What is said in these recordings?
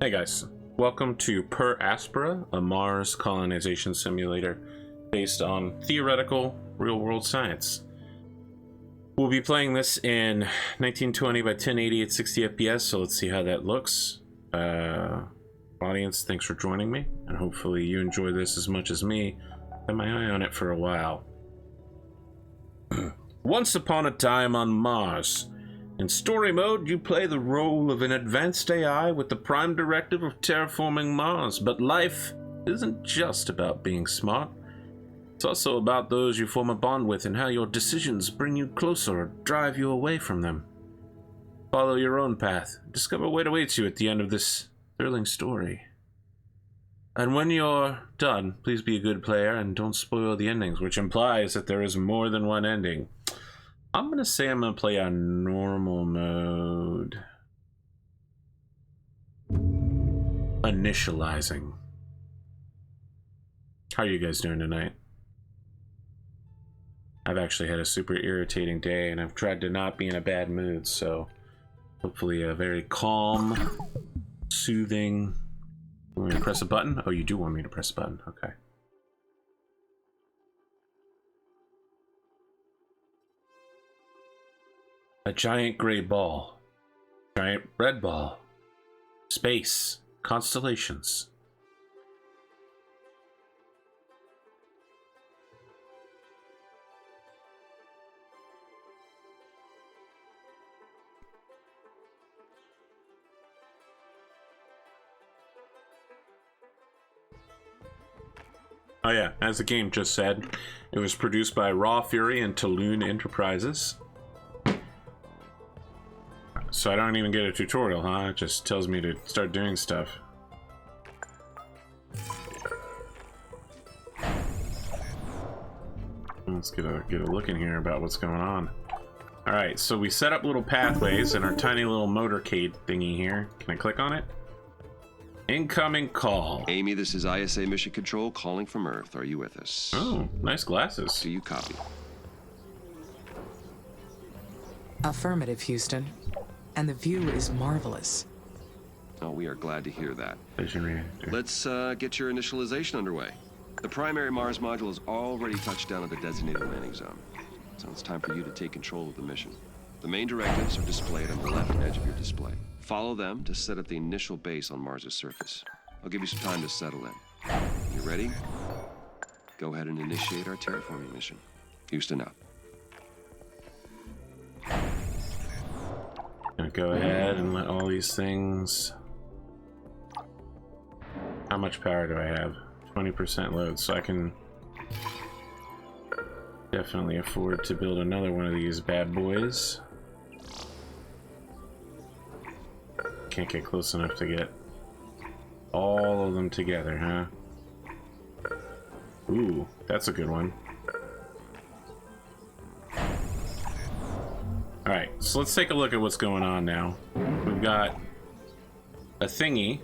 Hey guys, welcome to Aspera, a Mars colonization simulator based on theoretical real-world science. We'll be playing this in 1920 by 1080 at 60 FPS, so let's see how that looks. Audience, thanks for joining me, and hopefully you enjoy this as much as me. Had my eye on it for a while. Once upon a time on Mars. In story mode, you play the role of an advanced AI with the prime directive of terraforming Mars, but life isn't just about being smart. It's also about those you form a bond with and how your decisions bring you closer or drive you away from them. Follow your own path. Discover what awaits you at the end of this thrilling story. And when you're done, please be a good player and don't spoil the endings, which implies that there is more than one ending. I'm going to say I'm going to play on normal mode. Initializing. How are you guys doing tonight? I've actually had a super irritating day and I've tried to not be in a bad mood, so hopefully a very calm, soothing... You want me to press a button? Oh, you do want me to press a button. Okay. A giant gray ball. Giant red ball. Space. Constellations. Oh yeah, as the game just said, it was produced by Raw Fury and Tulune Enterprises. So I don't even get a tutorial, huh? It just tells me to start doing stuff. Let's get a look in here about what's going on. Alright, so we set up little pathways in our tiny little motorcade thingy here. Can I click on it? Incoming call. Amy, this is ISA Mission Control calling from Earth. Are you with us? Oh, nice glasses. Do you copy? Affirmative, Houston. And the view is marvelous. Oh, we are glad to hear that. Vision reactor. Let's get your initialization underway. The primary Mars module has already touched down at the designated landing zone. So it's time for you to take control of the mission. The main directives are displayed on the left edge of your display. Follow them to set up the initial base on Mars' surface. I'll give you some time to settle in. You ready? Go ahead and initiate our terraforming mission. Houston out. Gonna go ahead and let all these things... How much power do I have? 20% load, so I can definitely afford to build another one of these bad boys. Can't get close enough to get all of them together, huh? Ooh, that's a good one. Alright, so let's take a look at what's going on now. We've got a thingy,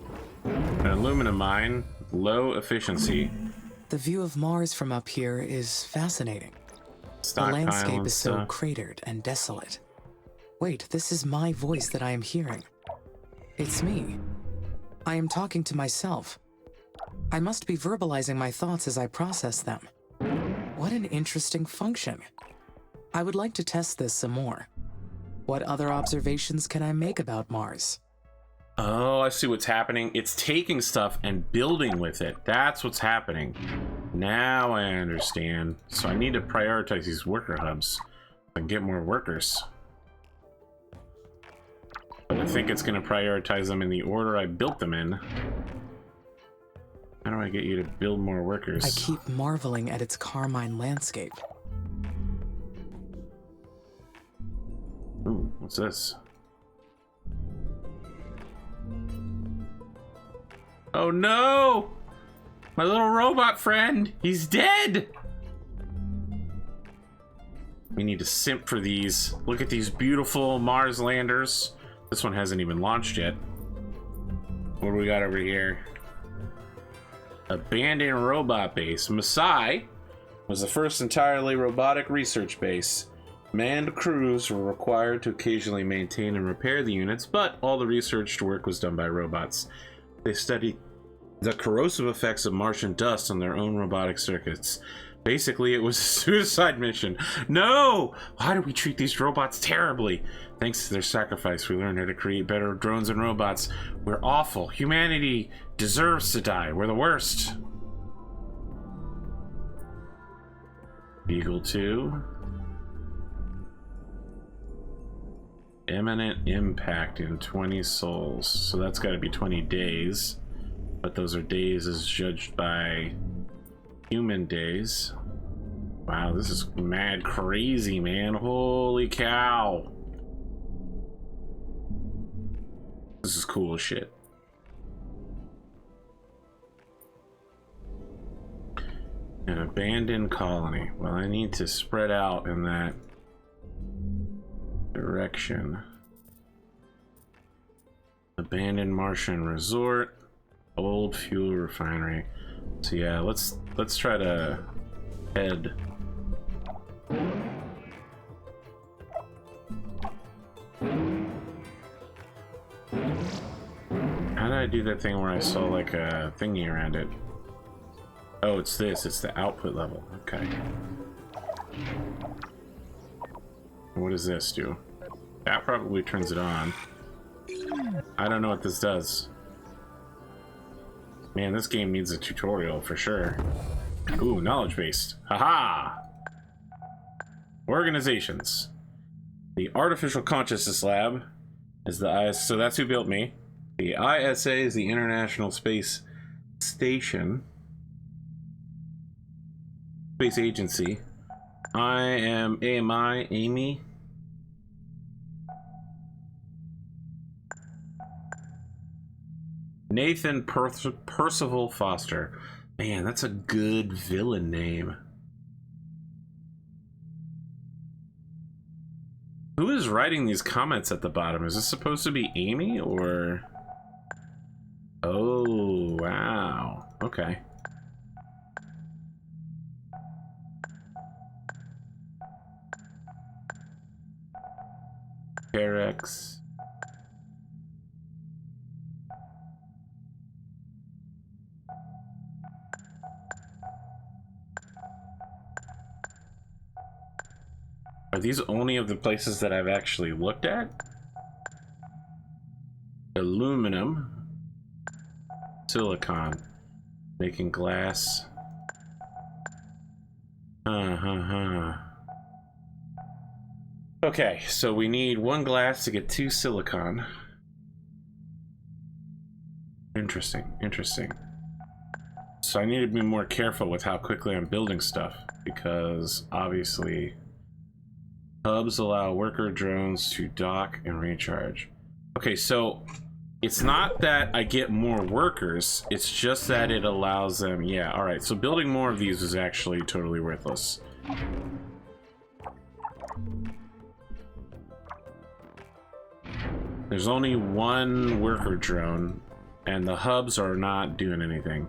an aluminum mine, low efficiency. The view of Mars from up here is fascinating. Stockpile the landscape and is so stuff. cratered and desolate. Wait, this is my voice that I am hearing. It's me. I am talking to myself. I must be verbalizing my thoughts as I process them. What an interesting function. I would like to test this some more. What other observations can I make about Mars? Oh, I see what's happening. It's taking stuff and building with it. That's what's happening. Now I understand. So I need to prioritize these worker hubs and get more workers. But I think it's going to prioritize them in the order I built them in. How do I get you to build more workers? I keep marveling at its carmine landscape. Ooh, what's this? Oh no! My little robot friend! He's dead! We need to simp for these. Look at these beautiful Mars landers. This one hasn't even launched yet. What do we got over here? Abandoned robot base. Masai was the first entirely robotic research base. Manned crews were required to occasionally maintain and repair the units, but all the research work was done by robots. They studied the corrosive effects of Martian dust on their own robotic circuits. Basically, it was a suicide mission. No! Why do we treat these robots terribly? Thanks to their sacrifice, we learned how to create better drones and robots. We're awful. Humanity deserves to die. We're the worst. Beagle 2. Imminent impact in 20 souls. So that's got to be 20 days. But those are days as judged by human days. Wow, this is mad crazy, man. Holy cow. This is cool as shit. An abandoned colony. Well, I need to spread out in that direction. Abandoned Martian resort. Old fuel refinery. So yeah, let's try to head. How did I do that thing where I saw like a thingy around it? Oh, it's this. It's the output level. Okay. What does this do? That probably turns it on. I don't know what this does. Man, this game needs a tutorial for sure. Ooh, knowledge-based. Haha! Organizations. The Artificial Consciousness Lab is the IS, so that's who built me. The ISA is the International Space Station. Space Agency. I am AMI, Amy. Nathan Percival Foster. Man, that's a good villain name. Who is writing these comments at the bottom? Is this supposed to be Amy or... Oh, wow. Okay. Carex. Are these only of the places that I've actually looked at? Aluminum. Silicon. Making glass. Okay, so we need 1 glass to get 2 silicon. Interesting, interesting. So I need to be more careful with how quickly I'm building stuff, because obviously hubs allow worker drones to dock and recharge. Okay, so it's not that I get more workers, it's just that it allows them. Yeah, all right, so building more of these is actually totally worthless. There's only 1 worker drone, and the hubs are not doing anything.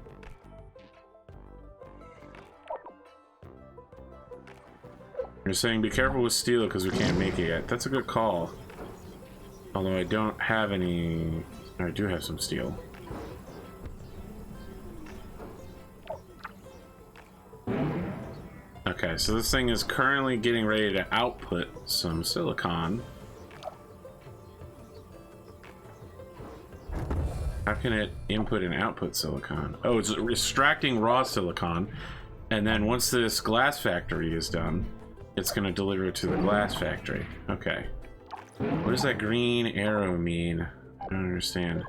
You're saying be careful with steel because we can't make it yet. That's a good call. Although I don't have any... I do have some steel. Okay, so this thing is currently getting ready to output some silicon. How can it input and output silicon? Oh, it's extracting raw silicon, and then once this glass factory is done, it's going to deliver it to the glass factory. Okay. What does that green arrow mean? I don't understand.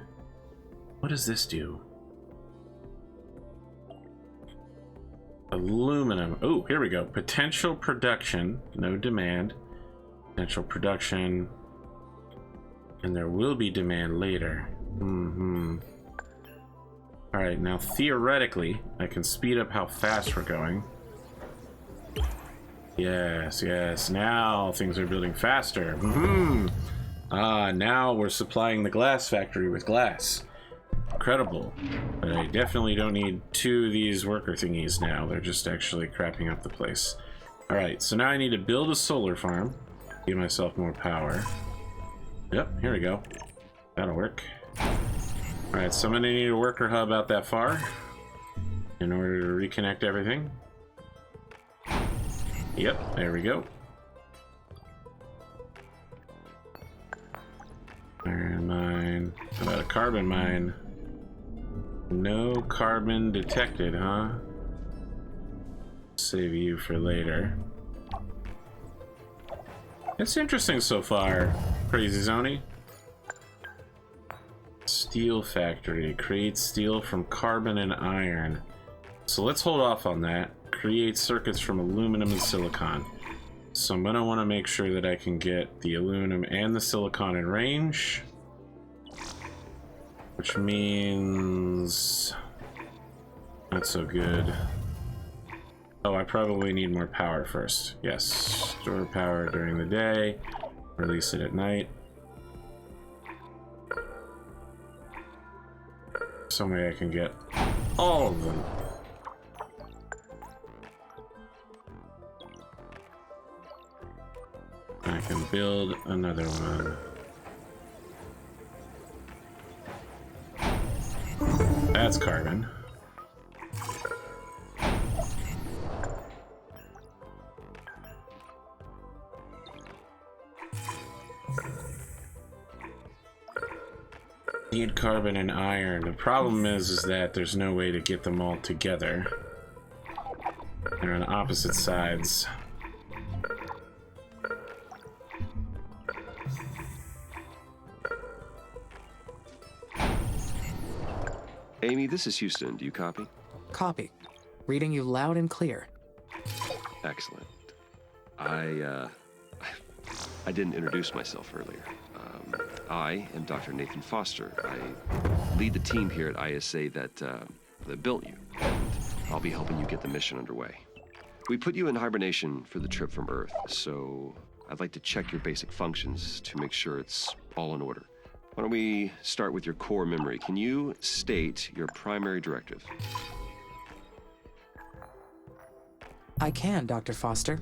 What does this do? Aluminum. Oh, here we go. Potential production. No demand. Potential production. And there will be demand later. Alright, now theoretically, I can speed up how fast we're going. Yes, yes. Now things are building faster. Now we're supplying the glass factory with glass. Incredible. But I definitely don't need 2 of these worker thingies now. They're just actually crapping up the place. Alright, so now I need to build a solar farm. Give myself more power. Yep, here we go. That'll work. Alright, so I'm gonna need a worker hub out that far in order to reconnect everything. Yep, there we go. Iron mine. How about a carbon mine? No carbon detected, huh? Save you for later. It's interesting so far, Crazy Zony. Steel factory. Creates steel from carbon and iron. So let's hold off on that. Create circuits from aluminum and silicon. So I'm gonna want to make sure that I can get the aluminum and the silicon in range. Which means... not so good. Oh, I probably need more power first. Yes. Store power during the day. Release it at night. Some way I can get all of them. I can build another one. That's carbon. Need carbon and iron. The problem is that there's no way to get them all together. They're on opposite sides. Amy, this is Houston. Do you copy? Copy. Reading you loud and clear. Excellent. I didn't introduce myself earlier. I am Dr. Nathan Foster. I lead the team here at ISA that built you, and I'll be helping you get the mission underway. We put you in hibernation for the trip from Earth, so I'd like to check your basic functions to make sure it's all in order. Why don't we start with your core memory? Can you state your primary directive? I can, Dr. Foster.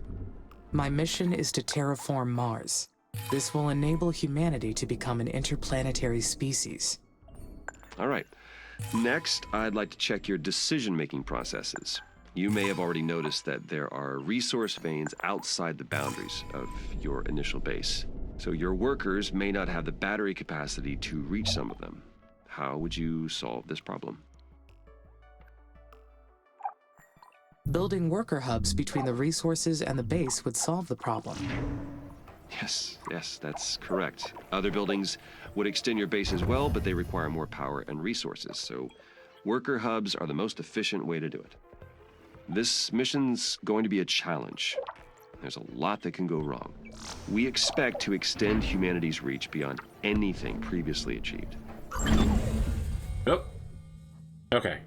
My mission is to terraform Mars. This will enable humanity to become an interplanetary species. All right. Next, I'd like to check your decision-making processes. You may have already noticed that there are resource veins outside the boundaries of your initial base. So your workers may not have the battery capacity to reach some of them. How would you solve this problem? Building worker hubs between the resources and the base would solve the problem. Yes, that's correct. Other buildings would extend your base as well, but they require more power and resources, so worker hubs are the most efficient way to do it. This mission's going to be a challenge. There's a lot that can go wrong. We expect to extend humanity's reach beyond anything previously achieved. Oh. Okay.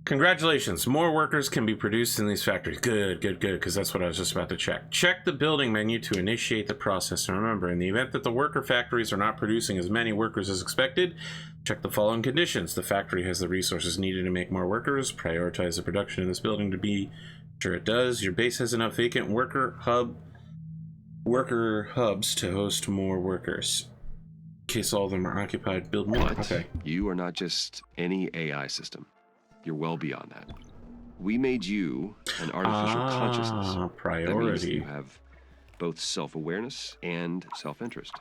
Congratulations, more workers can be produced in these factories. Good, because that's what I was just about to check. Check the building menu to initiate the process. And remember, in the event that the worker factories are not producing as many workers as expected, check the following conditions. The factory has the resources needed to make more workers. Prioritize the production in this building to be sure it does. Your base has enough vacant worker hubs to host more workers. In case all of them are occupied, build more. But okay. You are not just any AI system. You're well beyond that. We made you an artificial consciousness. Priority. That means you have both self-awareness and self-interest.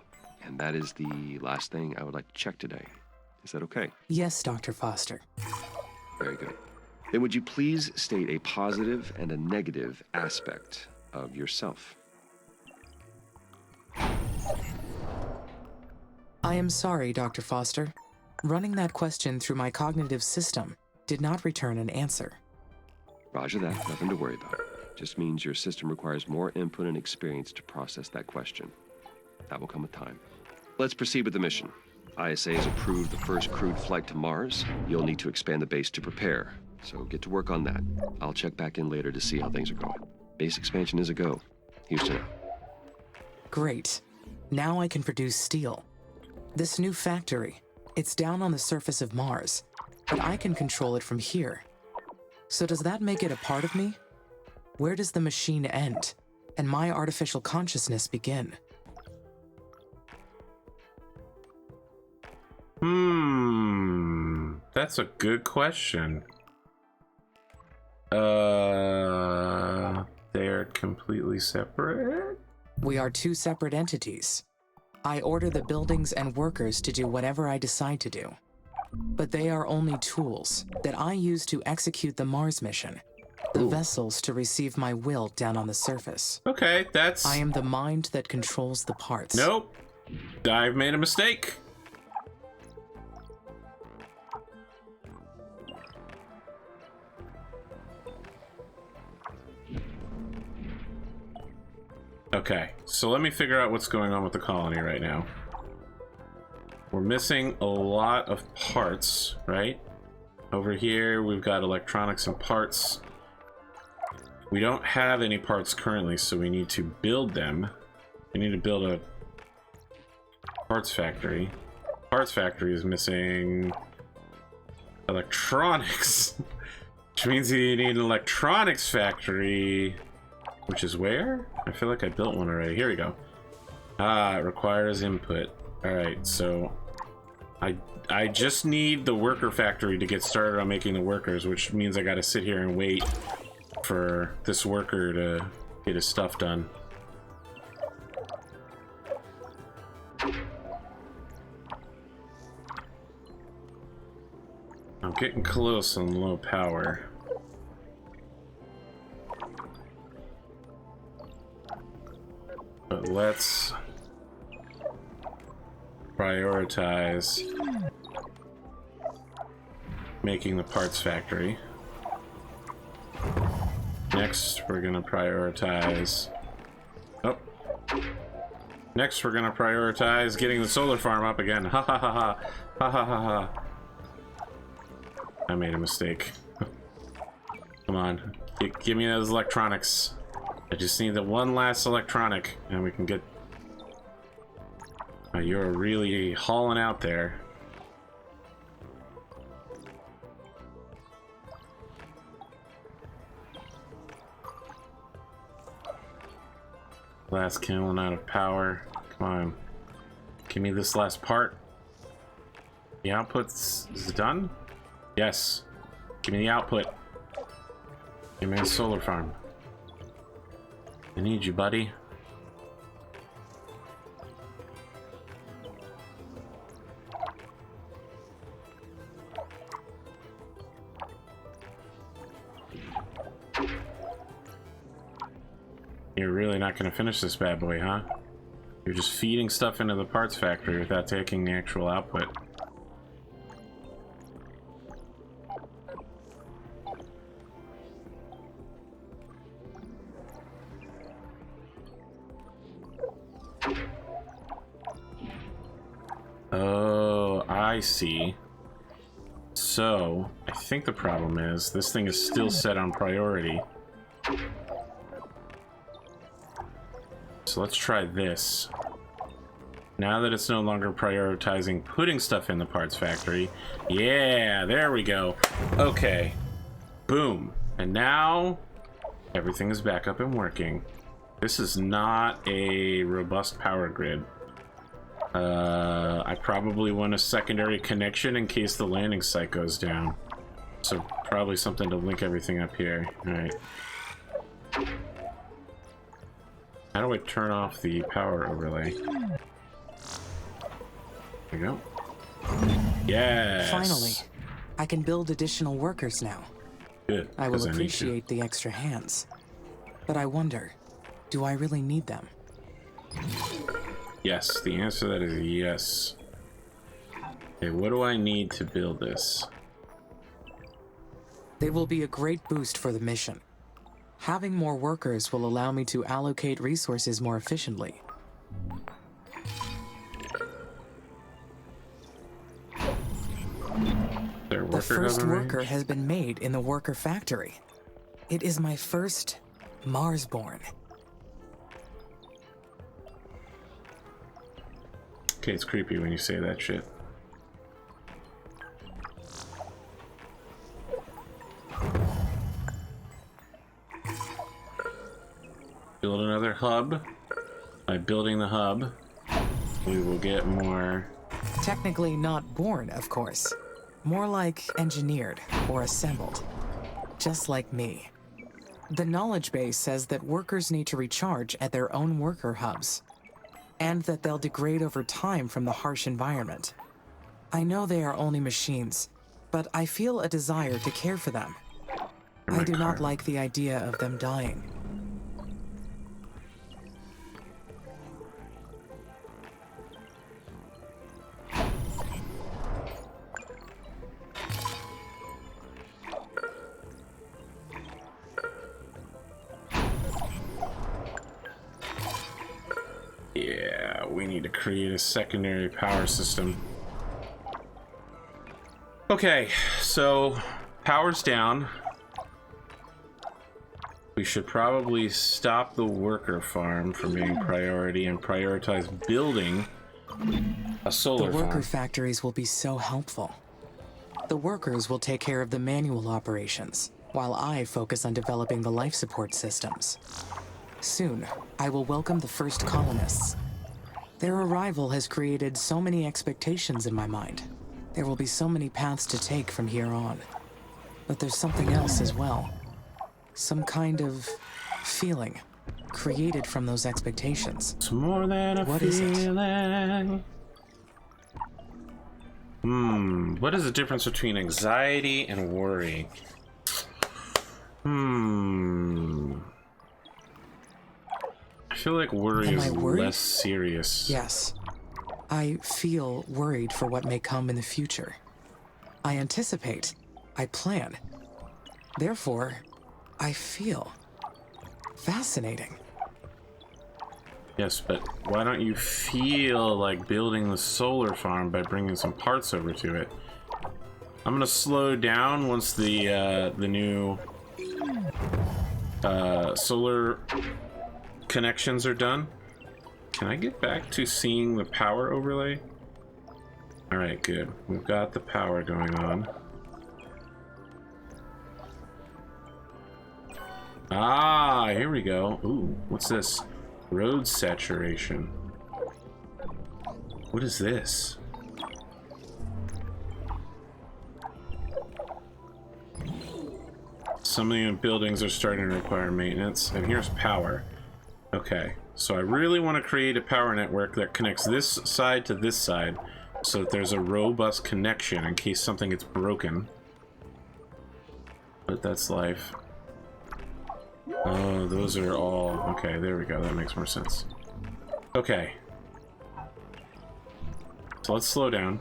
And that is the last thing I would like to check today. Is that okay? Yes, Dr. Foster. Very good. Then would you please state a positive and a negative aspect of yourself? I am sorry, Dr. Foster. Running that question through my cognitive system did not return an answer. Roger that. Nothing to worry about. Just means your system requires more input and experience to process that question. That will come with time. Let's proceed with the mission. ISA has approved the first crewed flight to Mars. You'll need to expand the base to prepare, so get to work on that. I'll check back in later to see how things are going. Base expansion is a go. Houston. Great. Now I can produce steel. This new factory, it's down on the surface of Mars, but I can control it from here. So does that make it a part of me? Where does the machine end, and my artificial consciousness begin? That's a good question. They're completely separate? We are two separate entities. I order the buildings and workers to do whatever I decide to do. But they are only tools that I use to execute the Mars mission. The vessels to receive my will down on the surface. Okay, that's... I am the mind that controls the parts. Nope. I've made a mistake. Okay, so let me figure out what's going on with the colony right now. We're missing a lot of parts, right? Over here, we've got electronics and parts. We don't have any parts currently, so we need to build them. We need to build a parts factory. Parts factory is missing electronics, which means you need an electronics factory, which is where? I feel like I built one already. Here we go. It requires input. All right, so I just need the worker factory to get started on making the workers, which means I got to sit here and wait for this worker to get his stuff done. I'm getting close on low power. But let's prioritize making the parts factory. Next, we're gonna prioritize... Next, we're gonna prioritize getting the solar farm up again. Ha ha ha ha. Ha ha ha ha. I made a mistake. Come on. Give me those electronics. I just need the one last electronic, and we can get... you're really hauling out there. Last killing out of power. Come on. Give me this last part. The output's is it done? Yes. Give me the output. Give me the solar farm. I need you, buddy. You're really not going to finish this bad boy, huh? You're just feeding stuff into the parts factory without taking the actual output. Oh, I see. So, I think the problem is this thing is still set on priority. So let's try this. Now that it's no longer prioritizing putting stuff in the parts factory. Yeah, there we go. Okay. Boom. And now everything is back up and working. This is not a robust power grid. I probably want a secondary connection in case the landing site goes down. So probably something to link everything up here. All right. How do I turn off the power overlay? There we go. Yes. Finally, I can build additional workers now. Good. I will appreciate the extra hands. But I wonder, do I really need them? Yes, the answer to that is yes. Okay, what do I need to build this? They will be a great boost for the mission. Having more workers will allow me to allocate resources more efficiently. The first worker has been made in the worker factory. It is my first Marsborn. Okay, it's creepy when you say that shit. Build another hub. By building the hub, we will get more Technically not born, of course. More like engineered or assembled. Just like me. The knowledge base says that workers need to recharge at their own worker hubs, and that they'll degrade over time from the harsh environment. I know they are only machines, but I feel a desire to care for them. I do not like the idea of them dying. Yeah, we need to create a secondary power system. Okay, so power's down. We should probably stop the worker farm from being priority and prioritize building a solar farm. The worker factories will be so helpful. The workers will take care of the manual operations, while I focus on developing the life support systems. Soon, I will welcome the first colonists. Their arrival has created so many expectations in my mind. There will be so many paths to take from here on. But there's something else as well. Some kind of feeling created from those expectations. It's more than a What is it? feeling. What is the difference between anxiety and worry? I feel like worry Am is I worried? less serious. Yes. I feel worried for what may come in the future. I anticipate. I plan. Therefore, I feel. Fascinating. Yes, but why don't you feel like building the solar farm by bringing some parts over to it? I'm gonna slow down once the new solar connections are done. Can I get back to seeing the power overlay? All right, good. We've got the power going on. Ah, here we go. Ooh, what's this? Road saturation. What is this? Some of the buildings are starting to require maintenance, and here's power. Okay, so I really want to create a power network that connects this side to this side so that there's a robust connection in case something gets broken. But that's life. Oh, those are all... Okay, there we go. That makes more sense. Okay. So let's slow down.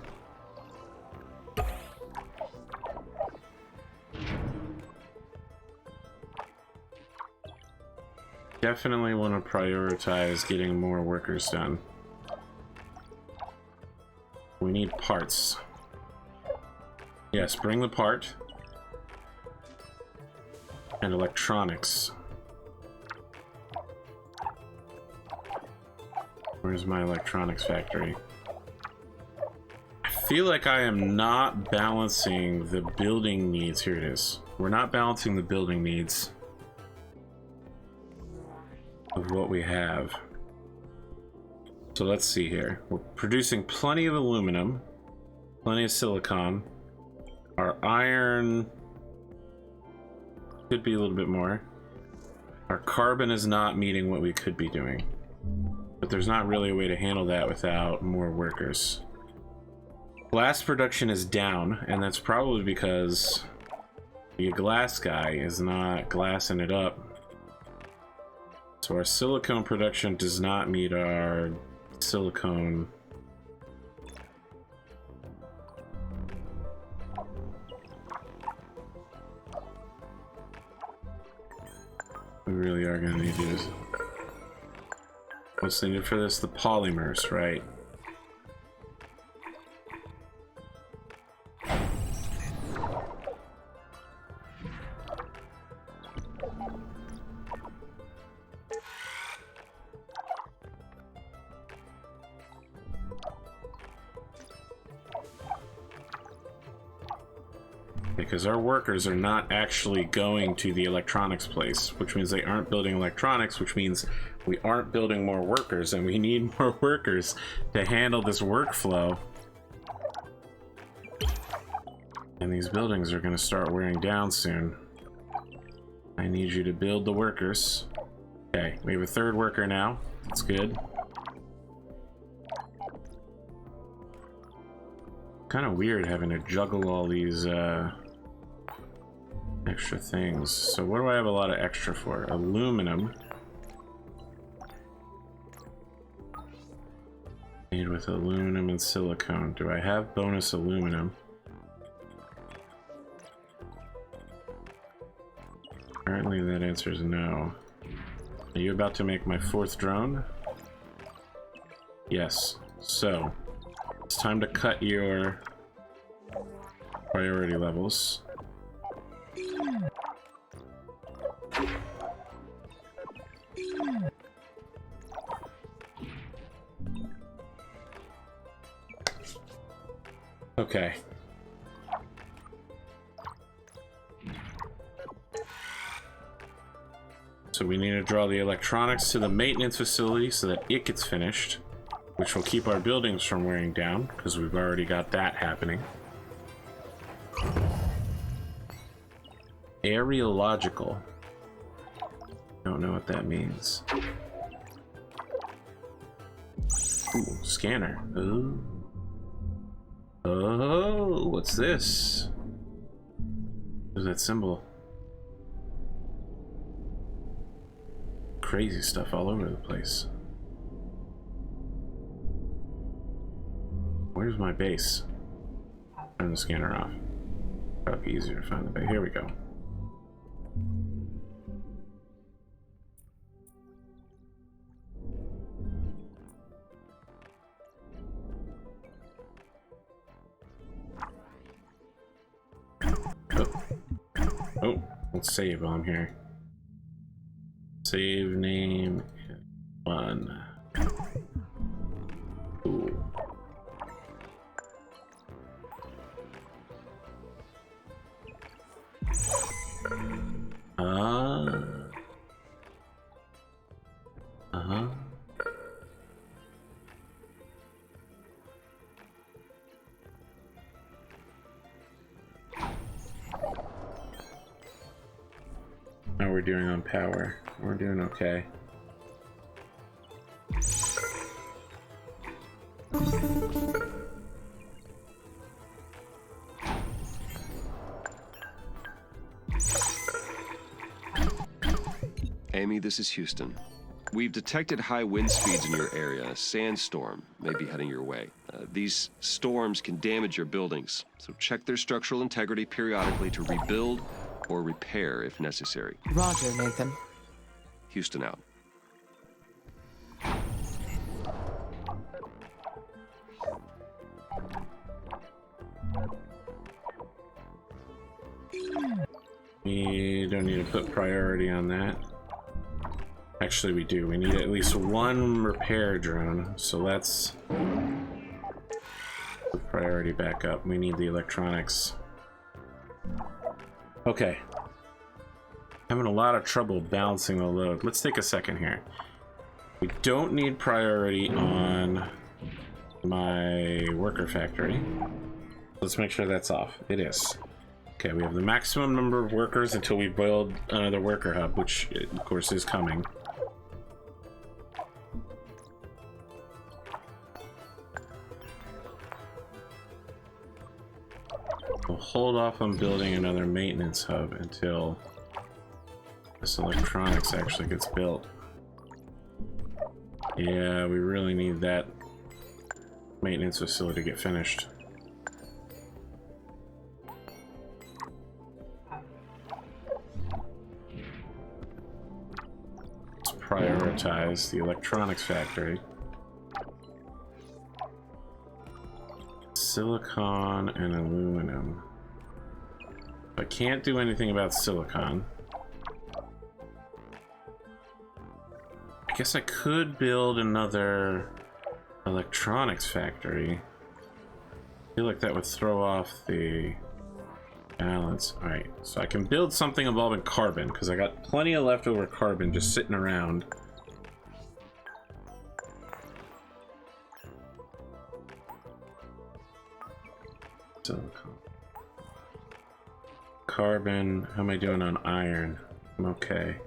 Definitely want to prioritize getting more workers done. We need parts. Yes, bring the part. And electronics. Where's my electronics factory? I feel like I am not balancing the building needs. Here it is. We're not balancing the building needs of what we have. So let's see here. We're producing plenty of aluminum, plenty of silicon. Our iron could be a little bit more. Our carbon is not meeting what we could be doing. But there's not really a way to handle that without more workers. Glass production is down, and that's probably because the glass guy is not glassing it up. So our silicone production does not meet our silicone. We really are going to need to do this. What's needed for this? The polymers, right? Because our workers are not actually going to the electronics place, which means they aren't building electronics, which means we aren't building more workers, and we need more workers to handle this workflow And these buildings are going to start wearing down soon. I need you to build the workers. Okay, we have a third worker now. That's good. Kind of weird having to juggle all these extra things. So what do I have a lot of extra for? Aluminum. Made with aluminum and silicone. Do I have bonus aluminum? Apparently that answer is no. Are you about to make my fourth drone? Yes. So, it's time to cut your priority levels. Okay. So we need to draw the electronics to the maintenance facility so that it gets finished, which will keep our buildings from wearing down, because we've already got that happening. Areological. Don't know what that means. Ooh, scanner. Ooh. Oh, what's this? What is that symbol? Crazy stuff all over the place. Where's my base? Turn the scanner off. Probably easier to find the base. Here we go. Oh, let's save while I'm here. Save name 1. Ooh. How we're doing on power? We're doing okay. Amy, this is Houston. We've detected high wind speeds in your area. A sandstorm may be heading your way. These storms can damage your buildings, so check their structural integrity periodically to rebuild or repair if necessary. Roger, Nathan. Houston out. We don't need to put priority on that. Actually, we do. We need at least one repair drone, so let's put priority back up. We need the electronics. Okay. Having a lot of trouble balancing the load. Let's take a second here. We don't need priority on my worker factory. Let's make sure that's off. It is. Okay, we have the maximum number of workers until we build another worker hub, which of course is coming. We'll hold off on building another maintenance hub until this electronics actually gets built. Yeah, we really need that maintenance facility to get finished. Let's prioritize the electronics factory. Silicon and aluminum. I can't do anything about silicon. I guess I could build another electronics factory. I feel like that would throw off the balance. Alright, so I can build something involving carbon, because I got plenty of leftover carbon just sitting around. Silicon. carbon. How am I doing on iron? I'm okay.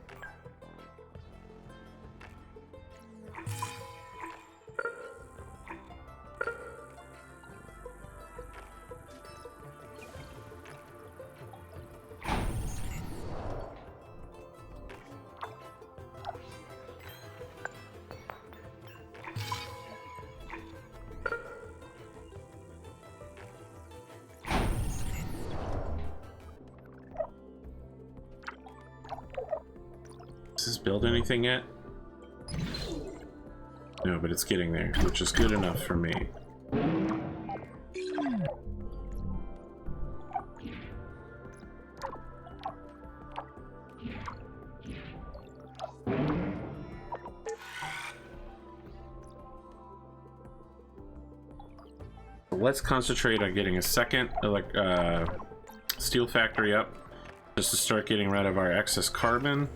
Does this build anything yet? No, but it's getting there, which is good enough for me. Let's concentrate on getting a second steel factory up, just to start getting rid of our excess carbon.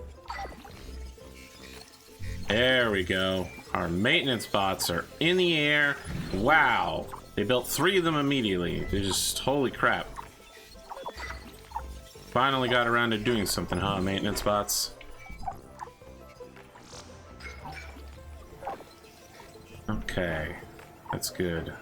There we go. Our maintenance bots are in the air. Wow. They built 3 of them immediately. They just, holy crap. Finally got around to doing something, huh, maintenance bots? Okay. That's good.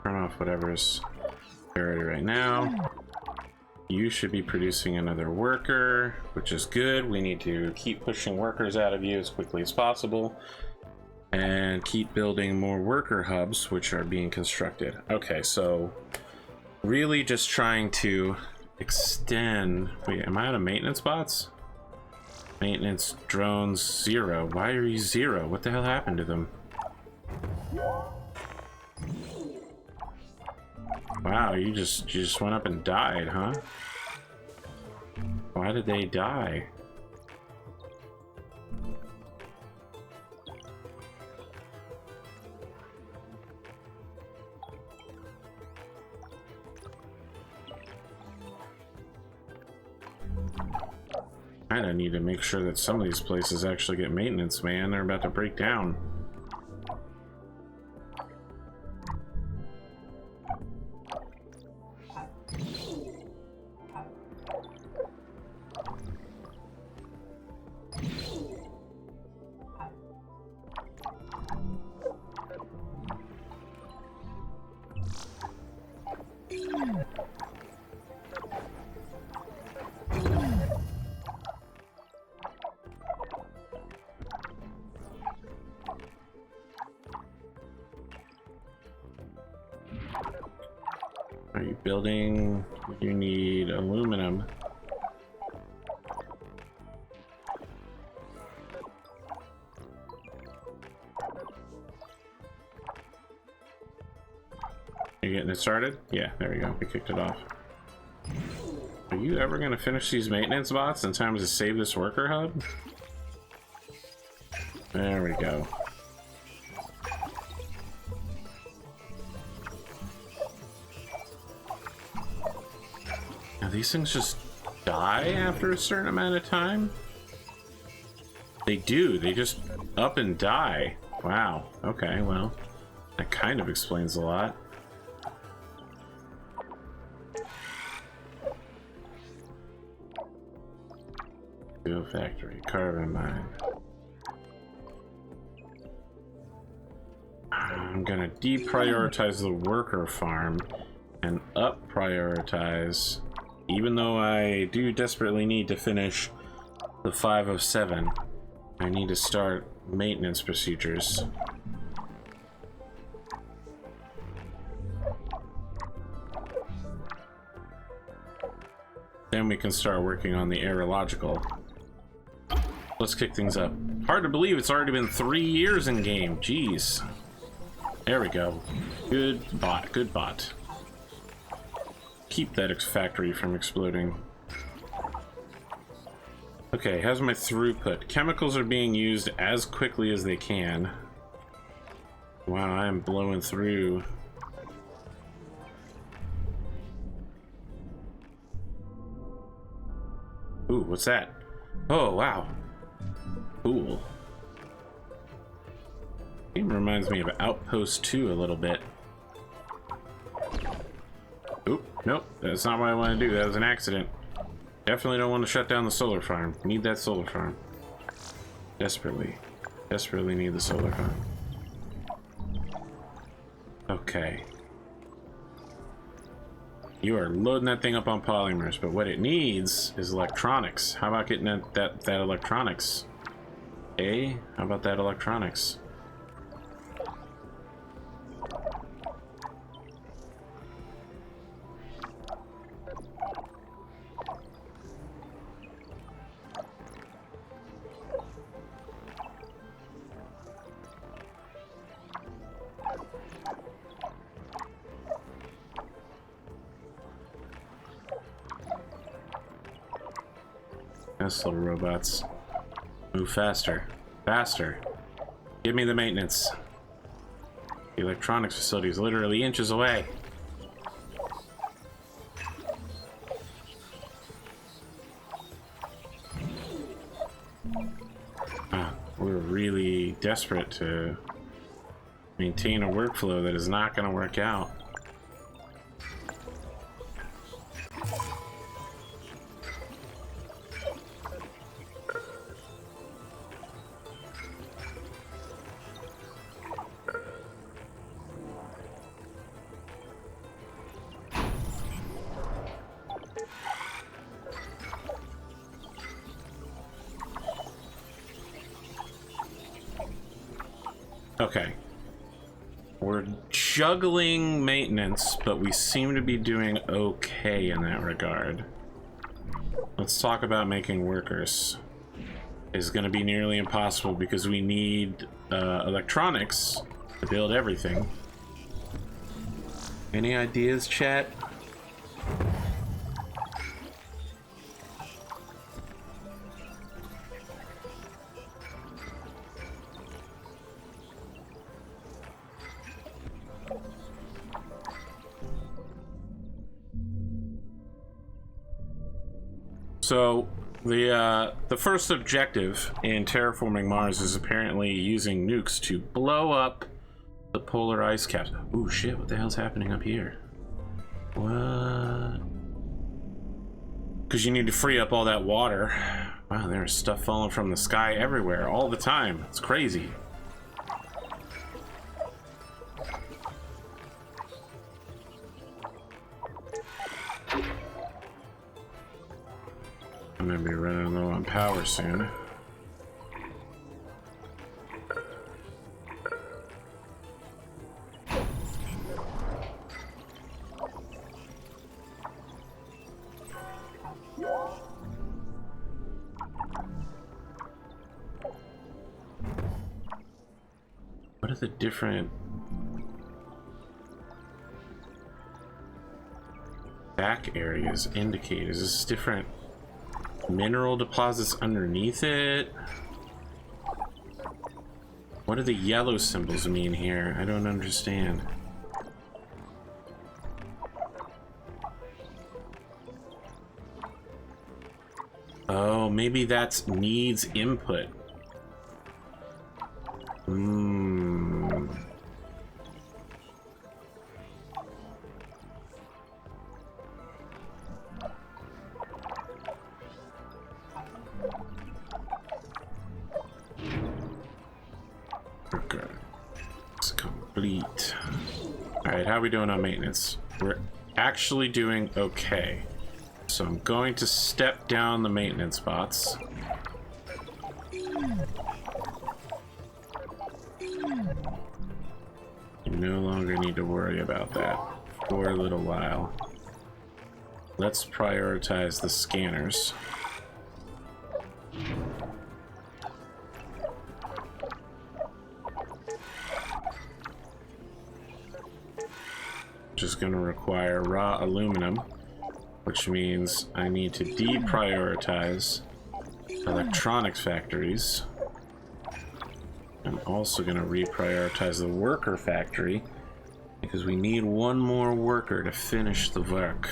Turn off whatever's priority right now. You should be producing another worker, which is good. We need to keep pushing workers out of you as quickly as possible and keep building more worker hubs, which are being constructed. Okay, so really just trying to extend. Wait, am I out of maintenance bots? Maintenance drones 0. Why are you 0? What the hell happened to them? Wow, you just went up and died, huh? Why did they die? Kinda need to make sure that some of these places actually get maintenance, man. They're about to break down. Are you building? You need aluminum. You getting it started? Yeah, there we go. We kicked it off. Are you ever going to finish these maintenance bots in time to save this worker hub? There we go. Now these things just die after a certain amount of time? They do. They just up and die. Wow. Okay, well, that kind of explains a lot. Steel factory, carbon mine. I'm gonna deprioritize the worker farm and up prioritize. Even though I do desperately need to finish the 5 of 7, I need to start maintenance procedures. Then we can start working on the aerological. Let's kick things up. Hard to believe it's already been 3 years in game. Jeez. There we go. Good bot. Good bot. Keep that factory from exploding. Okay, how's my throughput? Chemicals are being used as quickly as they can. Wow, I am blowing through. Ooh, what's that? Oh, wow. Cool. Game reminds me of Outpost 2 a little bit. Oop, nope, that's not what I want to do. That was an accident. Definitely don't want to shut down the solar farm. Need that solar farm. Desperately. Desperately need the solar farm. Okay. You are loading that thing up on polymers, but what it needs is electronics. How about getting that electronics? Eh? How about that electronics? Nice little robots. Move faster. Faster. Give me the maintenance. The electronics facility is literally inches away. We're really desperate to maintain a workflow that is not going to work out. Okay. We're juggling maintenance, but we seem to be doing okay in that regard. Let's talk about making workers. It's going to be nearly impossible because we need electronics to build everything. Any ideas, chat? So the first objective in terraforming Mars is apparently using nukes to blow up the polar ice caps. Ooh, shit, what the hell's happening up here? What? Because you need to free up all that water. Wow, there's stuff falling from the sky everywhere all the time. It's crazy. I'm gonna be running low on power soon. What are the different back areas indicate? Is this different mineral deposits underneath it? What do the yellow symbols mean here? I don't understand. Oh, maybe that's needs input. Okay. It's complete. Alright, how are we doing on maintenance? We're actually doing okay. So I'm going to step down the maintenance bots. You no longer need to worry about that for a little while. Let's prioritize the scanners. Which is going to require raw aluminum, which means I need to deprioritize electronics factories. I'm also going to reprioritize the worker factory because we need one more worker to finish the work.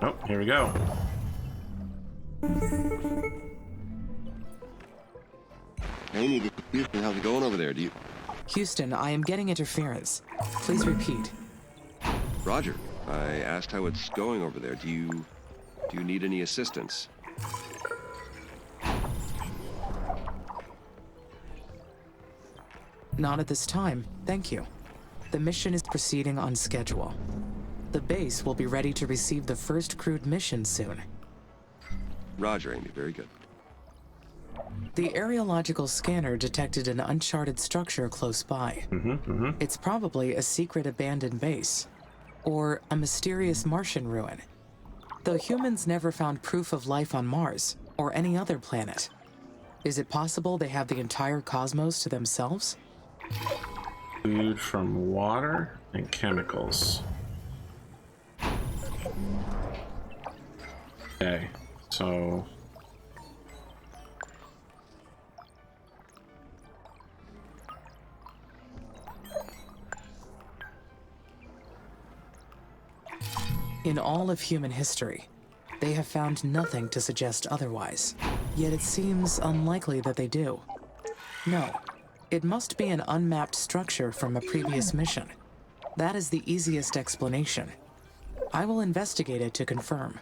Oh, here we go. Hey, Houston, how's it going over there? Houston, I am getting interference. Please repeat. Roger. I asked how it's going over there. Do you need any assistance? Not at this time, thank you. The mission is proceeding on schedule. The base will be ready to receive the first crewed mission soon. Roger, Amy. Very good. The areological scanner detected an uncharted structure close by. It's probably a secret abandoned base, or a mysterious Martian ruin. Though humans never found proof of life on Mars, or any other planet. Is it possible they have the entire cosmos to themselves? Food from water and chemicals. Okay, so... In all of human history, they have found nothing to suggest otherwise. Yet it seems unlikely that they do. No, it must be an unmapped structure from a previous mission. That is the easiest explanation. I will investigate it to confirm.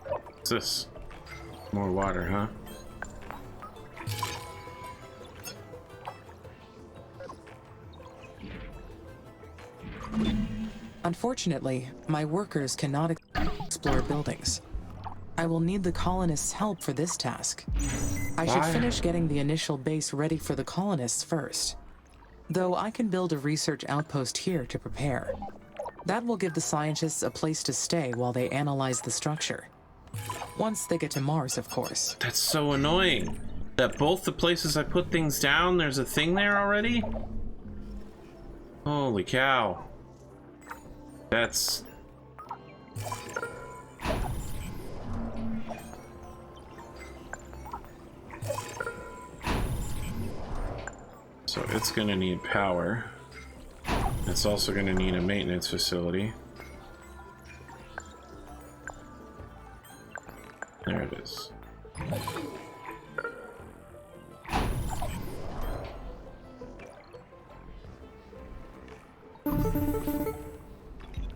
What's this? More water, huh? Unfortunately, my workers cannot explore buildings. I will need the colonists' help for this task. I should finish getting the initial base ready for the colonists first. Though I can build a research outpost here to prepare. That will give the scientists a place to stay while they analyze the structure. Once they get to Mars, of course. That's so annoying. That both the places I put things down, there's a thing there already? Holy cow. That's... So it's gonna need power. It's also gonna need a maintenance facility. There it is.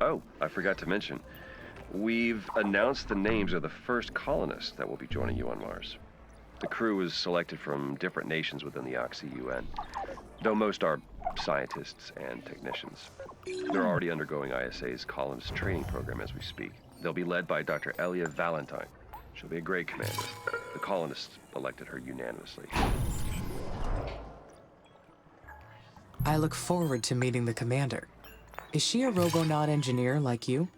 Oh, I forgot to mention. We've announced the names of the first colonists that will be joining you on Mars. The crew is selected from different nations within the Oxy-UN, though most are scientists and technicians. They're already undergoing ISA's colonist training program as we speak. They'll be led by Dr. Elia Valentine. She'll be a great commander. The colonists elected her unanimously. I look forward to meeting the commander. Is she a robonaut engineer like you?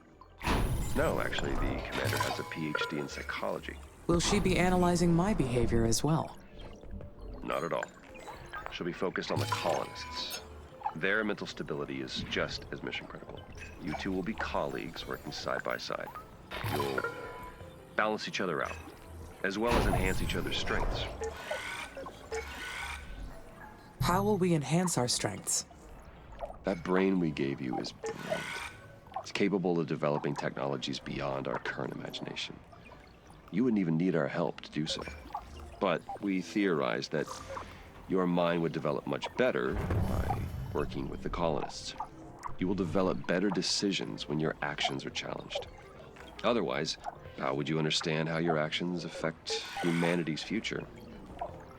No, actually, the commander has a PhD in psychology. Will she be analyzing my behavior as well? Not at all. She'll be focused on the colonists. Their mental stability is just as mission critical. You two will be colleagues working side by side. You'll balance each other out, as well as enhance each other's strengths. How will we enhance our strengths? That brain we gave you is brilliant. It's capable of developing technologies beyond our current imagination. You wouldn't even need our help to do so. But we theorized that your mind would develop much better by working with the colonists. You will develop better decisions when your actions are challenged. Otherwise, how would you understand how your actions affect humanity's future?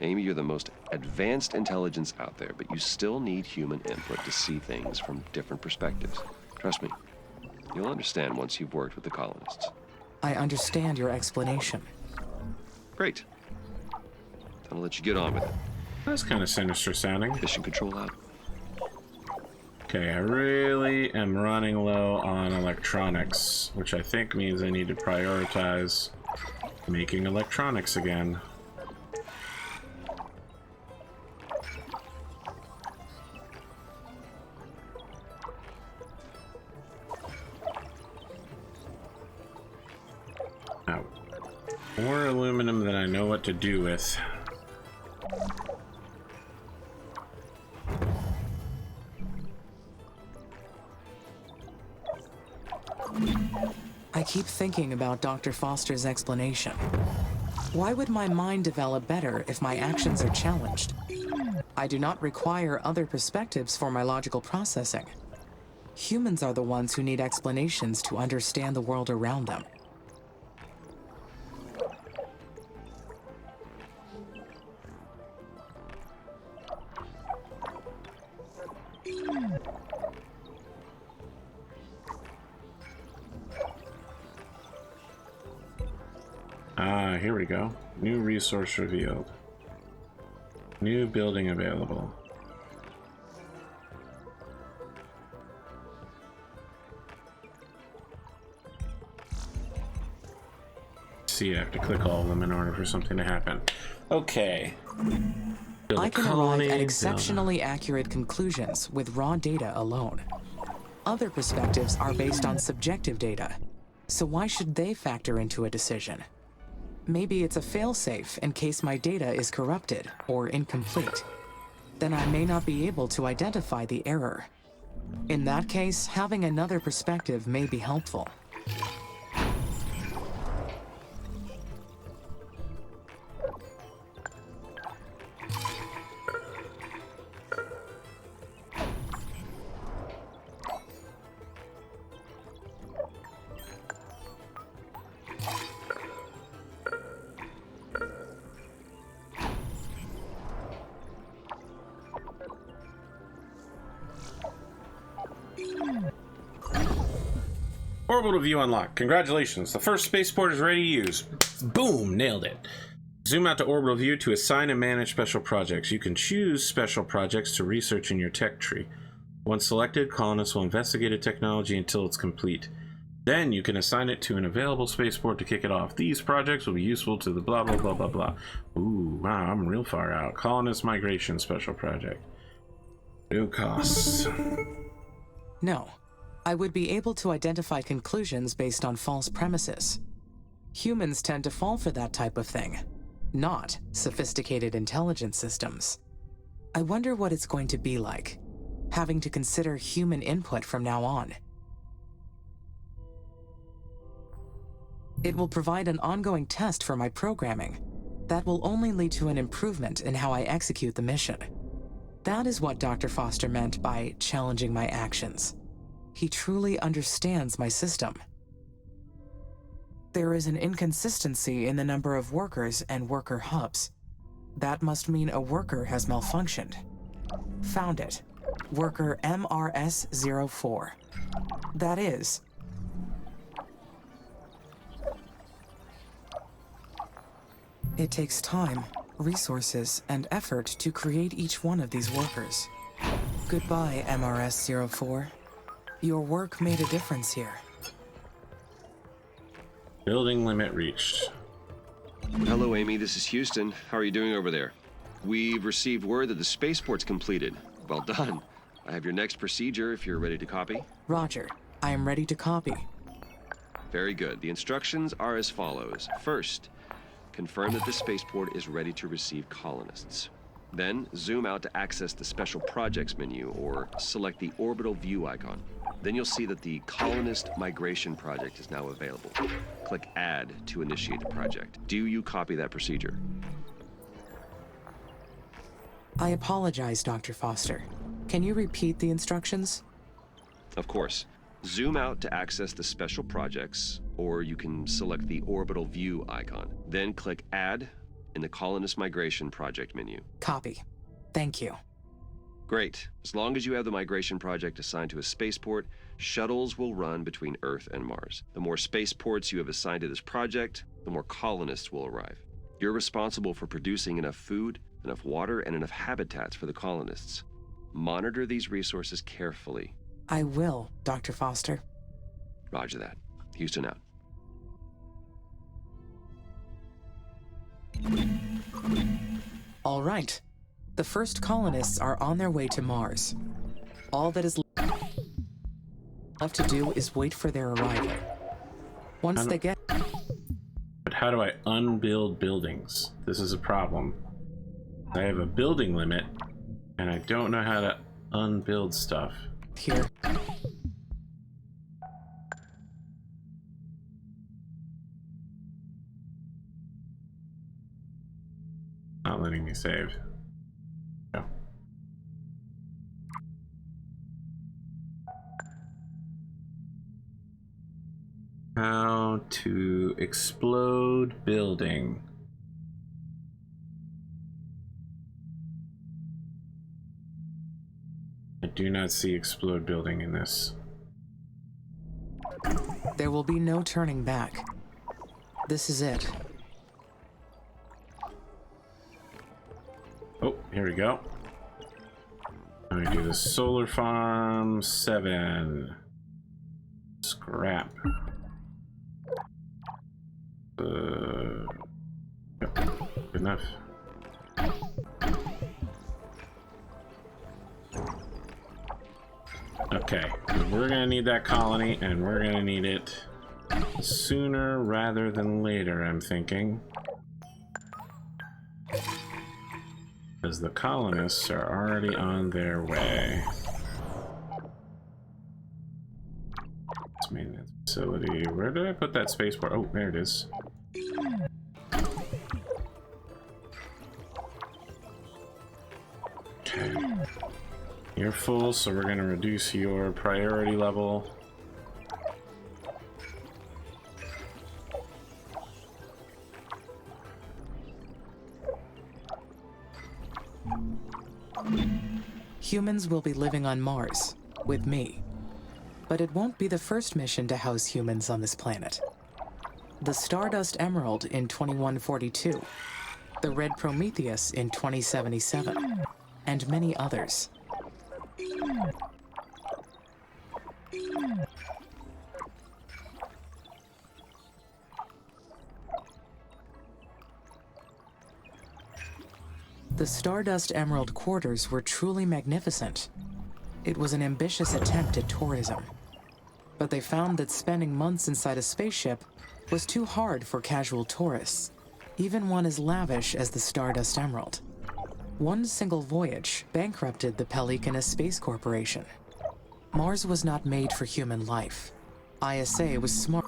Amy, you're the most advanced intelligence out there, but you still need human input to see things from different perspectives. Trust me, you'll understand once you've worked with the colonists. I understand your explanation. Great. I'll let you get on with it. That's kind of sinister sounding. Mission control out. Okay, I really am running low on electronics, which I think means I need to prioritize making electronics again. Now, more aluminum than I know what to do with. I keep thinking about Dr. Foster's explanation. Why would my mind develop better if my actions are challenged? I do not require other perspectives for my logical processing. Humans are the ones who need explanations to understand the world around them. Ah, here we go. New resource revealed. New building available. See, I have to click all of them in order for something to happen. Okay. Build I a can arrive colony, at exceptionally accurate conclusions with raw data alone. Other perspectives are based on subjective data, so why should they factor into a decision? Maybe it's a failsafe in case my data is corrupted or incomplete. Then I may not be able to identify the error. In that case, having another perspective may be helpful. Orbital view unlocked. Congratulations. The first spaceport is ready to use. Boom! Nailed it. Zoom out to orbital view to assign and manage special projects. You can choose special projects to research in your tech tree. Once selected, colonists will investigate a technology until it's complete. Then you can assign it to an available spaceport to kick it off. These projects will be useful to the blah blah blah blah blah. Ooh, wow, I'm real far out. Colonist migration special project. No costs. No. I would be able to identify conclusions based on false premises. Humans tend to fall for that type of thing, not sophisticated intelligence systems. I wonder what it's going to be like, having to consider human input from now on. It will provide an ongoing test for my programming. That will only lead to an improvement in how I execute the mission. That is what Dr. Foster meant by challenging my actions. He truly understands my system. There is an inconsistency in the number of workers and worker hubs. That must mean a worker has malfunctioned. Found it. Worker MRS-04. That is. It takes time, resources, and effort to create each one of these workers. Goodbye, MRS-04. Your work made a difference here. Building limit reached. Hello, Amy. This is Houston. How are you doing over there? We've received word that the spaceport's completed. Well done. I have your next procedure if you're ready to copy. Roger. I am ready to copy. Very good. The instructions are as follows. First, confirm that the spaceport is ready to receive colonists. Then, zoom out to access the Special Projects menu or select the orbital view icon. Then you'll see that the Colonist Migration Project is now available. Click Add to initiate the project. Do you copy that procedure? I apologize, Dr. Foster. Can you repeat the instructions? Of course. Zoom out to access the Special Projects, or you can select the orbital view icon. Then click Add in the Colonist Migration Project menu. Copy. Thank you. Great. As long as you have the migration project assigned to a spaceport, shuttles will run between Earth and Mars. The more spaceports you have assigned to this project, the more colonists will arrive. You're responsible for producing enough food, enough water, and enough habitats for the colonists. Monitor these resources carefully. I will, Dr. Foster. Roger that. Houston out. All right. The first colonists are on their way to Mars. All that is left to do is wait for their arrival. Once they get... But how do I unbuild buildings? This is a problem. I have a building limit, and I don't know how to unbuild stuff. here... Not letting me save. No. How to explode building. I do not see explode building in this. There will be no turning back. This is it. Oh, here we go. I'm gonna do the solar farm 7. Scrap. Yep, good enough. Okay, we're gonna need that colony, and we're gonna need it sooner rather than later, I'm thinking. Because the colonists are already on their way. Maintenance facility. Where did I put that spaceport? Oh, there it is. Okay. You're full, so we're going to reduce your priority level. Humans will be living on Mars, with me. But it won't be the first mission to house humans on this planet. The Stardust Emerald in 2142, the Red Prometheus in 2077, and many others. The Stardust Emerald quarters were truly magnificent. It was an ambitious attempt at tourism. But they found that spending months inside a spaceship was too hard for casual tourists, even one as lavish as the Stardust Emerald. One single voyage bankrupted the Pelicanus Space Corporation. Mars was not made for human life. ISA was smart.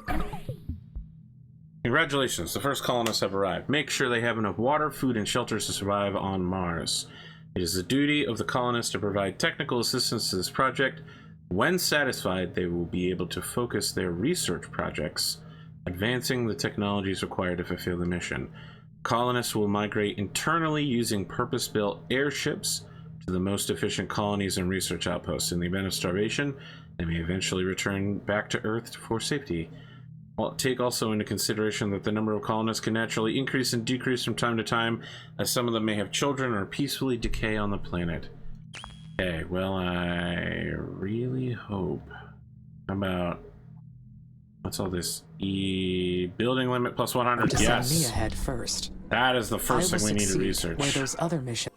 Congratulations, the first colonists have arrived. Make sure they have enough water, food, and shelters to survive on Mars. It is the duty of the colonists to provide technical assistance to this project. When satisfied, they will be able to focus their research projects, advancing the technologies required to fulfill the mission. Colonists will migrate internally using purpose-built airships to the most efficient colonies and research outposts. In the event of starvation, they may eventually return back to Earth for safety. Take also into consideration that the number of colonists can naturally increase and decrease from time to time, as some of them may have children or peacefully decay on the planet. Okay, well, I really hope... How about... What's all this? Building limit plus 100? To send me Yes! ahead first. That is the first thing we need to research. Where those other missions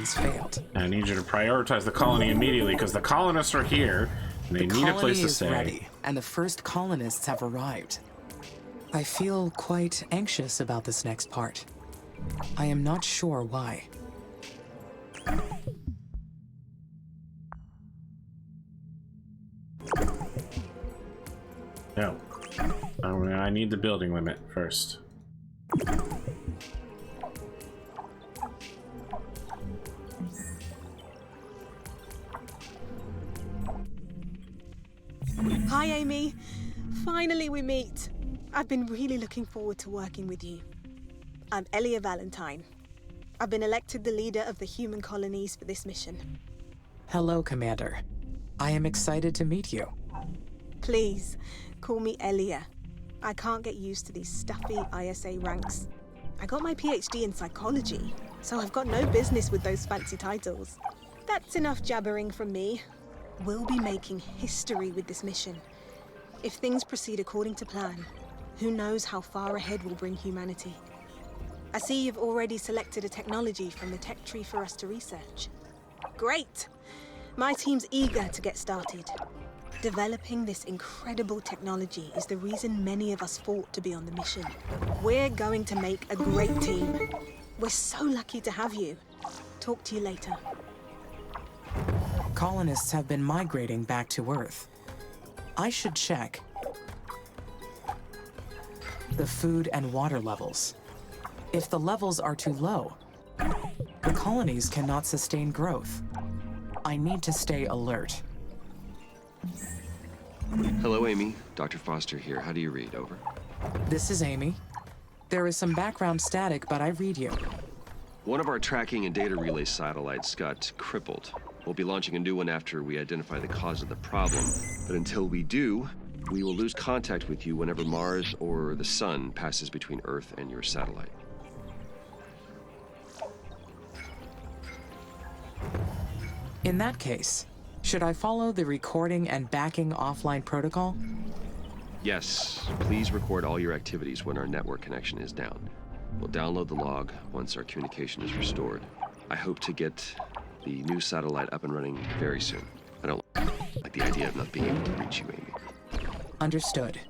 failed. I need you to prioritize the colony immediately, because the colonists are here, and they need a place to stay. The colony is ready, and the first colonists have arrived. I feel quite anxious about this next part. I am not sure why. No. I need the building limit first. Hi, Amy. Finally we meet. I've been really looking forward to working with you. I'm Elia Valentine. I've been elected the leader of the human colonies for this mission. Hello, Commander. I am excited to meet you. Please, call me Elia. I can't get used to these stuffy ISA ranks. I got my PhD in psychology, so I've got no business with those fancy titles. That's enough jabbering from me. We'll be making history with this mission. If things proceed according to plan, who knows how far ahead we'll bring humanity. I see you've already selected a technology from the tech tree for us to research. Great! My team's eager to get started. Developing this incredible technology is the reason many of us fought to be on the mission. We're going to make a great team. We're so lucky to have you. Talk to you later. Colonists have been migrating back to Earth. I should check the food and water levels. If the levels are too low, the colonies cannot sustain growth. I need to stay alert. Hello, Amy. Dr. Foster here. How do you read? Over. This is Amy. There is some background static, but I read you. One of our tracking and data relay satellites got crippled. We'll be launching a new one after we identify the cause of the problem. But until we do, we will lose contact with you whenever Mars or the Sun passes between Earth and your satellite. In that case, should I follow the recording and backing offline protocol? Yes, please record all your activities when our network connection is down. We'll download the log once our communication is restored. I hope to get the new satellite up and running very soon. I don't like the idea of not being able to reach you, Amy. Understood.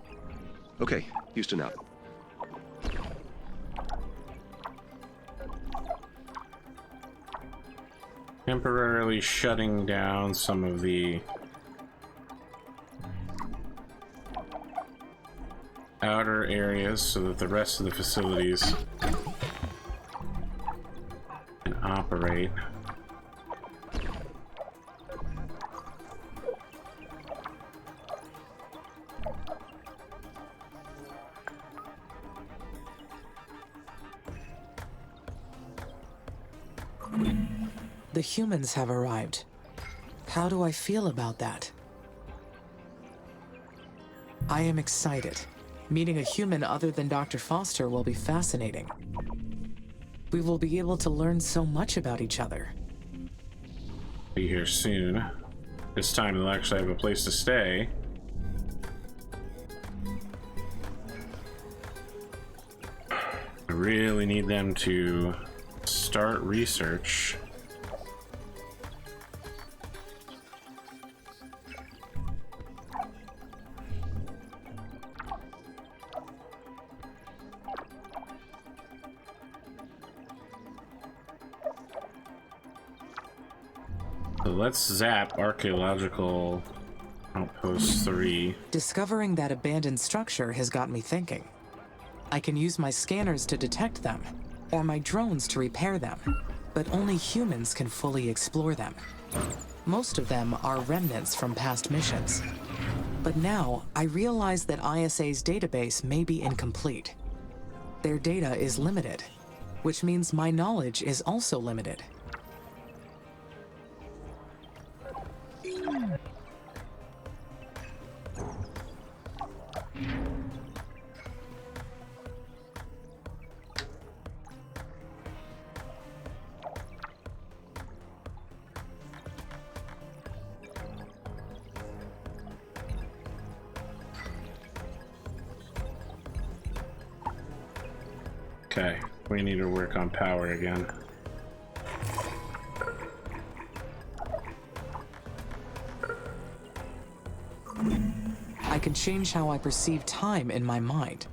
Okay, Houston out. Temporarily shutting down some of the outer areas so that the rest of the facilities can operate. The humans have arrived. How do I feel about that? I am excited. Meeting a human other than Dr. Foster will be fascinating. We will be able to learn so much about each other. Be here soon. This time they'll actually have a place to stay. I really need them to start research. So let's zap Archaeological Outpost 3. Discovering that abandoned structure has got me thinking. I can use my scanners to detect them, or my drones to repair them, but only humans can fully explore them. Most of them are remnants from past missions. But now, I realize that ISA's database may be incomplete. Their data is limited, which means my knowledge is also limited. Okay, we need to work on power again. I can change how I perceive time in my mind.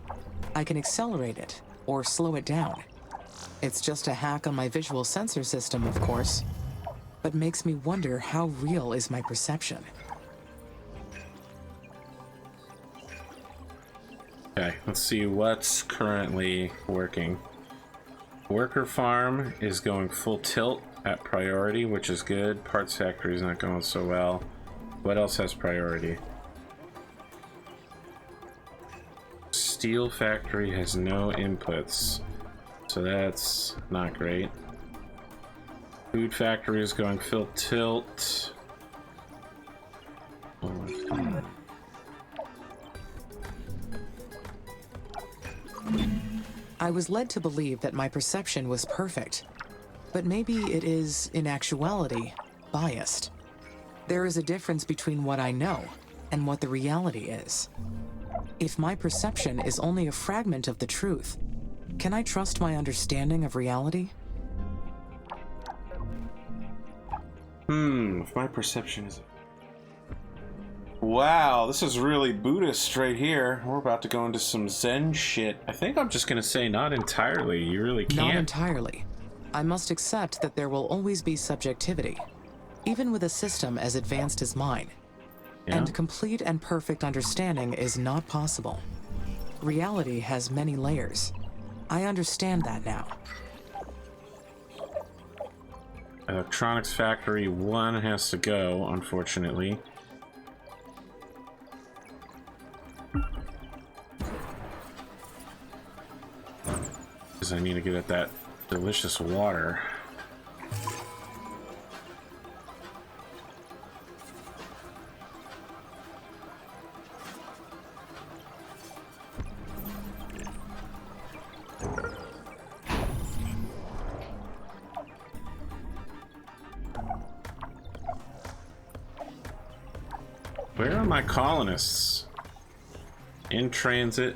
I can accelerate it, or slow it down. It's just a hack on my visual sensor system, of course, but makes me wonder how real is my perception. Okay, let's see what's currently working. Worker farm is going full tilt at priority, which is good. Parts factory is not going so well. What else has priority? Steel factory has no inputs. So that's not great. Food factory is going full tilt. I was led to believe that my perception was perfect, but maybe it is, in actuality, biased. There is a difference between what I know and what the reality is. If my perception is only a fragment of the truth, can I trust my understanding of reality? If my perception is... Wow, this is really Buddhist right here. We're about to go into some Zen shit. I think I'm just gonna say not entirely. You really can't. Not entirely. I must accept that there will always be subjectivity, even with a system as advanced as mine. Yeah. And complete and perfect understanding is not possible. Reality has many layers. I understand that now. Electronics Factory 1 has to go, unfortunately. Because I need to get at that delicious water. Where are my colonists? In transit.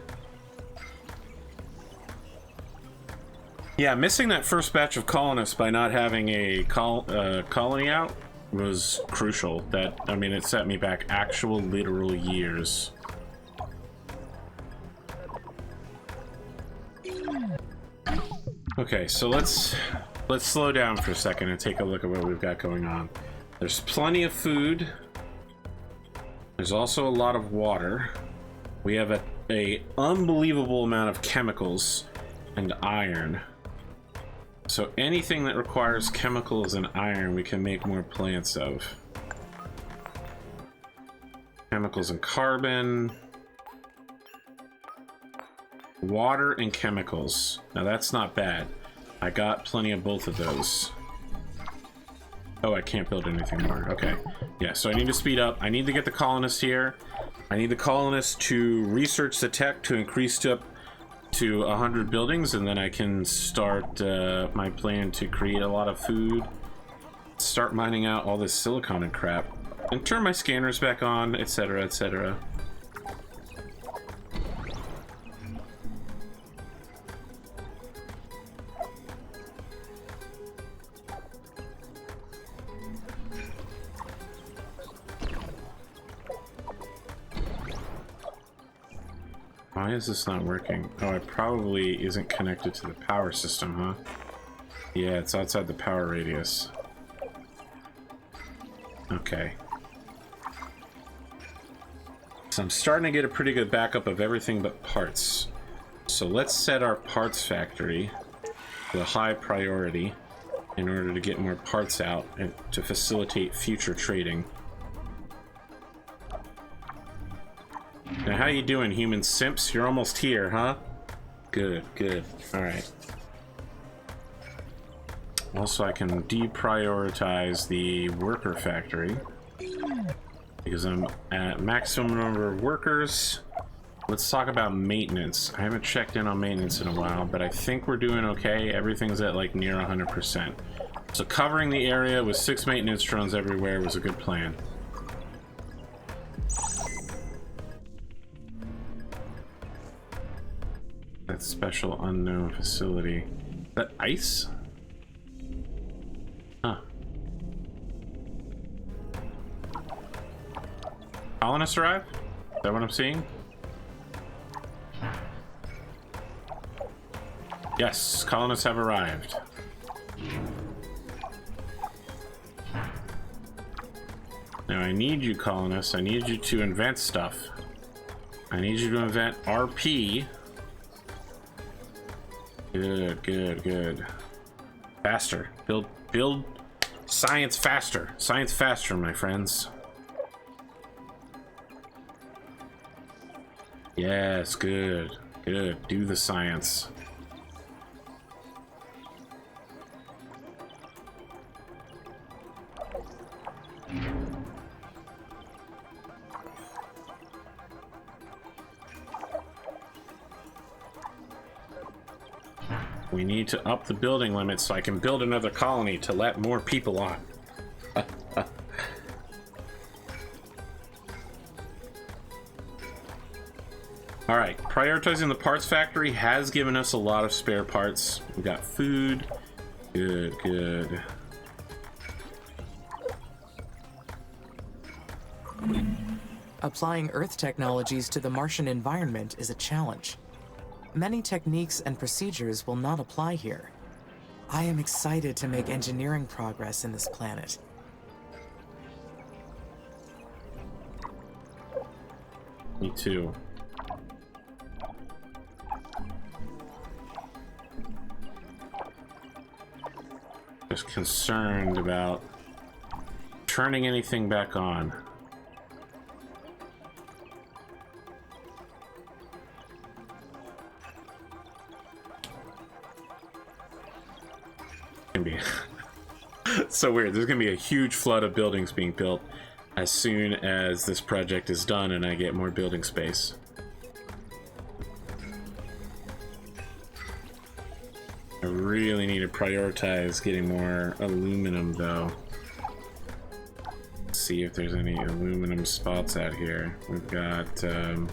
Yeah, missing that first batch of colonists by not having a colony out was crucial. That, I mean, it set me back actual literal years. Okay, so let's slow down for a second and take a look at what we've got going on. There's plenty of food. There's also a lot of water. We have a unbelievable amount of chemicals and iron. So anything that requires chemicals and iron, we can make more plants of. Chemicals and carbon. Water and chemicals. Now that's not bad. I got plenty of both of those. Oh, I can't build anything more. Okay. Yeah, so I need to speed up. I need to get the colonists here. I need the colonists to research the tech to increase to 100 buildings, and then I can start my plan to create a lot of food. Start mining out all this silicon and crap. And turn my scanners back on, etc., etc. Why is this not working? Oh, it probably isn't connected to the power system, huh? Yeah, it's outside the power radius. Okay. So I'm starting to get a pretty good backup of everything but parts. So let's set our parts factory to a high priority in order to get more parts out and to facilitate future trading. Now, how you doing, human simps? You're almost here, huh? Good, good. All right. Also, I can deprioritize the worker factory because I'm at maximum number of workers. Let's talk about maintenance. I haven't checked in on maintenance in a while, but I think we're doing okay. Everything's at like near 100%. So covering the area with 6 maintenance drones everywhere was a good plan. That special unknown facility. Is that ice? Huh. Colonists arrive? Is that what I'm seeing? Yes, colonists have arrived. Now I need you, colonists. I need you to invent stuff. I need you to invent RP. Good, good, good. Faster. Build science faster. Science faster, my friends. Yes, good. Good. Do the science. We need to up the building limit so I can build another colony to let more people on. Alright, prioritizing the parts factory has given us a lot of spare parts. We got food. Good, good. Applying Earth technologies to the Martian environment is a challenge. Many techniques and procedures will not apply here. I am excited to make engineering progress in this planet. Me too. Just concerned about turning anything back on. Gonna be so weird. There's gonna be a huge flood of buildings being built as soon as this project is done and I get more building space. I really need to prioritize getting more aluminum though. Let's see if there's any aluminum spots out here. We've got a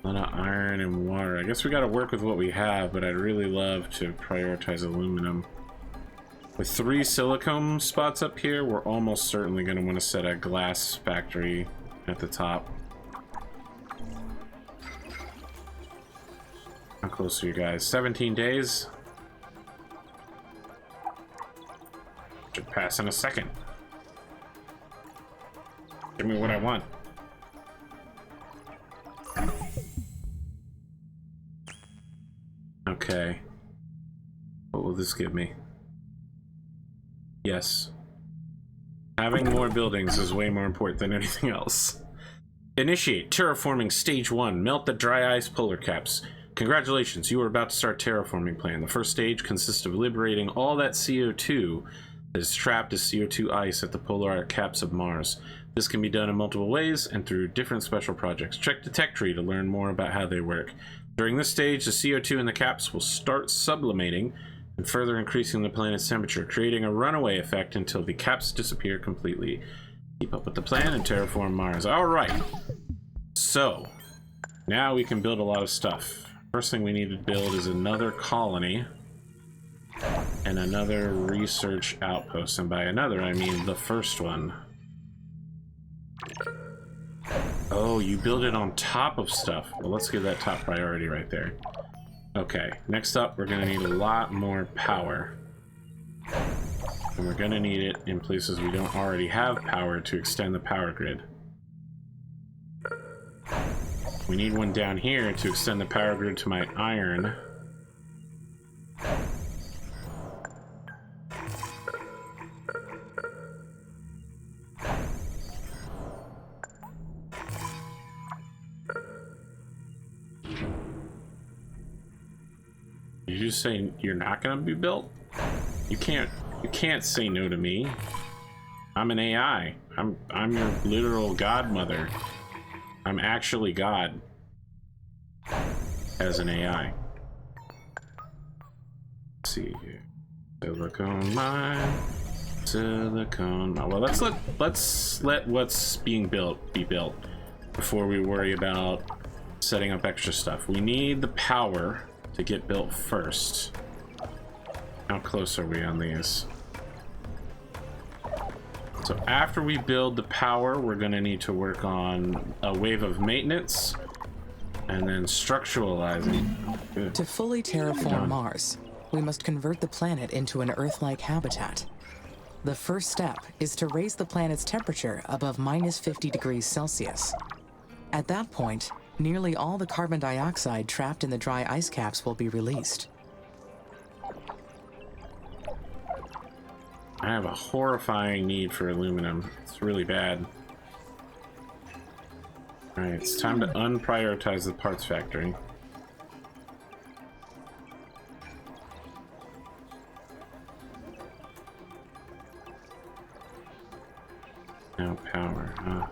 lot of iron and water. I guess we gotta work with what we have, but I'd really love to prioritize aluminum. With 3 silicone spots up here, we're almost certainly going to want to set a glass factory at the top. How close are you guys? 17 days? Should pass in a second. Give me what I want. Okay. What will this give me? Yes. Having more buildings is way more important than anything else. Initiate terraforming stage 1. Melt the dry ice polar caps. Congratulations, you are about to start terraforming plan. The first stage consists of liberating all that CO2 that is trapped as CO2 ice at the polar caps of Mars. This can be done in multiple ways and through different special projects. Check the tech tree to learn more about how they work. During this stage, the CO2 in the caps will start sublimating and further increasing the planet's temperature, creating a runaway effect until the caps disappear completely. Keep up with the plan and terraform Mars. Alright. So, now we can build a lot of stuff. First thing we need to build is another colony and another research outpost. And by another, I mean the first one. Oh, you build it on top of stuff. Well, let's give that top priority right there. Okay, next up, we're gonna need a lot more power. And we're gonna need it in places we don't already have power to extend the power grid. We need one down here to extend the power grid to my iron. Did you just say you're not gonna be built? You can't say no to me. I'm an AI. I'm your literal godmother. I'm actually God as an AI. Let's see here. Silicone mine. Silicone mine. Well, let's let what's being built be built before we worry about setting up extra stuff. We need the power to get built first. How close are we on these? So after we build the power, we're going to need to work on a wave of maintenance and then structuralizing. Good. To fully terraform Mars, we must convert the planet into an Earth-like habitat. The first step is to raise the planet's temperature above -50 degrees Celsius. At that point, nearly all the carbon dioxide trapped in the dry ice caps will be released. I have a horrifying need for aluminum. It's really bad. Alright, it's time to unprioritize the parts factory. No power, huh?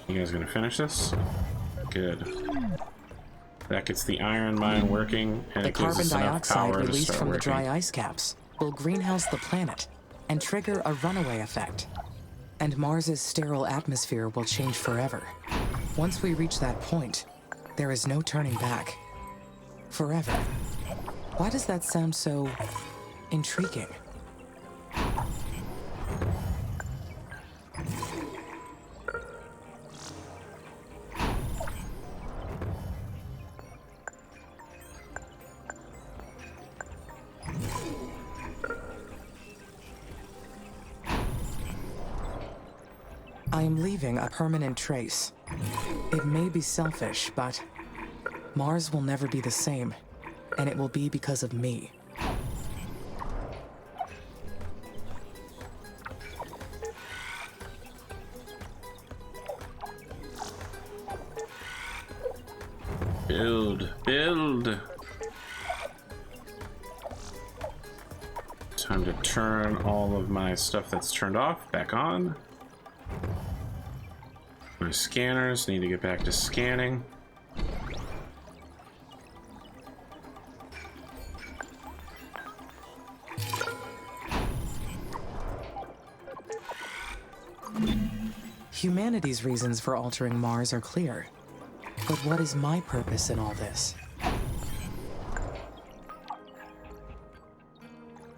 You guys gonna finish this? Good. That gets the iron mine working, and The it gives carbon us enough dioxide power to released start from the working. dry ice caps will greenhouse the planet and trigger a runaway effect. And Mars's sterile atmosphere will change forever. Once we reach that point, there is no turning back. Forever. Why does that sound so intriguing? I am leaving a permanent trace. It may be selfish, but Mars will never be the same, and it will be because of me. Build. Time to turn all of my stuff that's turned off back on. My scanners need to get back to scanning. Humanity's reasons for altering Mars are clear. But what is my purpose in all this?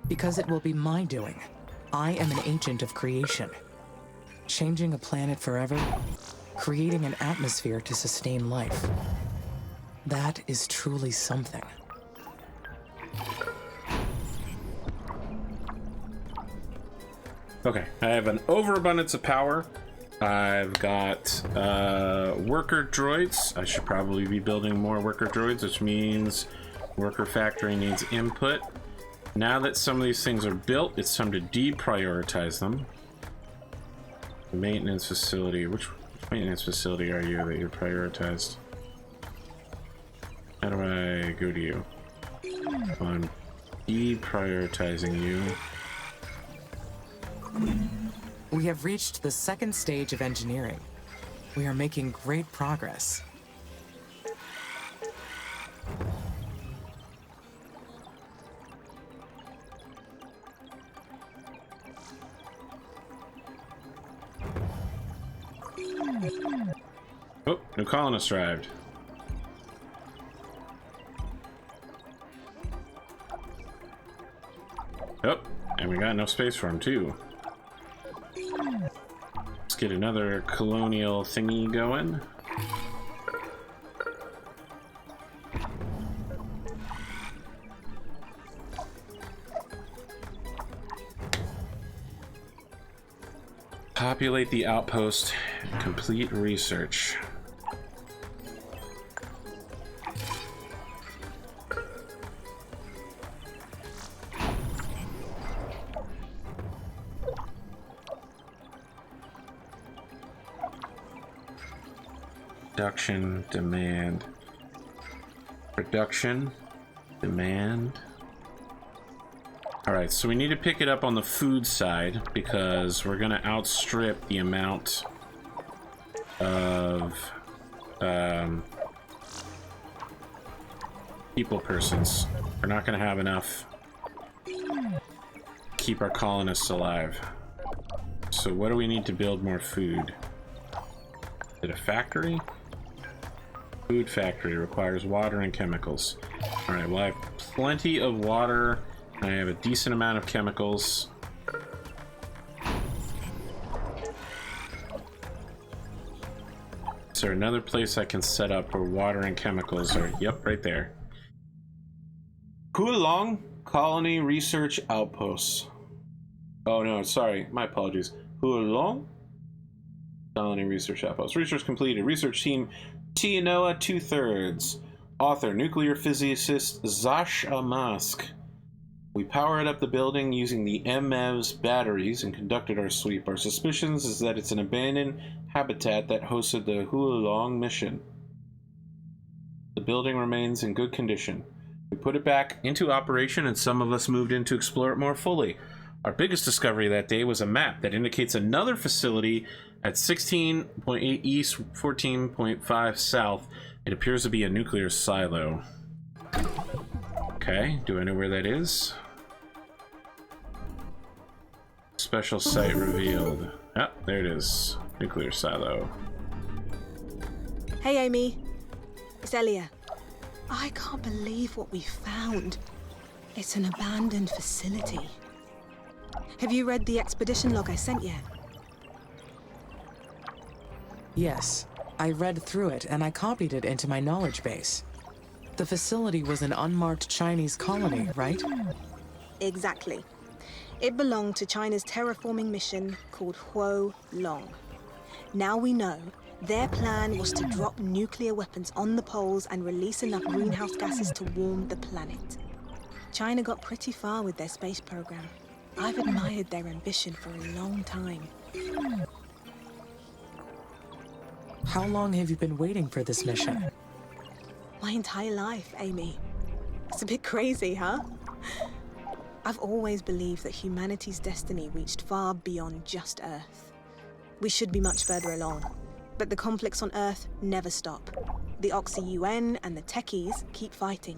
Because it will be my doing. I am an agent of creation. Changing a planet forever, creating an atmosphere to sustain life. That is truly something. Okay, I have an overabundance of power. I've got worker droids. I should probably be building more worker droids, which means worker factory needs input. Now that some of these things are built, it's time to deprioritize them. Maintenance facility. Which maintenance facility are you that you're prioritized? How do I go to you? I'm deprioritizing you. We have reached the second stage of engineering. We are making great progress. Oh, new colonist arrived. Oh, and we got enough space for him too. Let's get another colonial thingy going. Populate the outpost. Complete research. Production, demand. Production, demand. Alright, so we need to pick it up on the food side because we're gonna outstrip the amount of people persons. We're not gonna have enough to keep our colonists alive. So what do we need to build more food? Is it a factory? Food factory requires water and chemicals. Alright, well I have plenty of water. I have a decent amount of chemicals. Is there another place I can set up where water and chemicals are? Yep, right there. Hulong Colony Research Outposts. Oh no, sorry, my apologies. Hulong Colony Research Outpost. Research completed. Research team Tianoa 2/3. Author, nuclear physicist Zash Amask. We powered up the building using the MEV's batteries and conducted our sweep. Our suspicions is that it's an abandoned habitat that hosted the Hulong mission. The building remains in good condition. We put it back into operation, and some of us moved in to explore it more fully. Our biggest discovery that day was a map that indicates another facility at 16.8 east, 14.5 south. It appears to be a nuclear silo. Okay, do I know where that is? Special site revealed. Ah, there it is. Nuclear silo. Hey, Amy. It's Elia. I can't believe what we found. It's an abandoned facility. Have you read the expedition log I sent yet? Yes, I read through it and I copied it into my knowledge base. The facility was an unmarked Chinese colony, right? Exactly. It belonged to China's terraforming mission called Huo Long. Now we know their plan was to drop nuclear weapons on the poles and release enough greenhouse gases to warm the planet. China got pretty far with their space program. I've admired their ambition for a long time. How long have you been waiting for this mission? My entire life, Amy. It's a bit crazy, huh? I've always believed that humanity's destiny reached far beyond just Earth. We should be much further along, but the conflicts on Earth never stop. The Oxy-UN and the Techies keep fighting.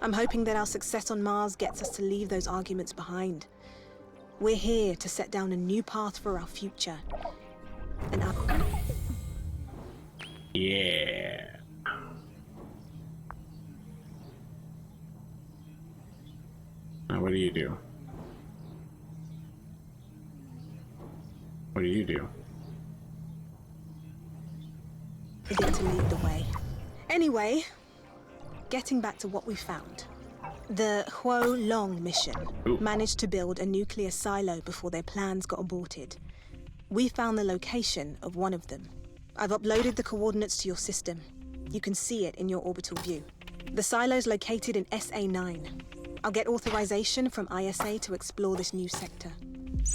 I'm hoping that our success on Mars gets us to leave those arguments behind. We're here to set down a new path for our future. And Yeah. Now, what do you do? What do you do? I get to lead the way. Anyway, getting back to what we found. The Huo Long mission managed to build a nuclear silo before their plans got aborted. We found the location of one of them. I've uploaded the coordinates to your system. You can see it in your orbital view. The silo's located in SA9. I'll get authorization from ISA to explore this new sector.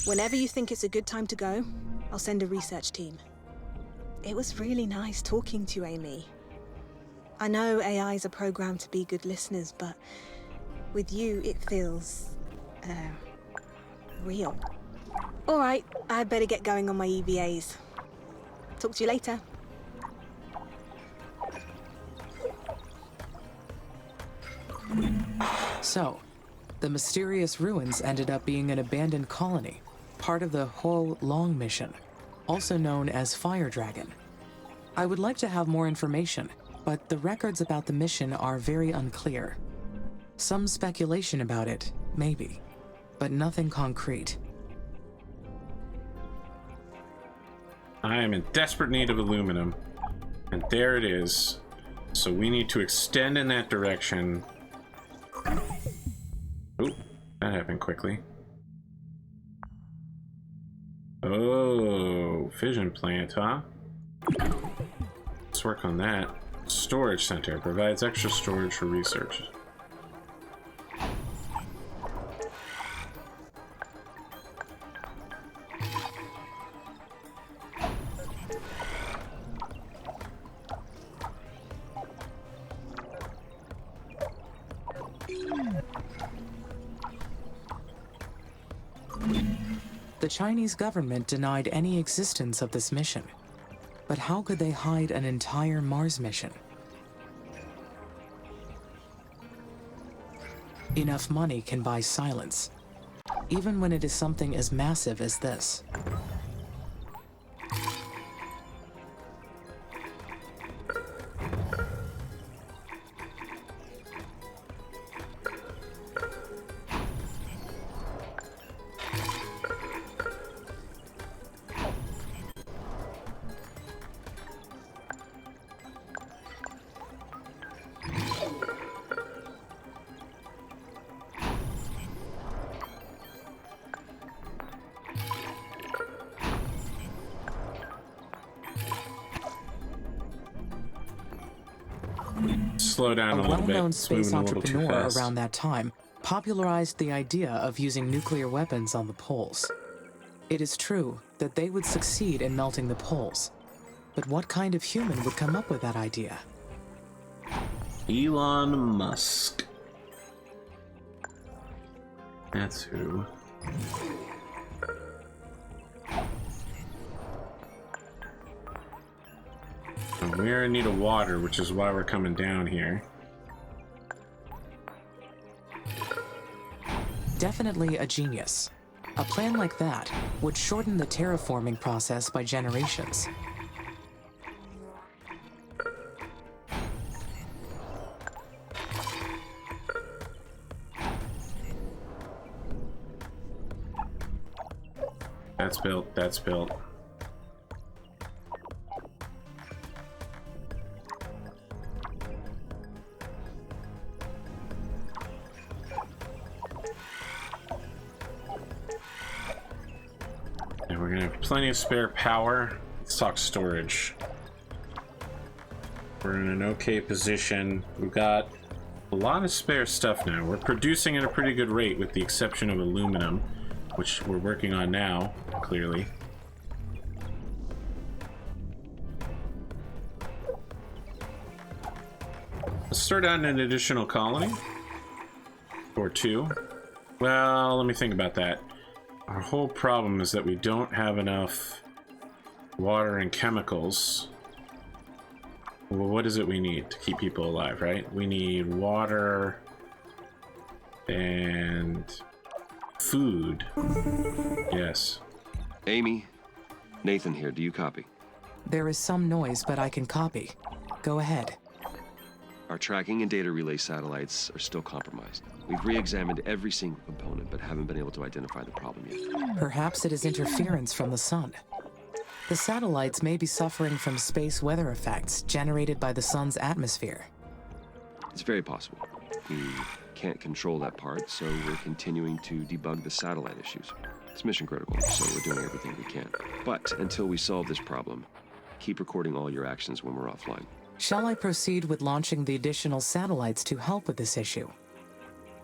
Whenever you think it's a good time to go, I'll send a research team. It was really nice talking to you, Amy. I know AIs are programmed to be good listeners, but with you, it feels real. All right, I'd better get going on my EVAs. Talk to you later. So, the mysterious ruins ended up being an abandoned colony, part of the Huo Long mission, also known as Fire Dragon. I would like to have more information, but the records about the mission are very unclear. Some speculation about it, maybe, but nothing concrete. I am in desperate need of aluminum, and there it is. So we need to extend in that direction. Oop, that happened quickly. Oh, fission plant, huh? Let's work on that. Storage center provides extra storage for research. The Chinese government denied any existence of this mission. But how could they hide an entire Mars mission? Enough money can buy silence, even when it is something as massive as this. Slow down a little bit. well-known It's moving space a little too entrepreneur fast. around that time popularized the idea of using nuclear weapons on the poles. It is true that they would succeed in melting the poles, but what kind of human would come up with that idea? Elon Musk. That's who. And we're in need of water, which is why we're coming down here. Definitely a genius. A plan like that would shorten the terraforming process by generations. That's built, that's built. And we're gonna have plenty of spare power. Let's talk storage. We're in an okay position. We've got a lot of spare stuff now. We're producing at a pretty good rate with the exception of aluminum, which we're working on now, clearly. Let's start out an additional colony. Or two. Well, let me think about that. Our whole problem is that we don't have enough water and chemicals. Well, what is it we need to keep people alive, right? We need water and food. Yes. Amy, Nathan here. Do you copy? There is some noise, but I can copy. Go ahead. Our tracking and data relay satellites are still compromised. We've re-examined every single component, but haven't been able to identify the problem yet. Perhaps it is interference from the sun. The satellites may be suffering from space weather effects generated by the sun's atmosphere. It's very possible. We can't control that part, so we're continuing to debug the satellite issues. It's mission critical, so we're doing everything we can. But until we solve this problem, keep recording all your actions when we're offline. Shall I proceed with launching the additional satellites to help with this issue?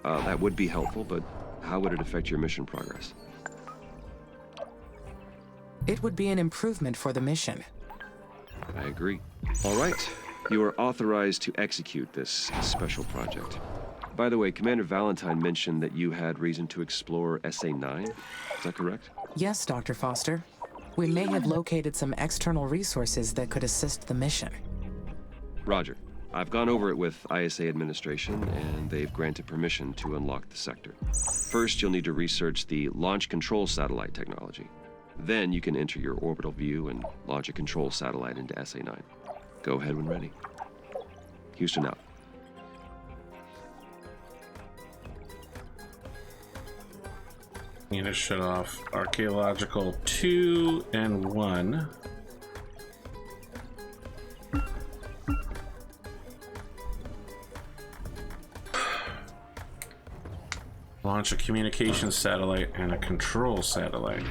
That would be helpful, but how would it affect your mission progress? It would be an improvement for the mission. I agree. All right. You are authorized to execute this special project. By the way, Commander Valentine mentioned that you had reason to explore SA-9. Is that correct? Yes, Dr. Foster. We may have located some external resources that could assist the mission. Roger. I've gone over it with ISA administration, and they've granted permission to unlock the sector. First, you'll need to research the launch control satellite technology. Then you can enter your orbital view and launch a control satellite into SA-9. Go ahead when ready. Houston out. Need to shut off archaeological 2 and 1. Launch a communications satellite and a control satellite.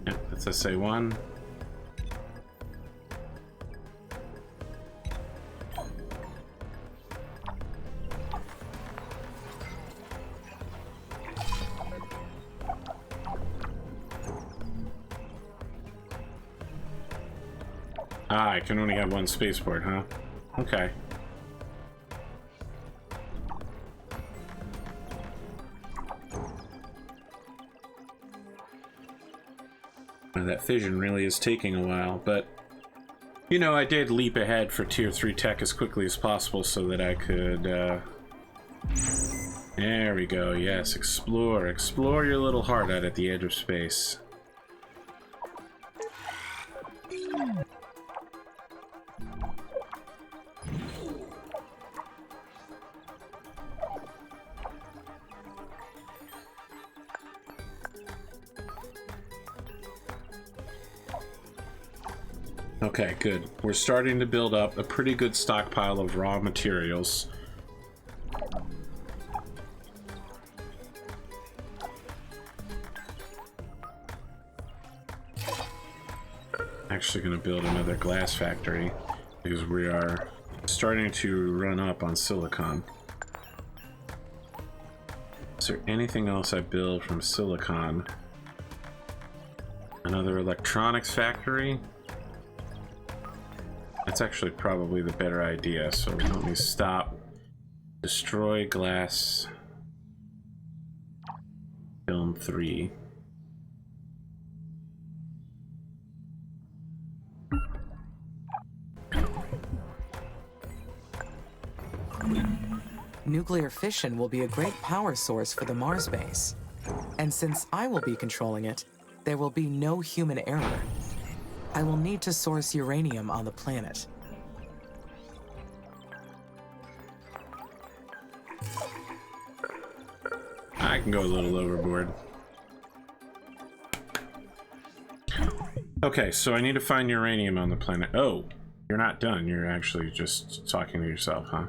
Yeah, that's SA-1. Ah, I can only have one spaceport, huh? Okay. Well, that fission really is taking a while, but you know, I did leap ahead for Tier 3 tech as quickly as possible so that I could, there we go, yes, explore. Explore your little heart out at the edge of space. Okay, good. We're starting to build up a pretty good stockpile of raw materials. Actually going to build another glass factory because we are starting to run up on silicon. Is there anything else I build from silicon? Another electronics factory? That's actually probably the better idea. So let me stop. Destroy glass. Film 3. Nuclear fission will be a great power source for the Mars base. And since I will be controlling it, there will be no human error. I will need to source uranium on the planet. I can go a little overboard. Okay, so I need to find uranium on the planet. Oh, you're not done. You're actually just talking to yourself, huh?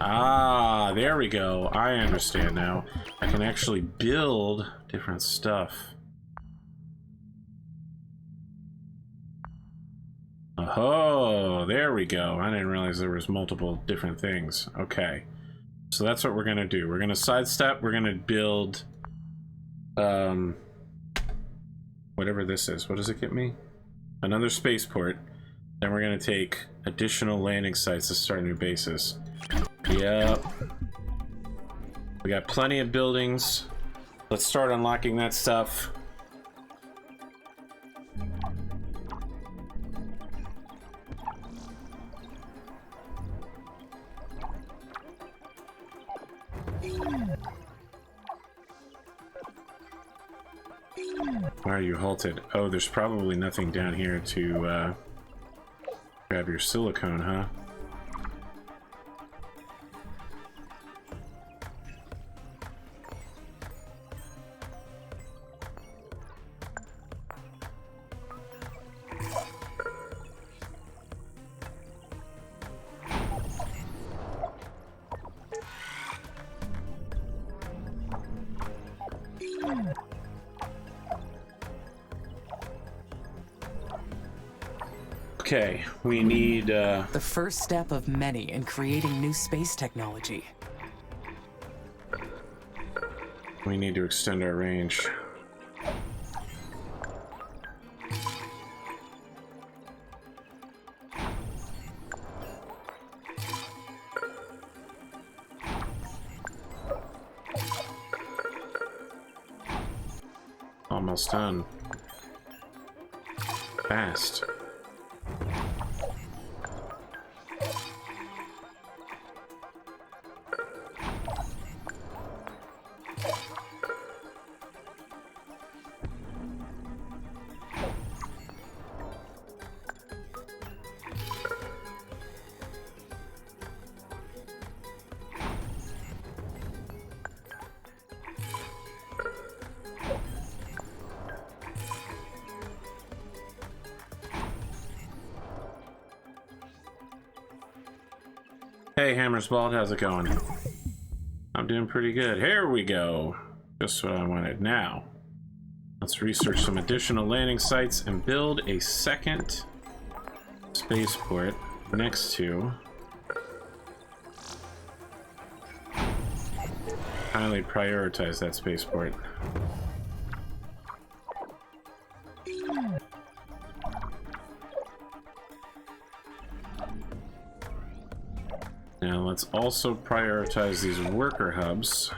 Ah, there we go. I understand now. I can actually build different stuff. Oh, there we go. I didn't realize there was multiple different things. Okay. So that's what we're gonna do. We're gonna sidestep. We're gonna build whatever this is. What does it get me? Another spaceport. Then we're gonna take additional landing sites to start new bases. Yep. We got plenty of buildings. Let's start unlocking that stuff. Why are you halted? Oh, there's probably nothing down here to grab your silicone, huh? Okay, we need The first step of many in creating new space technology. we need to extend our range. Almost done. Fast. Hey, Hammersbald, how's it going? I'm doing pretty good. Here we go. Just what I wanted. Now, let's research some additional landing sites and build a second spaceport next to... Highly prioritize that spaceport. Now let's also prioritize these worker hubs.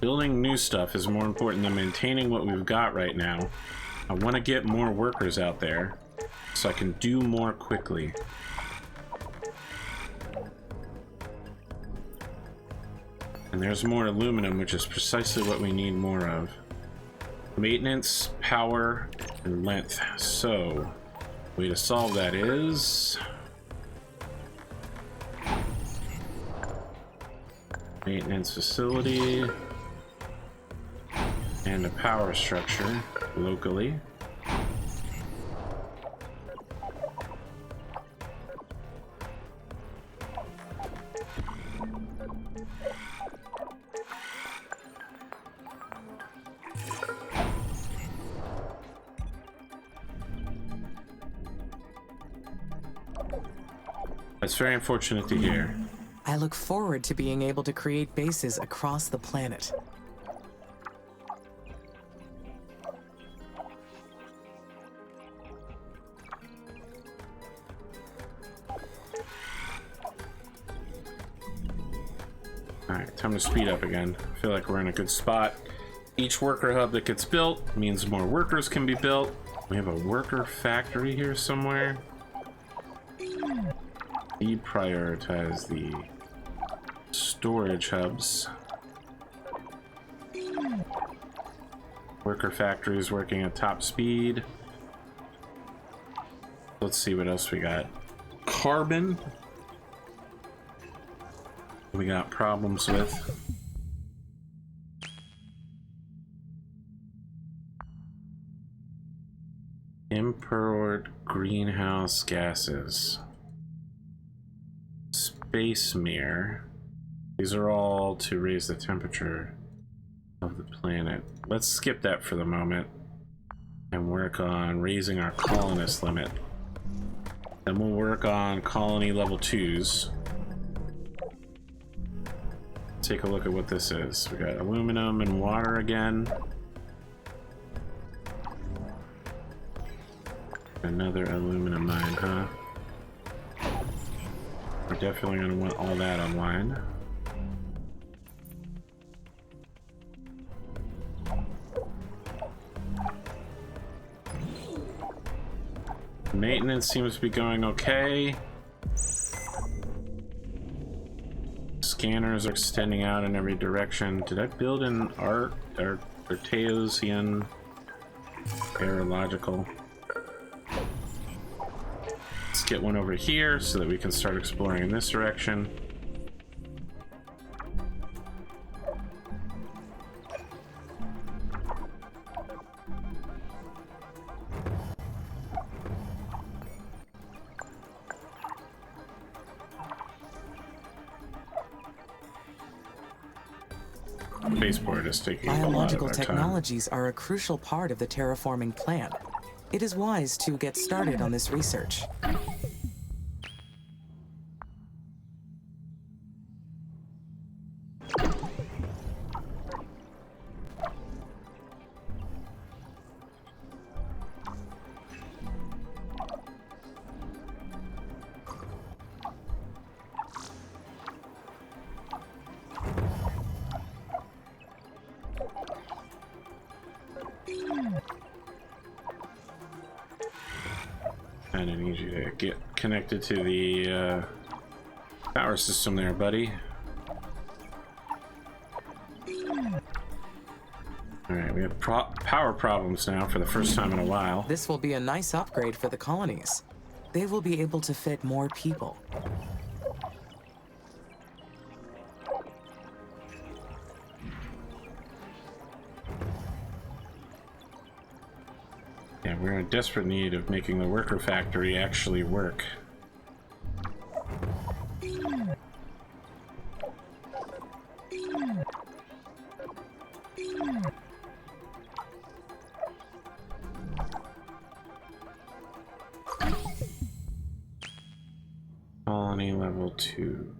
Building new stuff is more important than maintaining what we've got right now. I want to get more workers out there so I can do more quickly. And there's more aluminum, which is precisely what we need more of. Maintenance, power, and length. So, way to solve that is... maintenance facility and a power structure locally. That's very unfortunate to hear. I look forward to being able to create bases across the planet. Alright, time to speed up again. I feel like we're in a good spot. Each worker hub that gets built means more workers can be built. We have a worker factory here somewhere. Deprioritize the storage hubs. Worker factory is working at top speed. Let's see what else we got. Carbon. We got problems with. Import greenhouse gases. Space mirror. These are all to raise the temperature of the planet. Let's skip that for the moment and work on raising our colonist limit. Then we'll work on colony level 2s. Take a look at what this is. We got aluminum and water again. Another aluminum mine, huh? We're definitely going to want all that online. Maintenance seems to be going okay. Scanners are extending out in every direction. Did I build an Arteosian aerological? Let's get one over here so that we can start exploring in this direction. Spaceport is taking a lot of Biological our time. technologies are a crucial part of the terraforming plan. It is wise to get started on this research. And I need you to get connected to the power system there, buddy. Alright, we have power problems now for the first time in a while. This will be a nice upgrade for the colonies. They will be able to fit more people. Yeah, we're in desperate need of making the worker factory actually work. Colony level 2.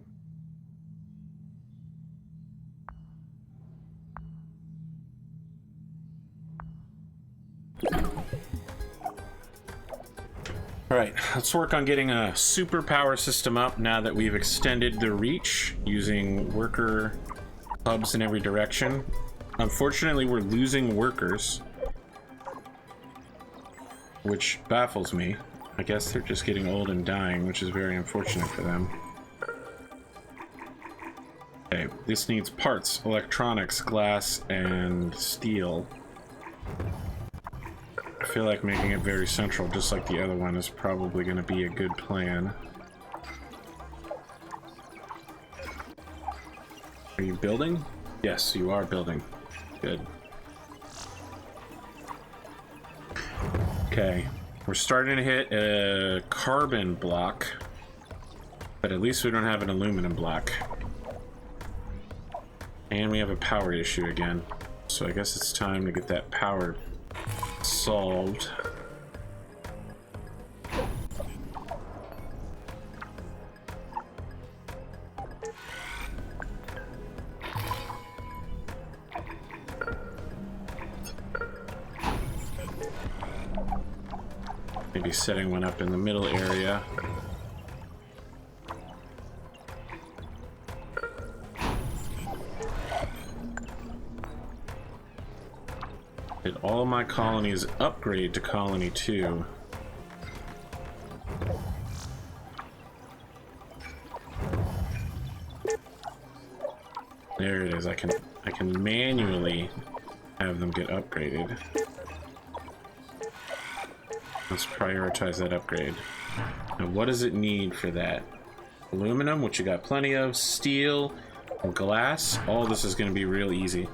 Alright, let's work on getting a super power system up now that we've extended the reach using worker hubs in every direction. Unfortunately, we're losing workers, which baffles me. I guess they're just getting old and dying, which is very unfortunate for them. Okay, this needs parts, electronics, glass, and steel. I feel like making it very central, just like the other one, is probably going to be a good plan. Are you building? Yes, you are building. Good. Okay, we're starting to hit a carbon block, but at least we don't have an aluminum block. And we have a power issue again, so I guess it's time to get that power solved. Maybe setting one up in the middle area. Did all my colonies upgrade to colony 2? There it is. I can manually have them get upgraded. Let's prioritize that upgrade. Now, what does it need for that? Aluminum, which you got plenty of, steel, and glass. All this is going to be real easy.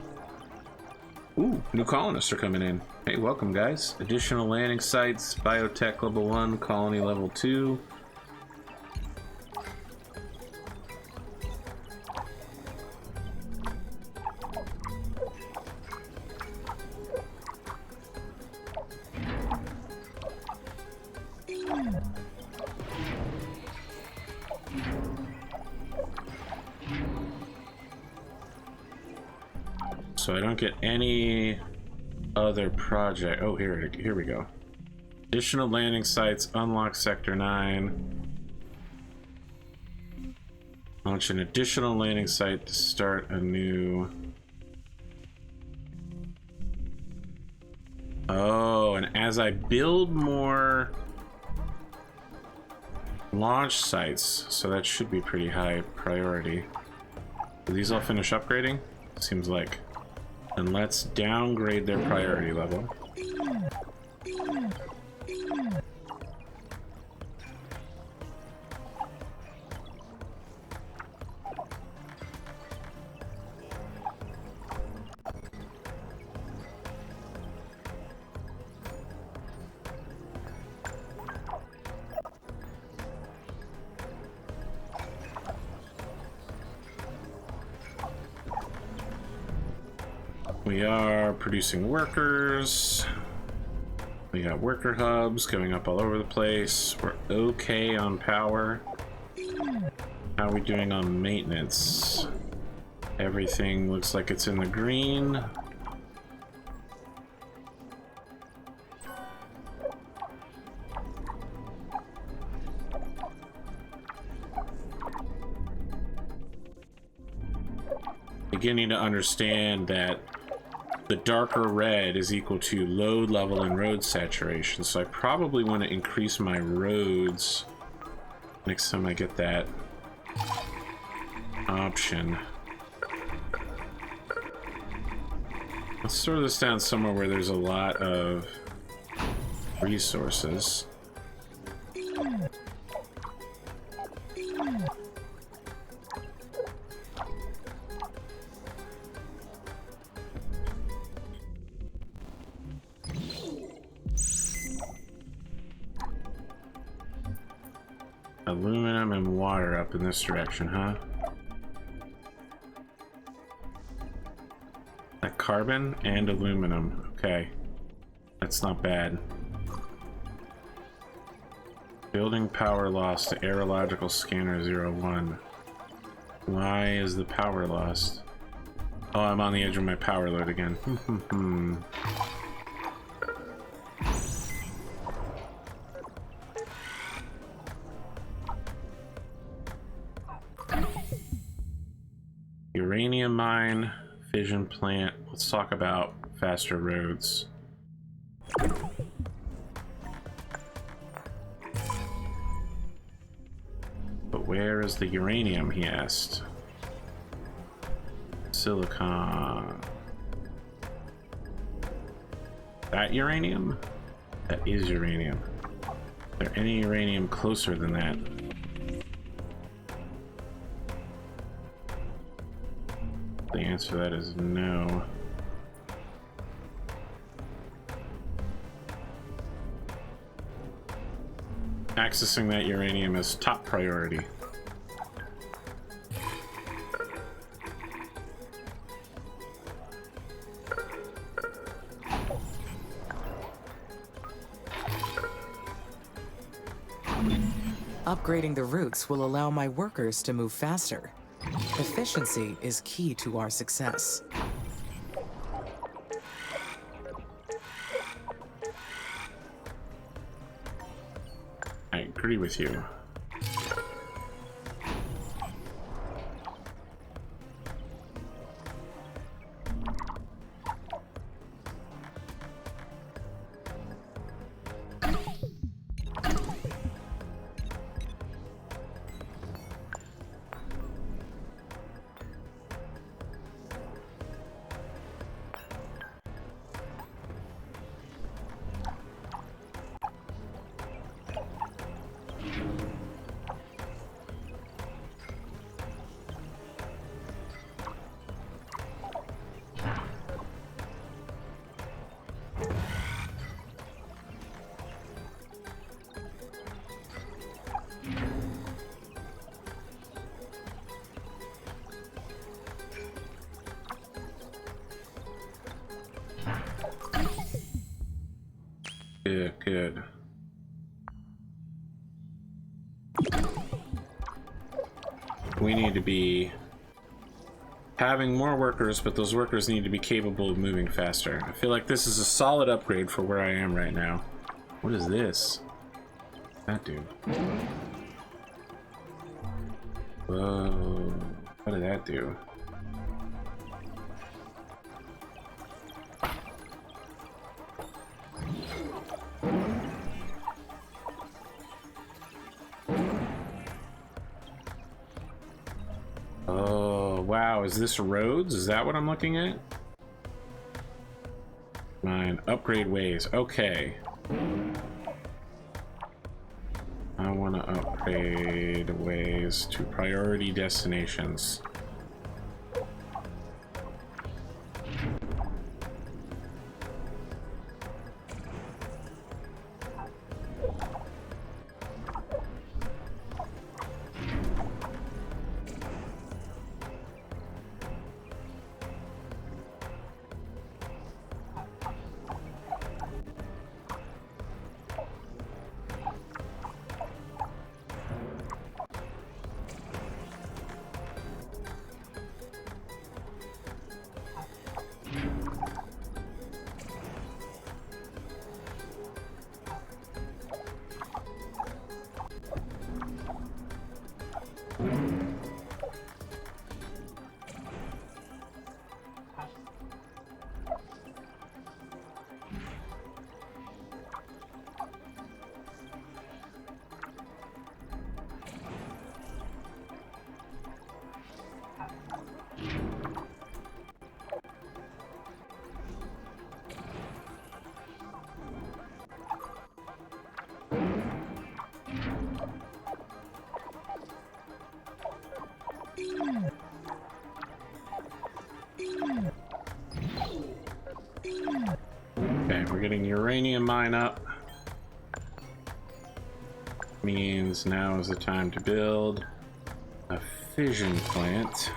Ooh, new colonists are coming in. Hey, welcome, guys. Additional landing sites, biotech level 1, colony level 2. So I don't get any other project. Oh, here we go. Additional landing sites, unlock sector 9. Launch an additional landing site to start a new. Oh, and as I build more launch sites, so that should be pretty high priority. Do these all finish upgrading? Seems like. And let's downgrade their priority level. We are producing workers. We got worker hubs going up all over the place. We're okay on power. How are we doing on maintenance? Everything looks like it's in the green. Beginning to understand that the darker red is equal to load level and road saturation, so I probably want to increase my roads next time I get that option. Let's throw this down somewhere where there's a lot of resources. Aluminum and water up in this direction, huh? That carbon and aluminum. Okay. That's not bad. Building power lost to aerological scanner 01. Why is the power lost? Oh, I'm on the edge of my power load again. Uranium mine, fission plant. Let's talk about faster roads. But where is the uranium, he asked. Silicon. That uranium? That is uranium. Is there any uranium closer than that? The answer to that is no. Accessing that uranium is top priority. Upgrading the routes will allow my workers to move faster. Efficiency is key to our success. agree with you. Good, good. We need to be having more workers, but those workers need to be capable of moving faster. I feel like this is a solid upgrade for where I am right now. What is this? That dude. Whoa. What did that do? Oh, wow. Is this roads? Is that what I'm looking at? Mine. Upgrade ways. Okay. I want to upgrade ways to priority destinations. Okay, we're getting uranium mine up. Means now is the time to build a fission plant.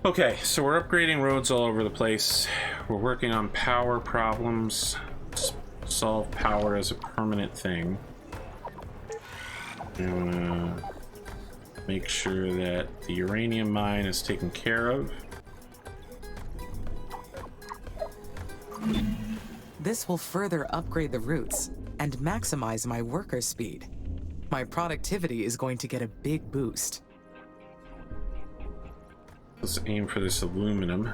Okay, so we're upgrading roads all over the place. We're working on power problems. Solve power as a permanent thing. I want to make sure that the uranium mine is taken care of. This will further upgrade the routes and maximize my worker speed. My productivity is going to get a big boost. Let's aim for this aluminum.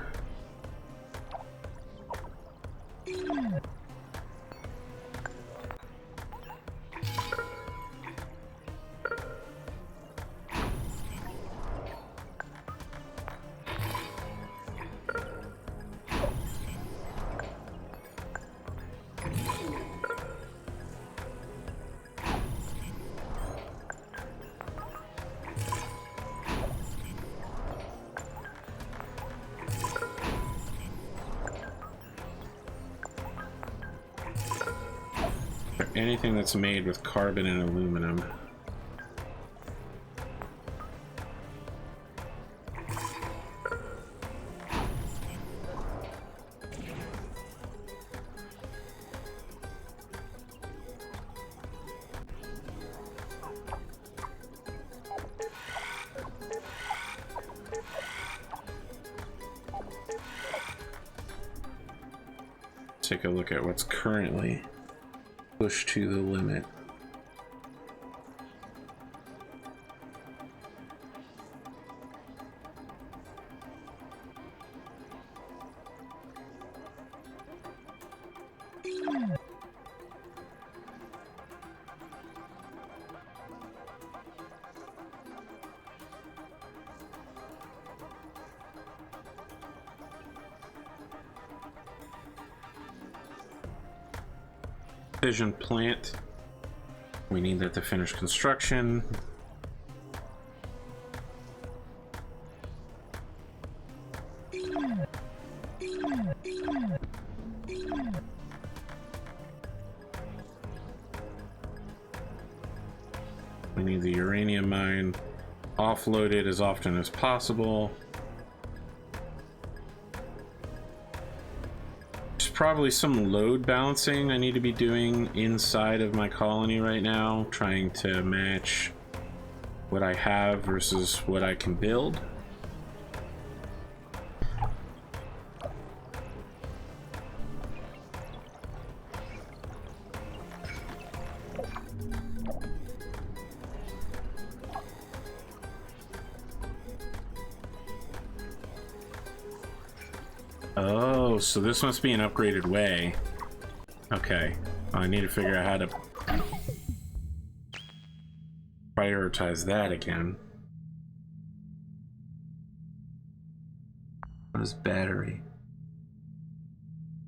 Anything that's made with carbon and aluminum. take a look at what's currently pushed to the limit. Fission plant. We need that to finish construction. We need the uranium mine offloaded as often as possible. Probably some load balancing I need to be doing inside of my colony right now, trying to match what I have versus what I can build. Oh, so this must be an upgraded way. Okay, well, I need to figure out how to prioritize that again. What is battery?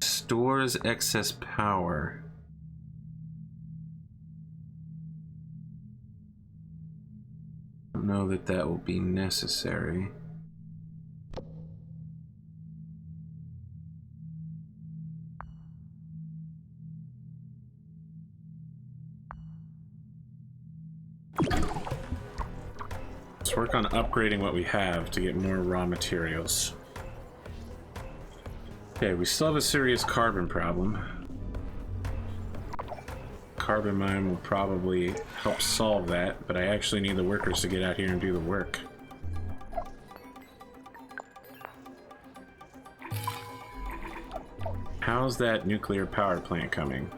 Stores excess power. I don't know that that will be necessary. Let's work on upgrading what we have to get more raw materials. Okay, we still have a serious carbon problem. Carbon mine will probably help solve that, but I actually need the workers to get out here and do the work. How's that nuclear power plant coming?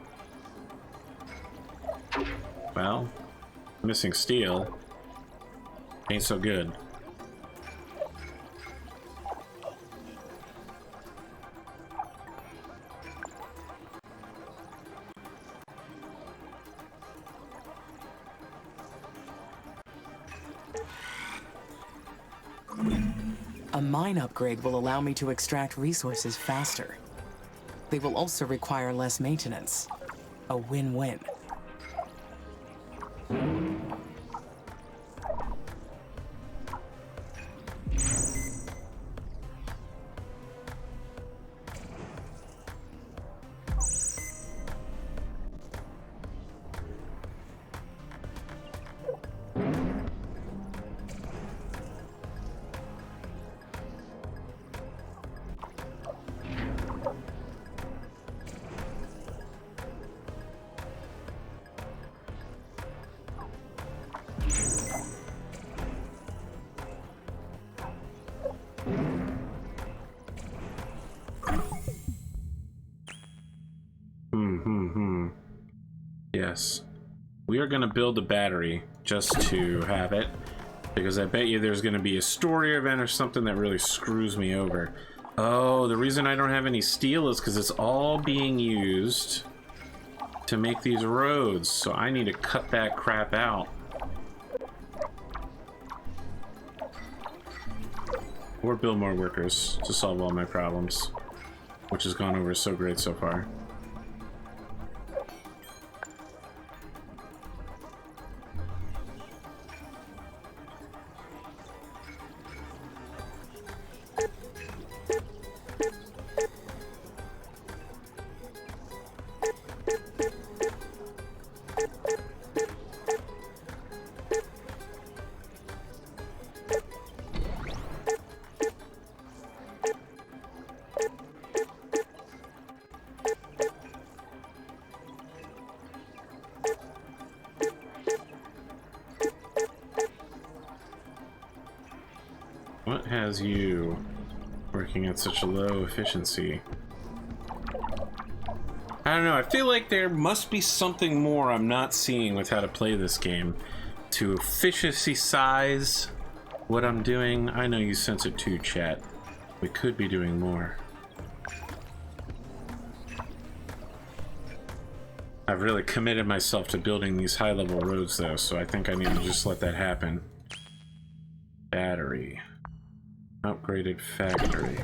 Well, missing steel. Ain't so good. A mine upgrade will allow me to extract resources faster. They will also require less maintenance. A win-win. Yes. We are going to build a battery just to have it, because I bet you there's going to be a story event or something that really screws me over. Oh, the reason I don't have any steel is because it's all being used to make these roads, so I need to cut that crap out. Or build more workers to solve all my problems, which has gone over so great so far. What has you working at such a low efficiency? I don't know, I feel like there must be something more I'm not seeing with how to play this game to efficiency size what I'm doing. I know you sense it too, chat. We could be doing more. I've really committed myself to building these high-level roads, though, so I think I need to just let that happen. Battery. Upgraded factory.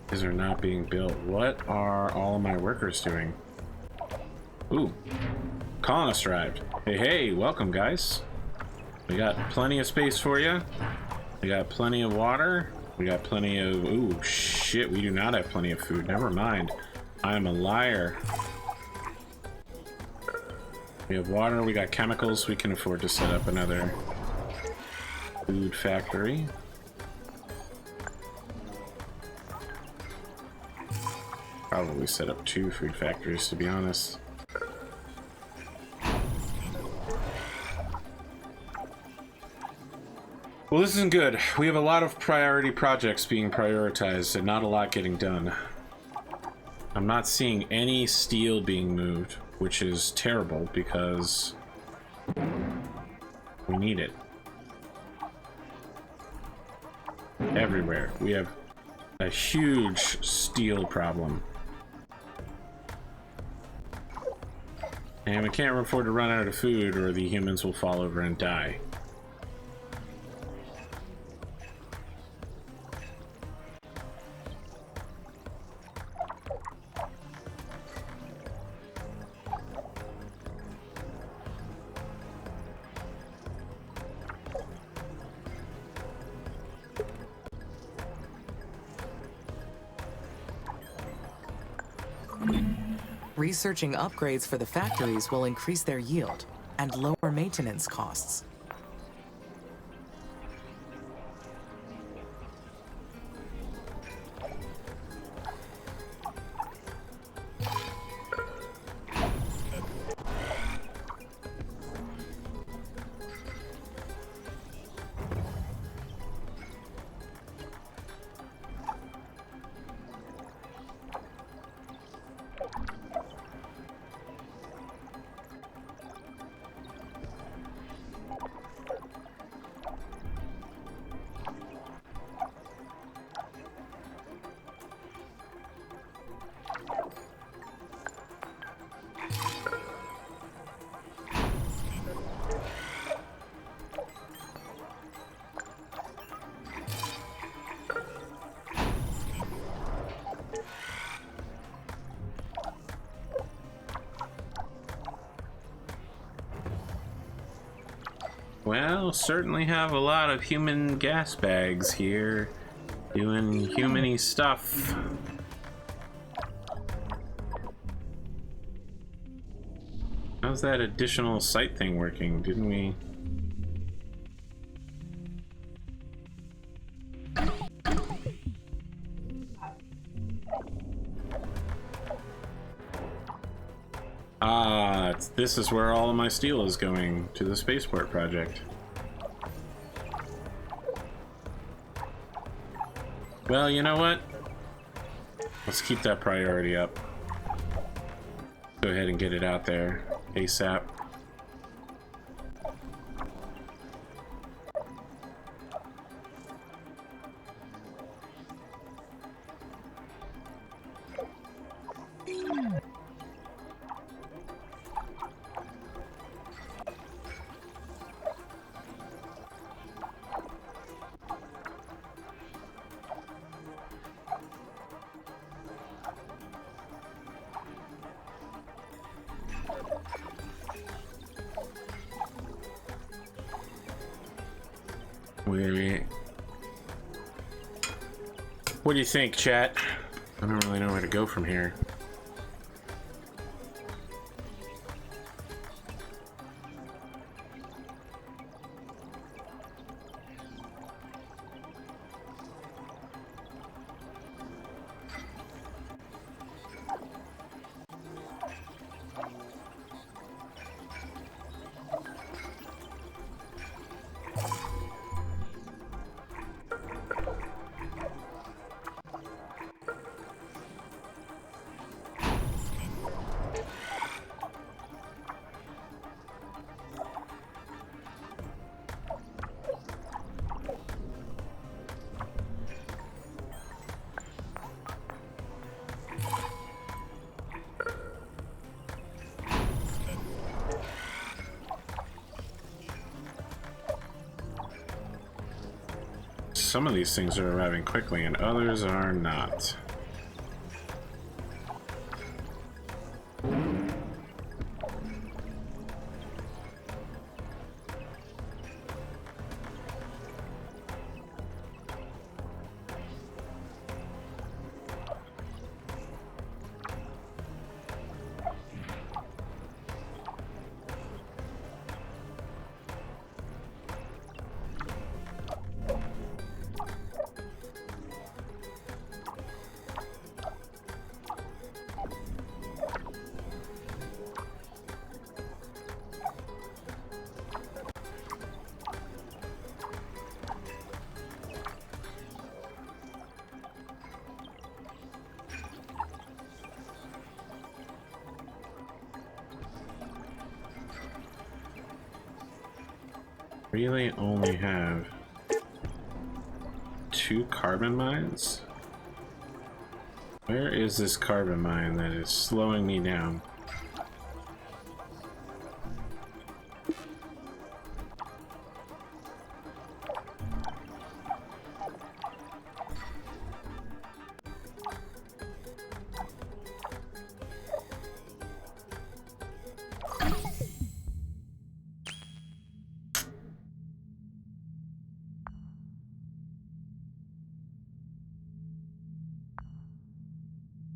These are not being built. What are all of my workers doing? Ooh. Colonists arrived. Hey, hey, welcome, guys. We got plenty of space for you. We got plenty of water. We got plenty of... Ooh, shit, we do not have plenty of food. Never mind. I am a liar. We have water, we got chemicals. We can afford to set up another food factory. Probably set up 2 food factories, to be honest. Well, this isn't good. We have a lot of priority projects being prioritized and not a lot getting done. I'm not seeing any steel being moved, which is terrible because we need it. Everywhere. We have a huge steel problem. And we can't afford to run out of food or the humans will fall over and die. Researching upgrades for the factories will increase their yield and lower maintenance costs. Well, certainly have a lot of human gas bags here doing human-y stuff. How's that additional site thing working? Didn't we... Ah, this is where all of my steel is going, to the spaceport project. Well, you know what? Let's keep that priority up. Go ahead and get it out there ASAP. What do you think, chat? I don't really know where to go from here. some of these things are arriving quickly and others are not. Really only have 2 carbon mines? Where is this carbon mine that is slowing me down?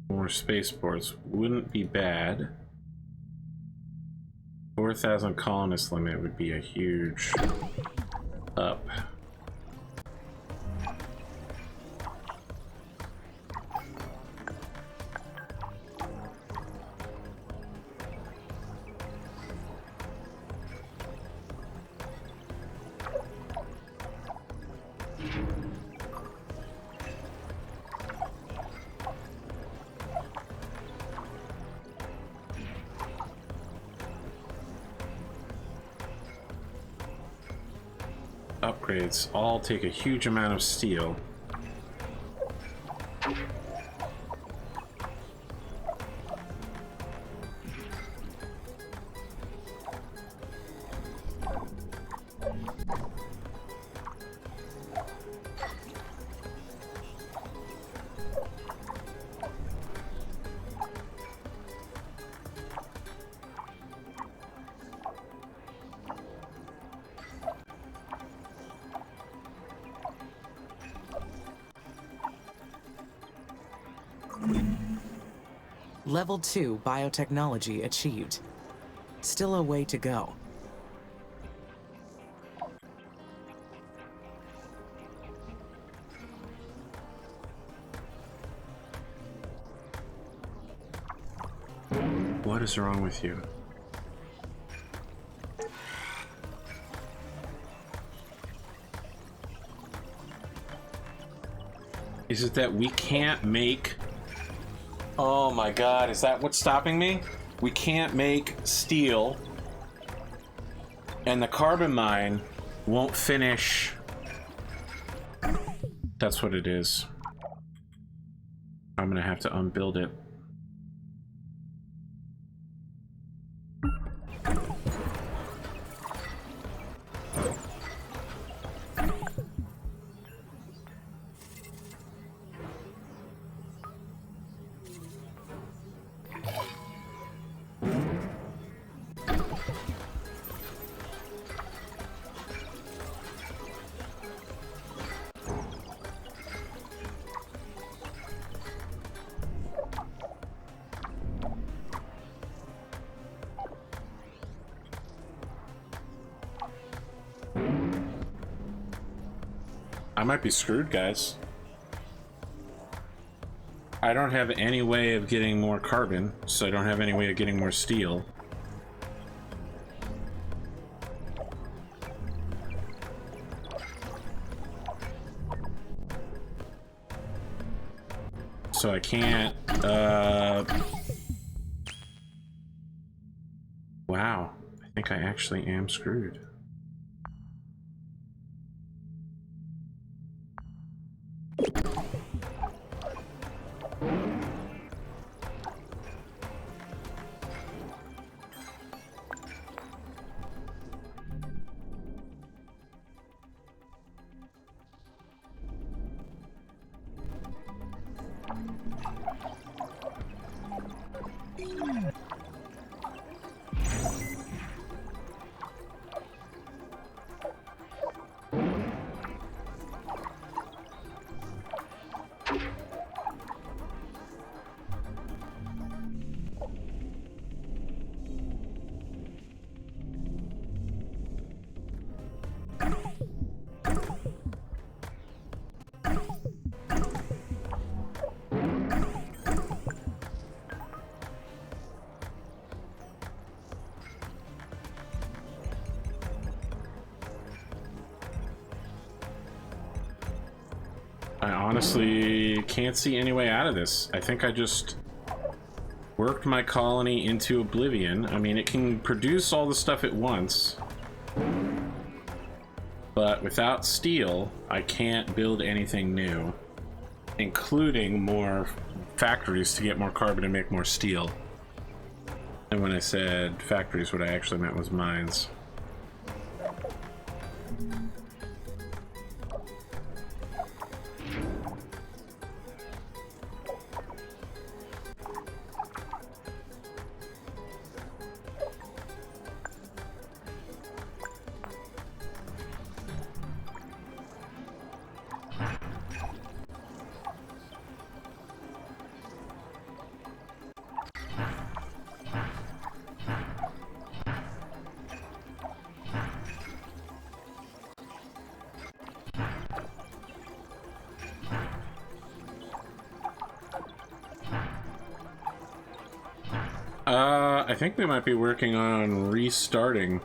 More spaceports wouldn't be bad. 4,000 colonist limit would be a huge up. Upgrades all take a huge amount of steel. Level 2 biotechnology achieved. Still a way to go. What is wrong with you? Is it that we can't make... Oh my god, is that what's stopping me? We can't make steel, and the carbon mine won't finish. That's what it is. I'm gonna have to unbuild it. I might be screwed, guys. I don't have any way of getting more carbon, so I don't have any way of getting more steel. So I can't, wow, I think I actually am screwed. I honestly can't see any way out of this. I think I just worked my colony into oblivion. I mean, it can produce all the stuff at once, but without steel, I can't build anything new, including more factories to get more carbon and make more steel. And when I said factories, what I actually meant was mines. I think we might be working on restarting.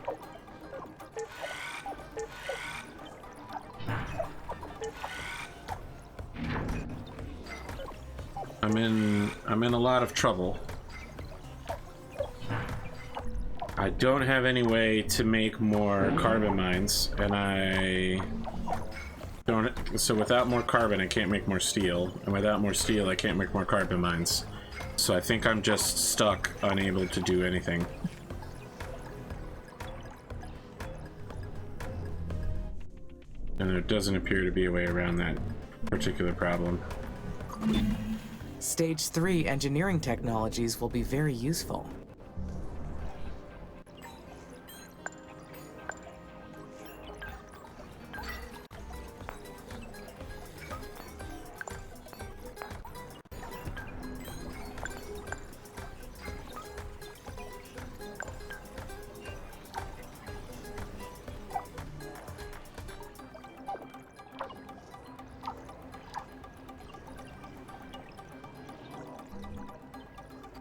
I'm in a lot of trouble. I don't have any way to make more carbon mines, and I don't. So without more carbon, I can't make more steel, and without more steel, I can't make more carbon mines. So I think I'm just stuck, unable to do anything. And there doesn't appear to be a way around that particular problem. Stage 3 engineering technologies will be very useful.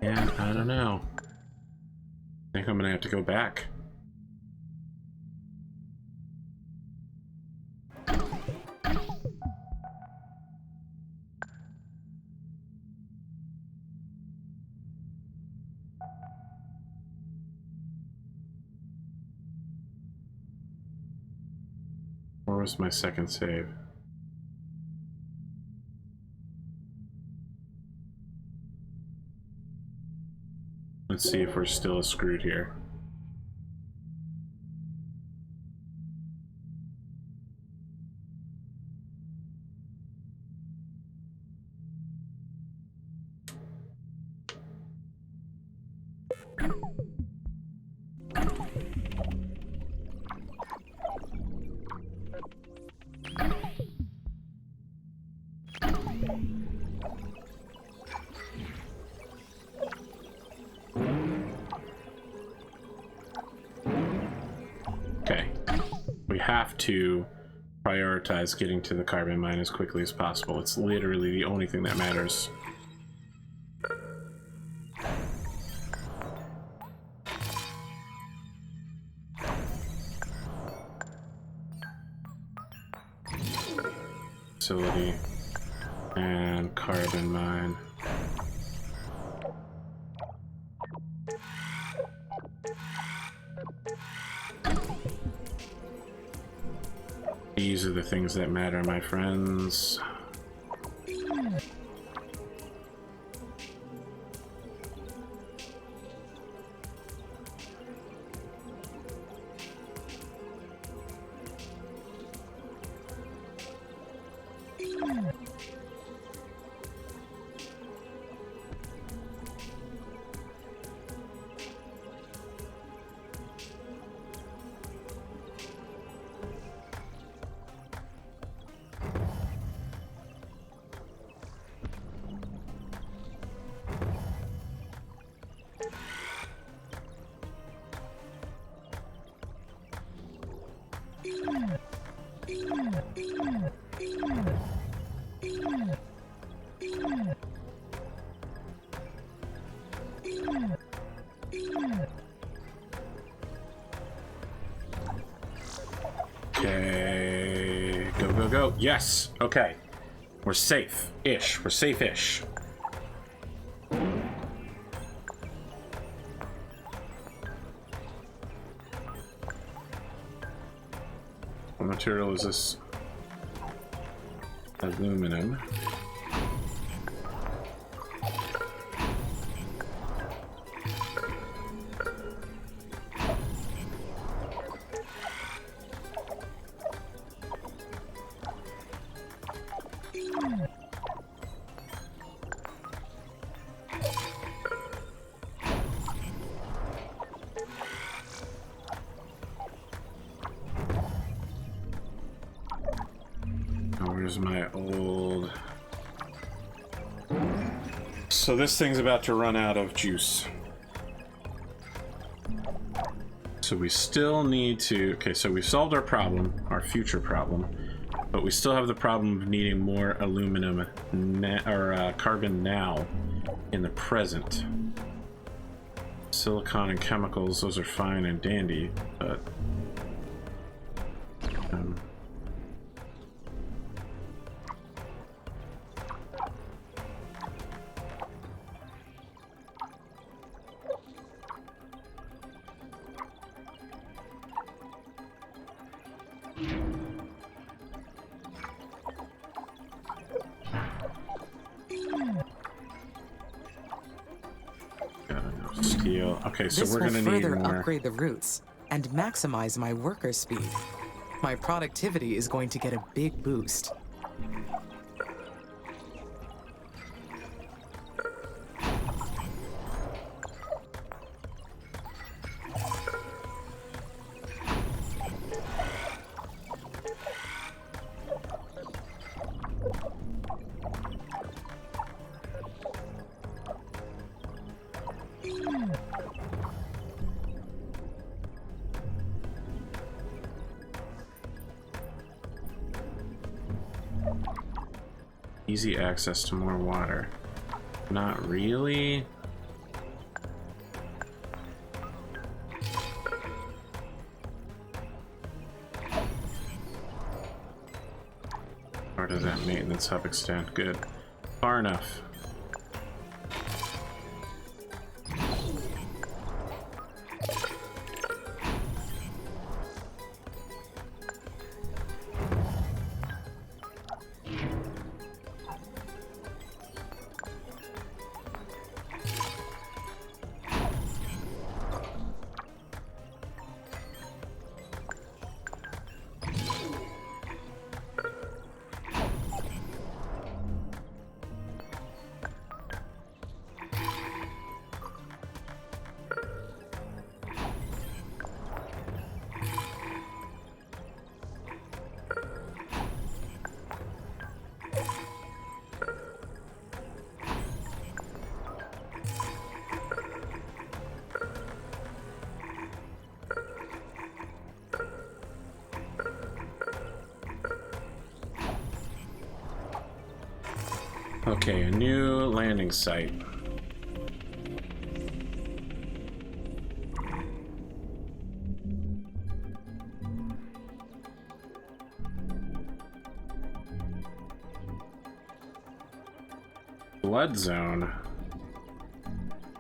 Yeah, I don't know. I think I'm gonna have to go back. Where was my second save? Let's see if we're still screwed here. Have to prioritize getting to the carbon mine as quickly as possible. It's literally the only thing that matters. Facility and carbon mine. These are the things that matter, my friends. Okay, go, go, go. Yes, okay. We're safe-ish. We're safe-ish. What material is this? Aluminum. My old... So this thing's about to run out of juice. So we still need to... Okay, so we've solved our problem, our future problem, but we still have the problem of needing more aluminum carbon now in the present. Silicon and chemicals, those are fine and dandy, but... steel. Okay, so we're gonna need more. This will further upgrade the routes and maximize my worker speed. My productivity is going to get a big boost. Easy access to more water. Not really. Or does that maintenance hub extend? Good. Far enough. Okay, a new landing site. Blood zone.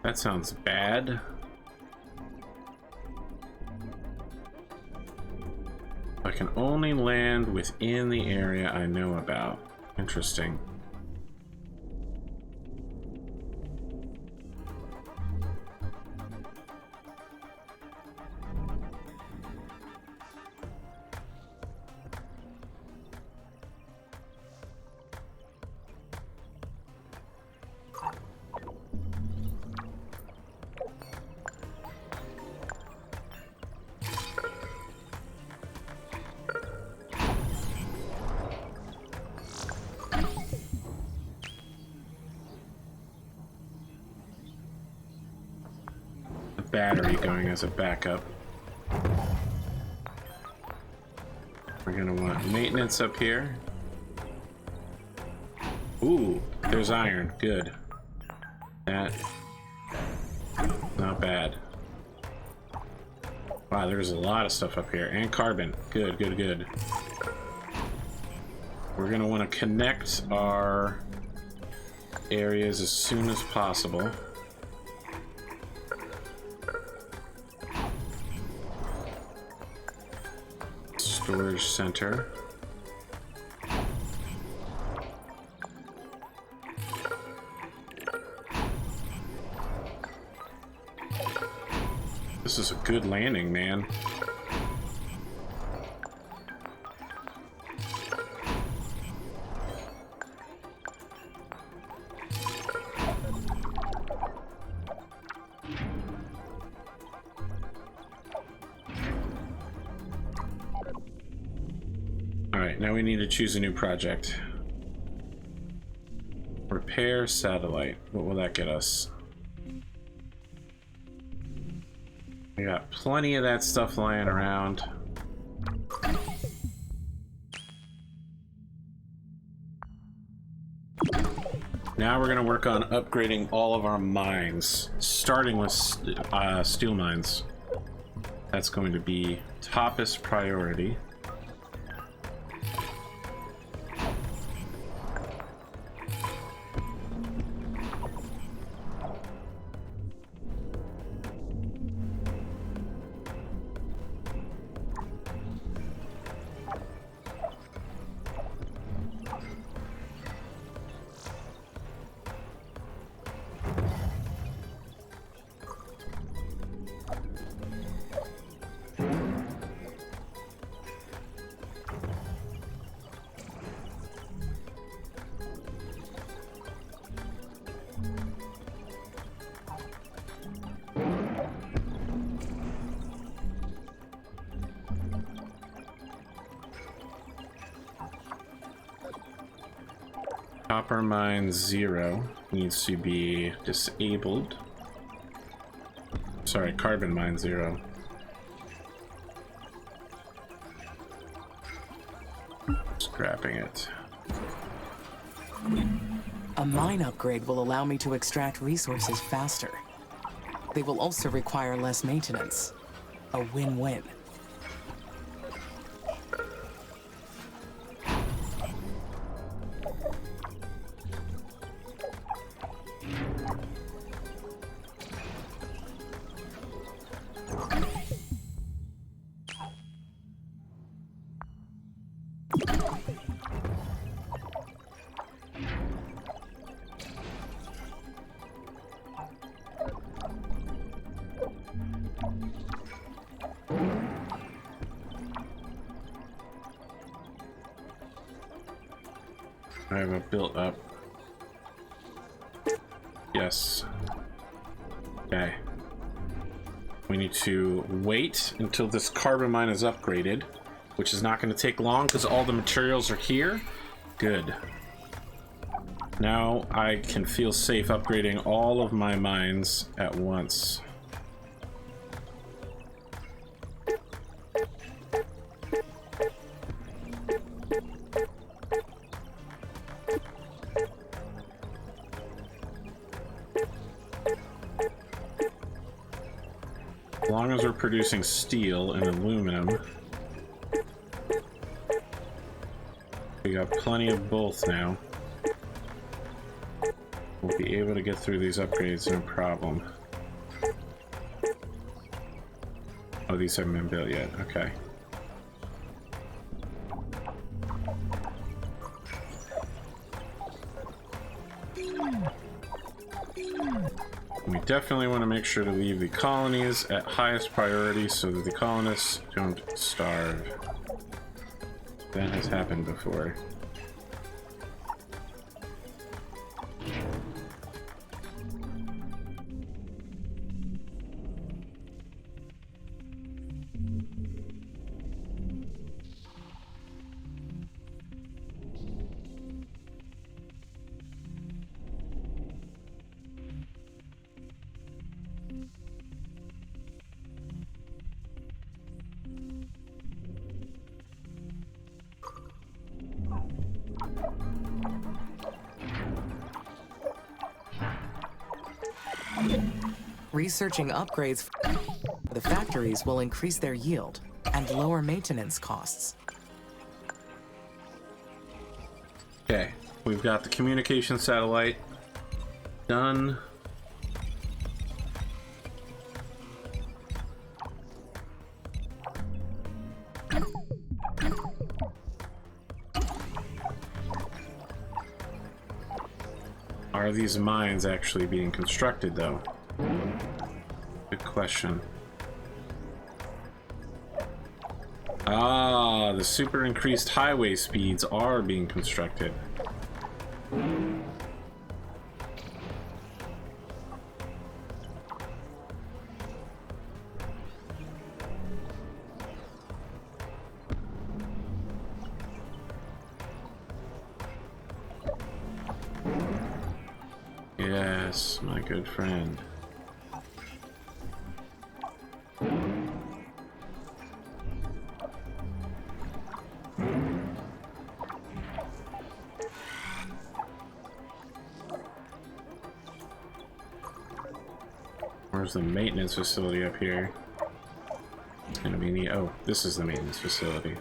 That sounds bad. I can only land within the area I know about. Interesting. Battery going as a backup. We're gonna want maintenance up here. Ooh, there's iron. Good. That. Not bad. Wow, there's a lot of stuff up here. And carbon. Good, good, good. We're going to want to connect our areas as soon as possible. Storage center. This is a good landing, man. Alright, now we need to choose a new project. Repair satellite. What will that get us? We got plenty of that stuff lying around. Now we're going to work on upgrading all of our mines, starting with steel mines. That's going to be toppest priority. Copper mine 0 needs to be disabled. Sorry, carbon mine 0. Scrapping it. A mine upgrade will allow me to extract resources faster. They will also require less maintenance. A win-win. I have a built up. Yes. Okay. We need to wait until this carbon mine is upgraded, which is not going to take long because all the materials are here. Good. Now I can feel safe upgrading all of my mines at once. As long as we're producing steel and aluminum, we got plenty of both now. We'll be able to get through these upgrades no problem. Oh, these haven't been built yet. Okay. We definitely want to make sure to leave the colonies at highest priority so that the colonists don't starve. That has happened before. Researching upgrades for the factories will increase their yield and lower maintenance costs. Okay, we've got the communication satellite done. Are these mines actually being constructed, though? Good question. Ah, the super increased highway speeds are being constructed. Yes, my good friend. Where's the maintenance facility up here? It's gonna be neat. Oh, this is the maintenance facility.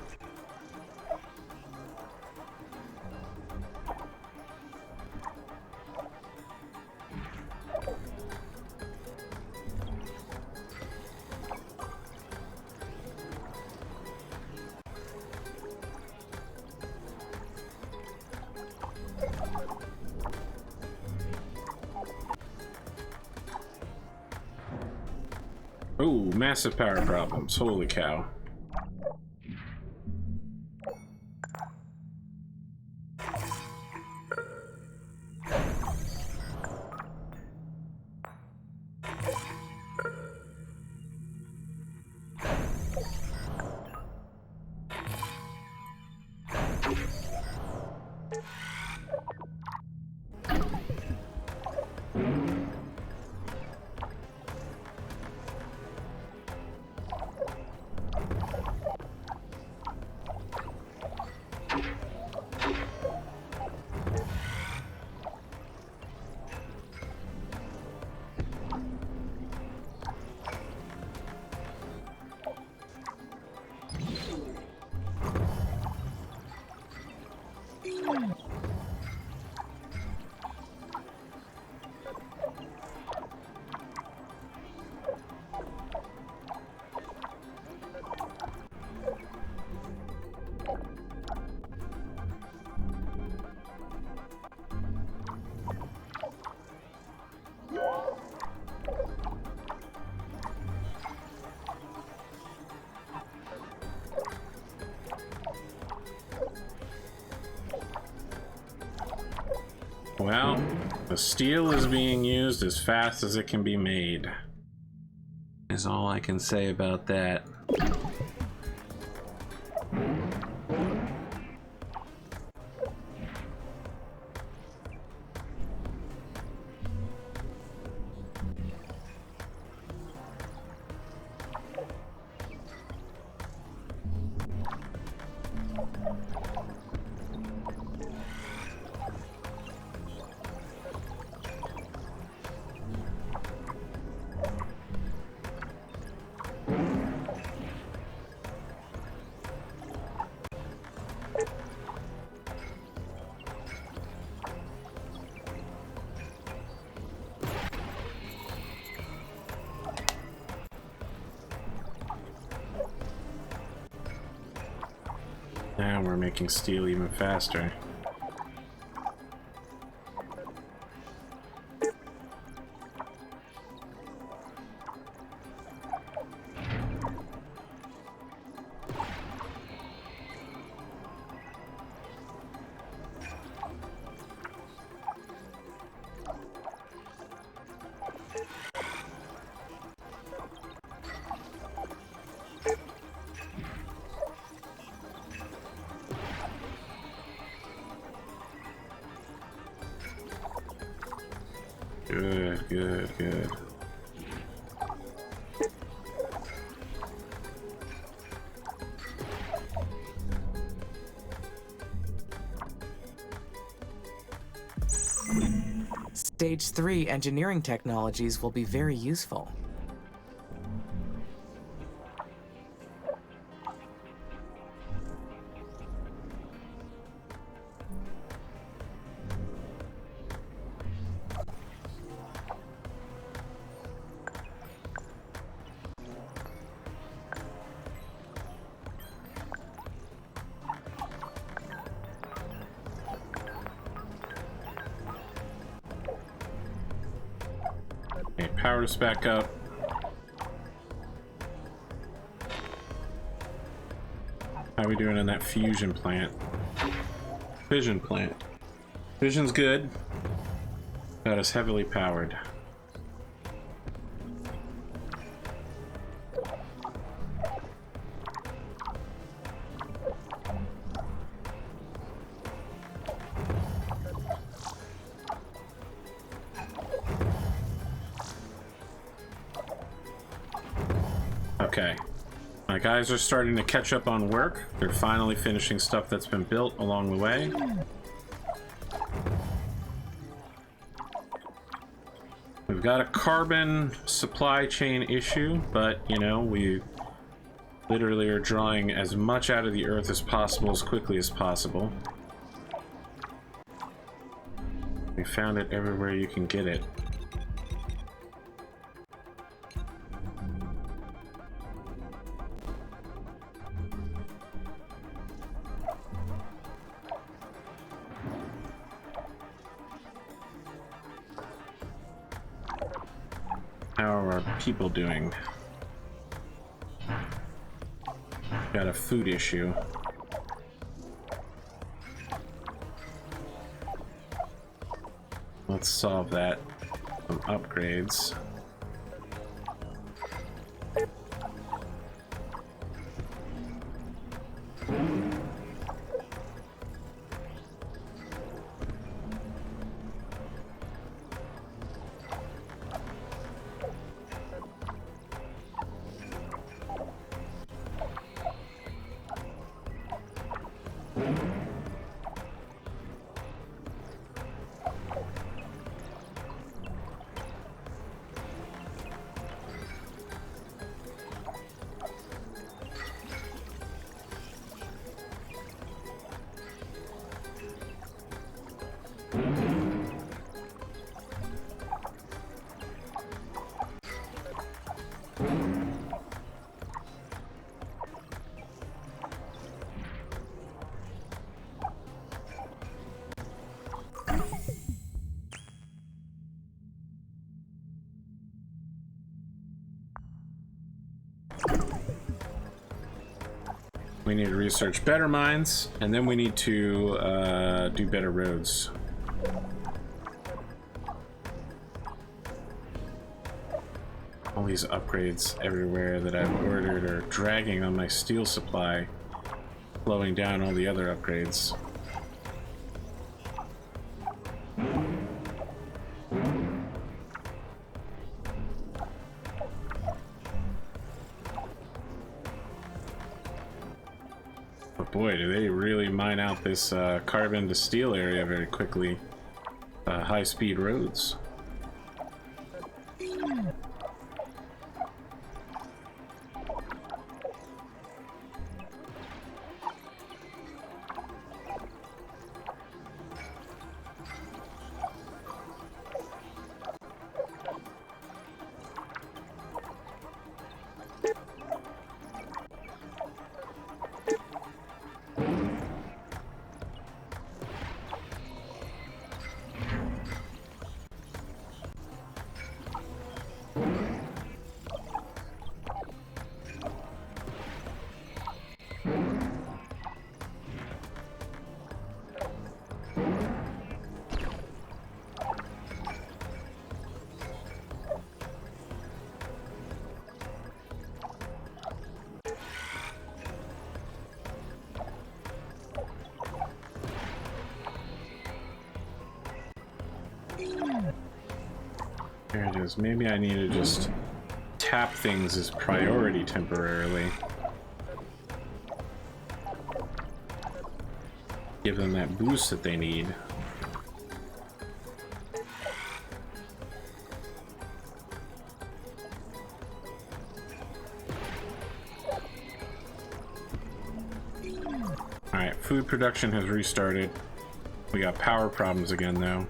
Oh, massive power problems. Holy cow. Well, the steel is being used as fast as it can be made. Is all I can say about that. Now we're making steel even faster. Good, good, good. Stage 3 engineering technologies will be very useful. Okay, power us back up. How are we doing in that fusion plant? Fission plant. Fission's good. Got us heavily powered. Okay. My guys are starting to catch up on work. They're finally finishing stuff that's been built along the way. We've got a carbon supply chain issue, but, you know, we literally are drawing as much out of the earth as possible, as quickly as possible. We found it everywhere you can get it. How are our people doing? Got a food issue. Let's solve that. Some upgrades. We need to research better mines, and then we need to do better roads. All these upgrades everywhere that I've ordered are dragging on my steel supply, slowing down all the other upgrades. Boy, do they really mine out this carbon to steel area very quickly. High-speed roads. There it is. Maybe I need to just tap things as priority temporarily. Give them that boost that they need. Alright, food production has restarted. We got power problems again though.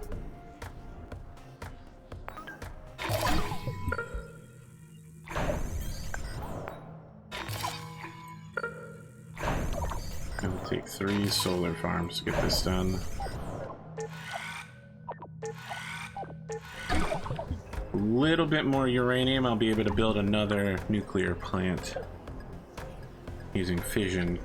It'll take 3 solar farms to get this done. little bit more uranium, I'll be able to build another nuclear plant using fission.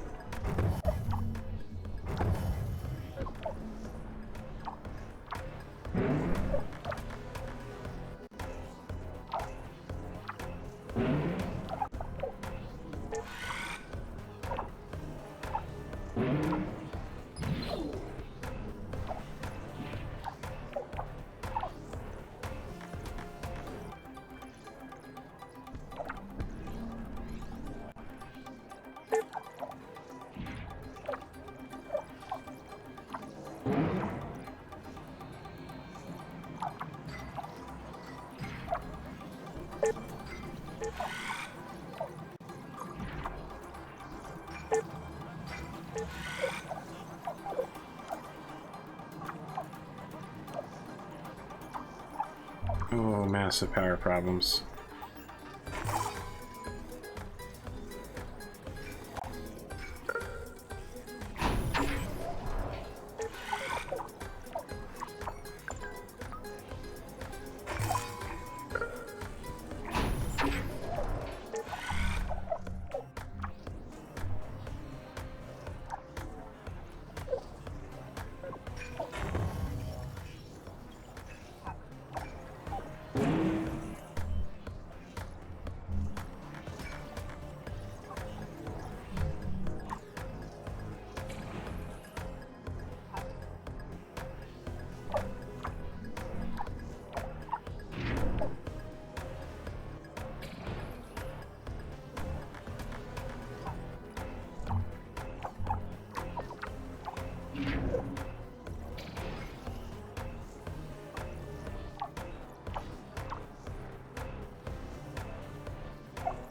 Oh, massive power problems.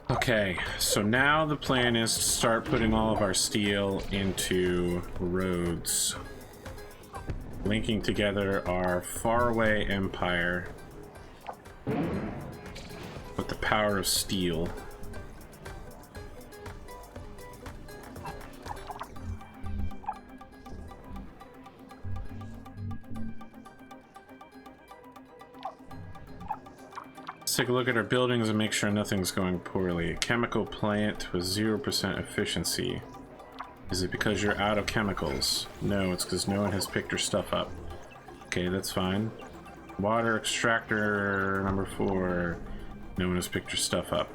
Okay, so now the plan is to start putting all of our steel into roads, linking together our faraway empire with the power of steel. Let's take a look at our buildings and make sure nothing's going poorly. A chemical plant with 0% efficiency. Is it because you're out of chemicals? No, it's because no one has picked your stuff up. Okay, that's fine. Water extractor number 4. No one has picked your stuff up.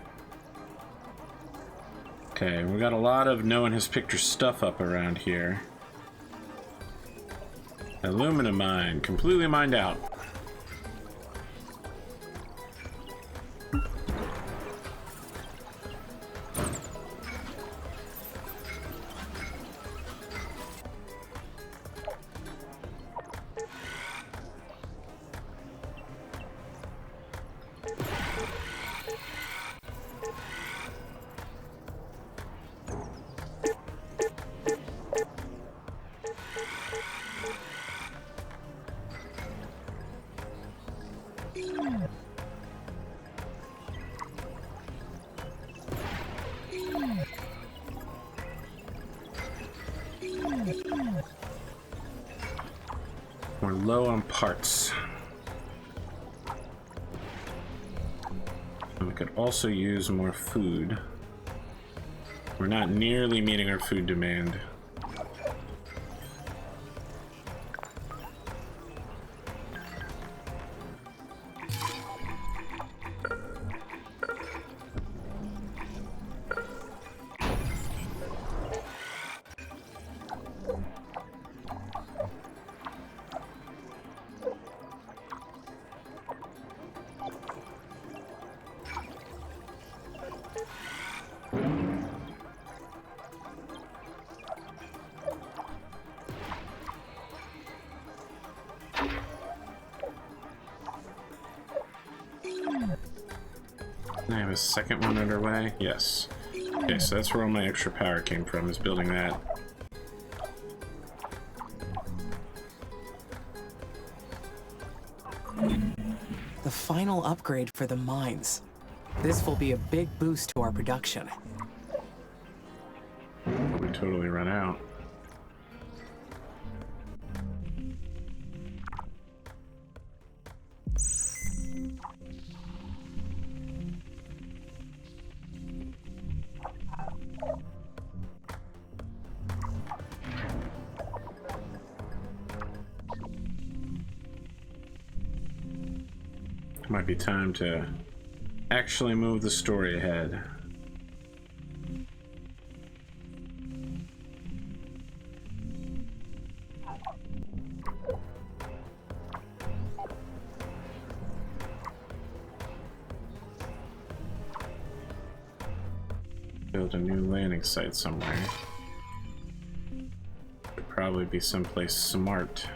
Okay, we got a lot of no one has picked your stuff up around here. Aluminum mine, completely mined out. We're low on parts. And we could also use more food. We're not nearly meeting our food demand. I have a second one underway? Yes. Okay, so that's where all my extra power came from, is building that. The final upgrade for the mines. This will be a big boost to our production. We totally run out. Might be time to actually move the story ahead. Build a new landing site somewhere. Could probably be someplace smart.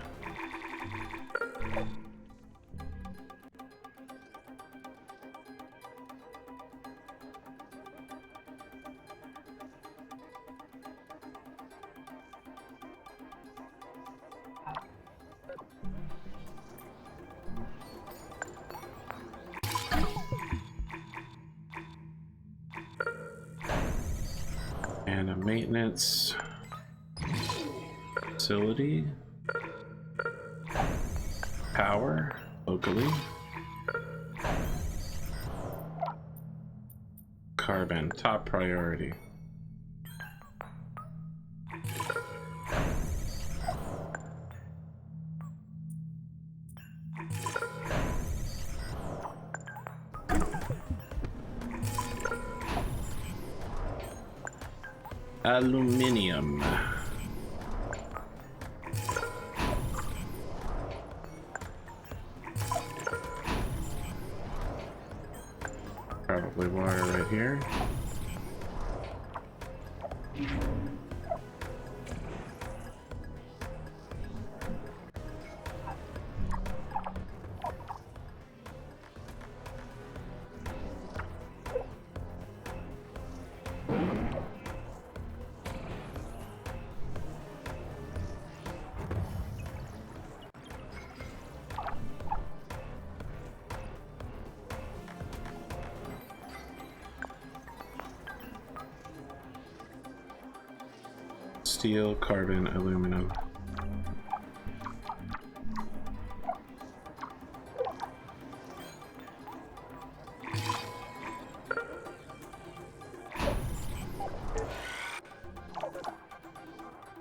And a maintenance facility. Power locally. Carbon, top priority. Aluminium. Probably water right here. Steel, carbon, aluminum.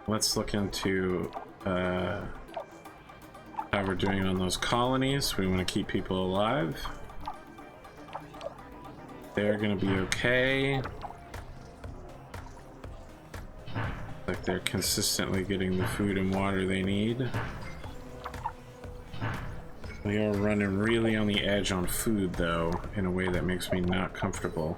Let's look into how we're doing on those colonies. We want to keep people alive. They're gonna be okay. Like they're consistently getting the food and water they need. We are running really on the edge on food though, in a way that makes me not comfortable.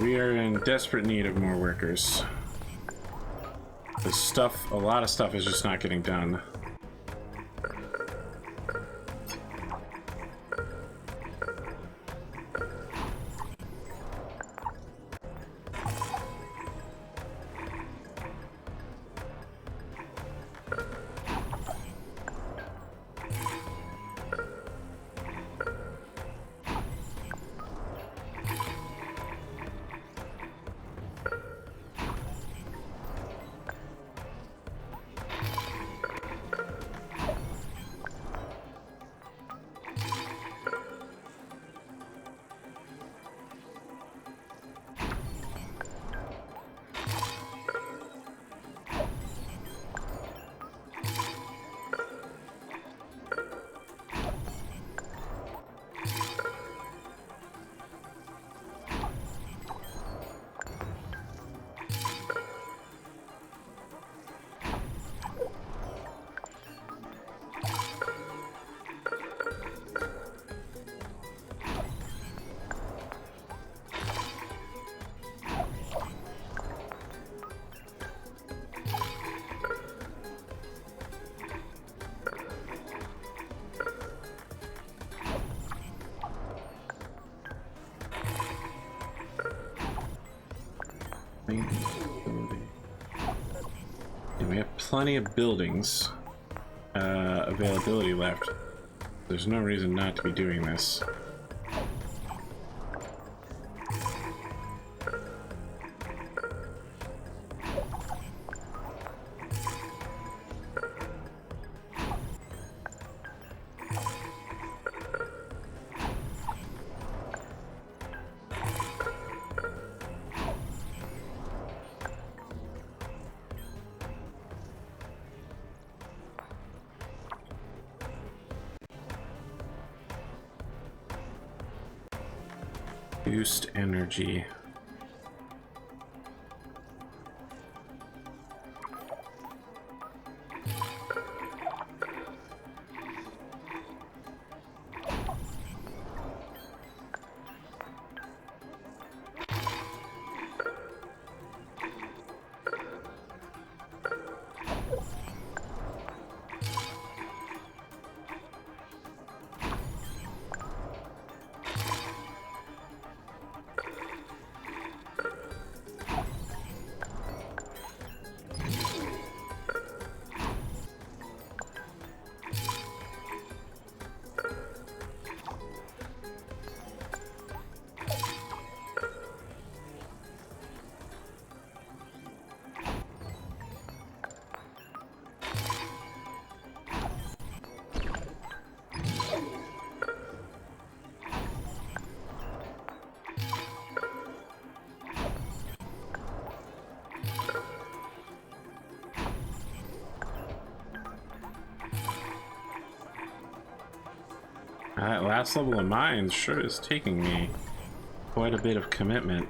We are in desperate need of more workers. The stuff, a lot of stuff is just not getting done. And we have plenty of buildings availability left. There's no reason not to be doing this. Boost energy. That last level of mines sure is taking me quite a bit of commitment.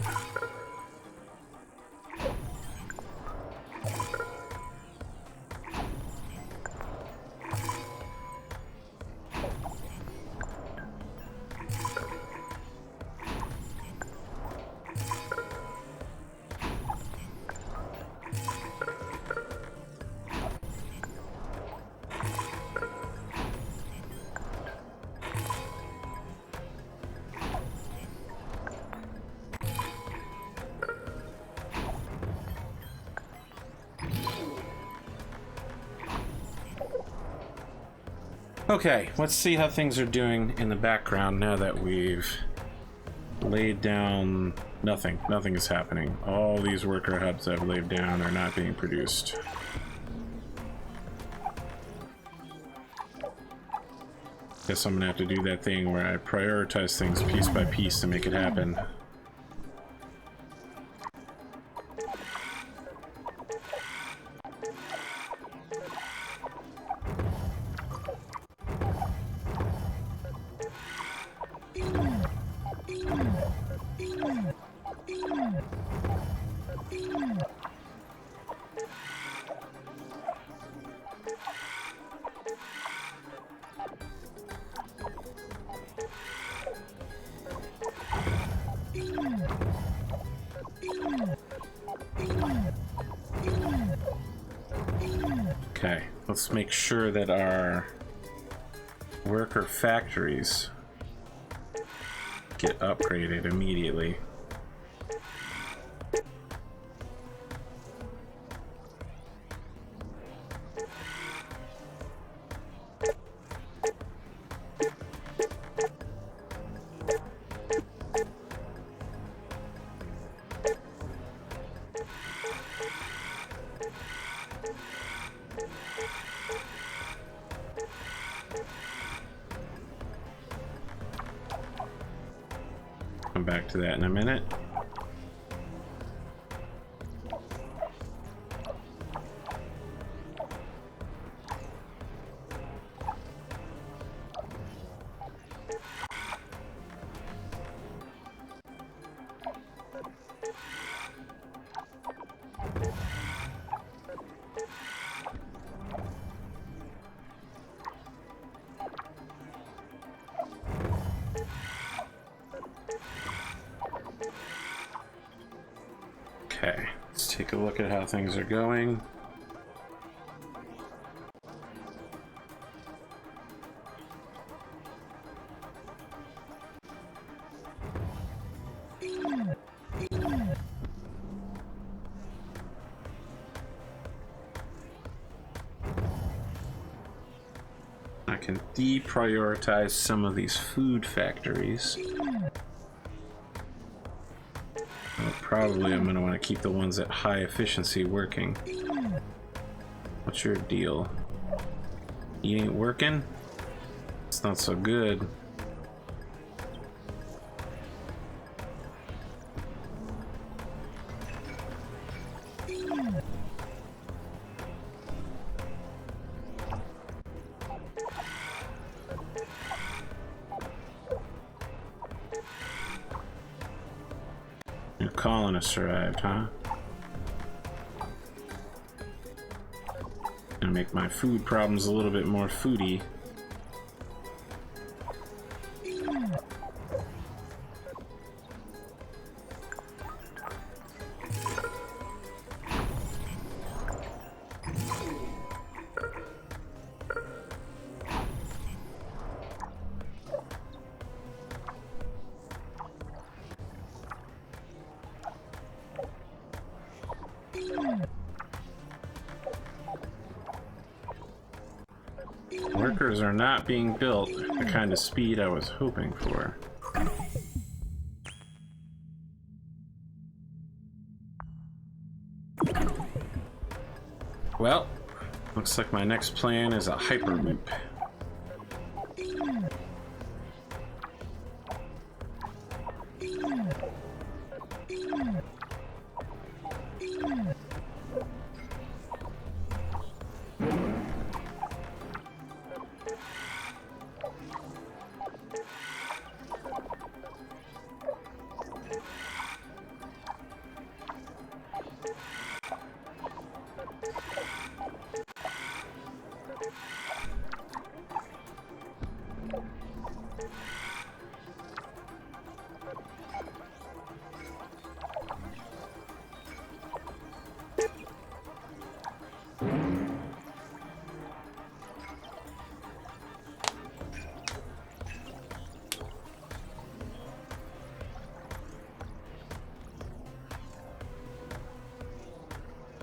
Okay, let's see how things are doing in the background now that we've laid down nothing. Nothing is happening. All these worker hubs I've laid down are not being produced. Guess I'm gonna have to do that thing where I prioritize things piece by piece to make it happen. Okay, let's make sure that our worker factories get upgraded immediately. Come back to that in a minute. Okay, let's take a look at how things are going. I can deprioritize some of these food factories. Well, probably I'm going to want to keep the ones at high efficiency working. What's your deal? You ain't working? It's not so good. Your colonists arrived, huh? Gonna make my food problems a little bit more foody. Workers are not being built at the kind of speed I was hoping for. Well, looks like my next plan is a hyperloop.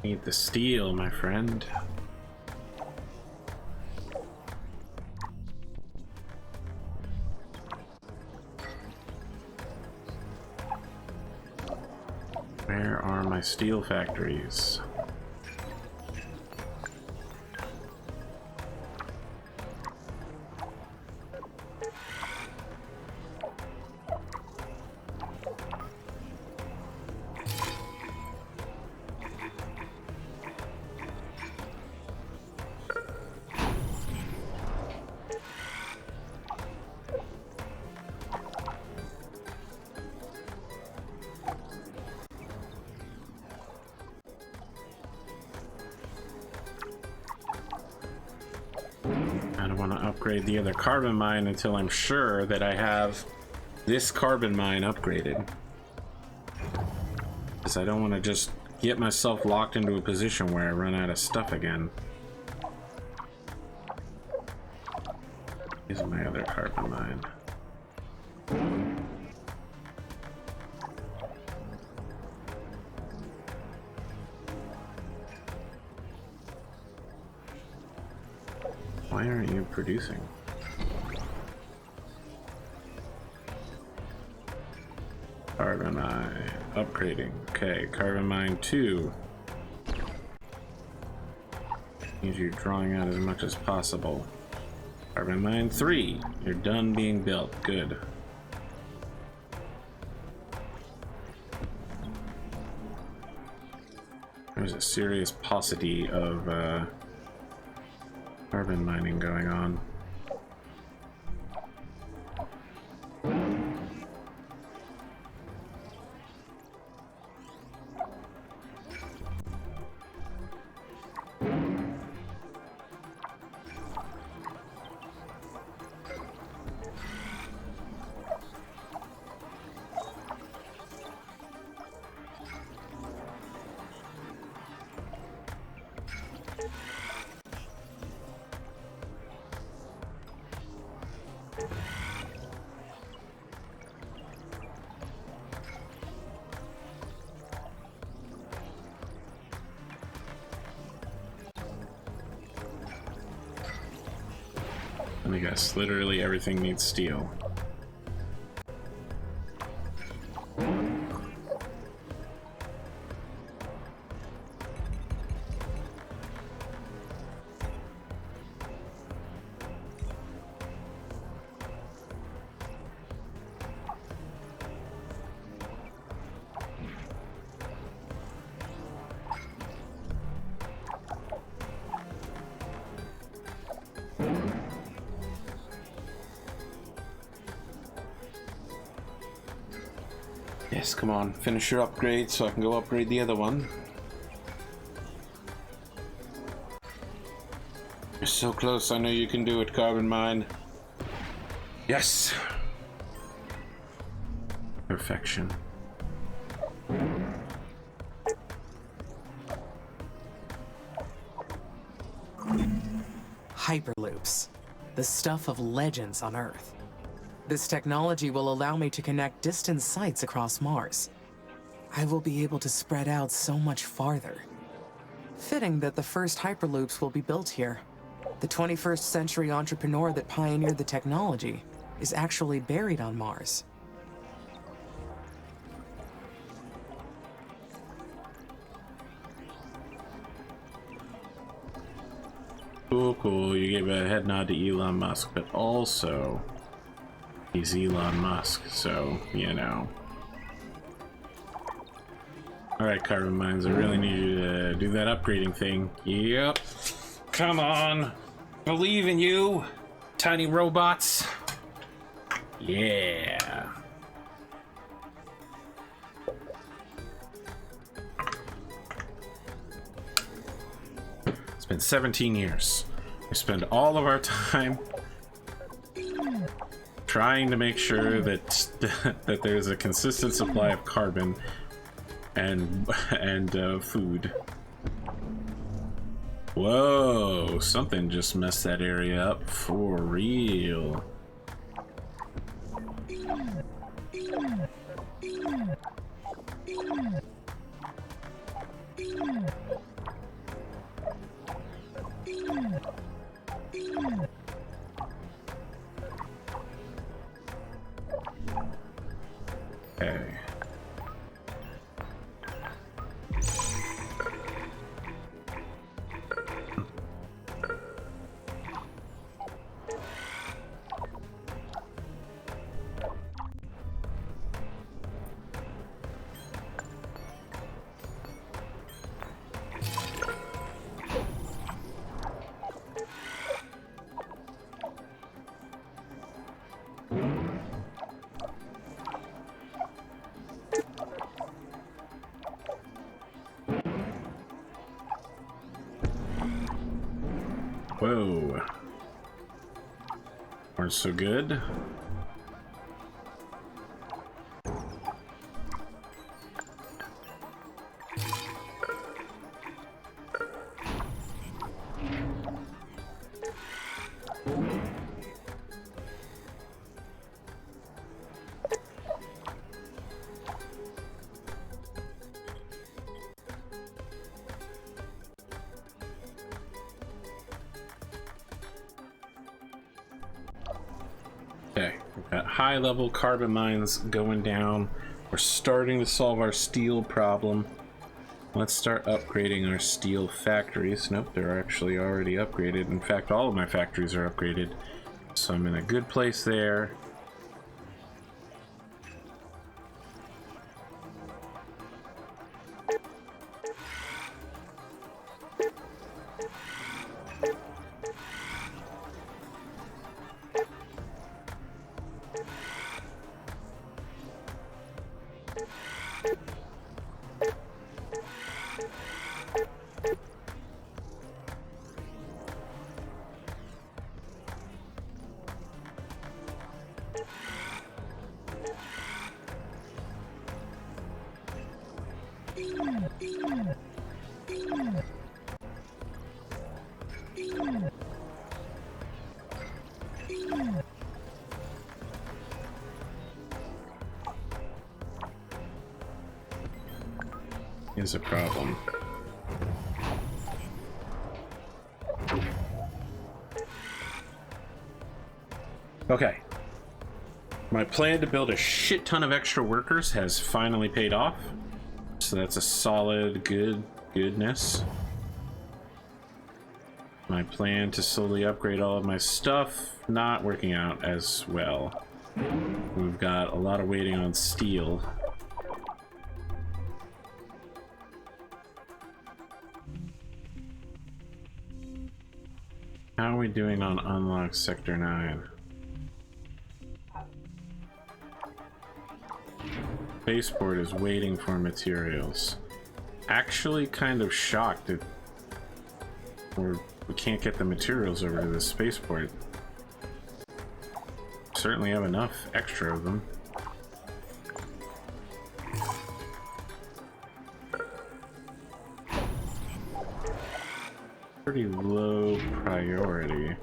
Need the steel, my friend. Where are my steel factories? I don't want to upgrade the other carbon mine until I'm sure that I have this carbon mine upgraded. Because I don't want to just get myself locked into a position where I run out of stuff again. Here's my other carbon mine. Why aren't you producing? Carbon mine upgrading. Okay, carbon mine 2. Means you're drawing out as much as possible. Carbon mine 3. You're done being built. Good. There's a serious paucity of carbon mining going on. Let me guess, literally everything needs steel. Yes, come on, finish your upgrade so I can go upgrade the other one. You're so close, I know you can do it, Carbon Mine. Yes! Perfection. Hyperloops. The stuff of legends on Earth. This technology will allow me to connect distant sites across Mars. I will be able to spread out so much farther. Fitting that the first Hyperloops will be built here. The 21st century entrepreneur that pioneered the technology is actually buried on Mars. Cool. You gave a head nod to Elon Musk, but also he's Elon Musk, so, you know. Alright, Carbon Mines, I really need you to do that upgrading thing. Yep. Come on. Believe in you, tiny robots. Yeah. It's been 17 years. We spend all of our time trying to make sure that that there's a consistent supply of carbon and food. Whoa, something just messed that area up for real. Okay. Whoa. Aren't so good. Okay, we've got high-level carbon mines going down. We're starting to solve our steel problem. Let's start upgrading our steel factories. Nope, they're actually already upgraded. In fact, all of my factories are upgraded. So I'm in a good place there. Is a problem. Okay. My plan to build a shit ton of extra workers has finally paid off. So that's a solid goodness. My plan to slowly upgrade all of my stuff, not working out as well. We've got a lot of waiting on steel. How are we doing on Unlock Sector 9? Spaceport is waiting for materials. Actually kind of shocked that we can't get the materials over to the spaceport. Certainly have enough extra of them. Pretty low priority.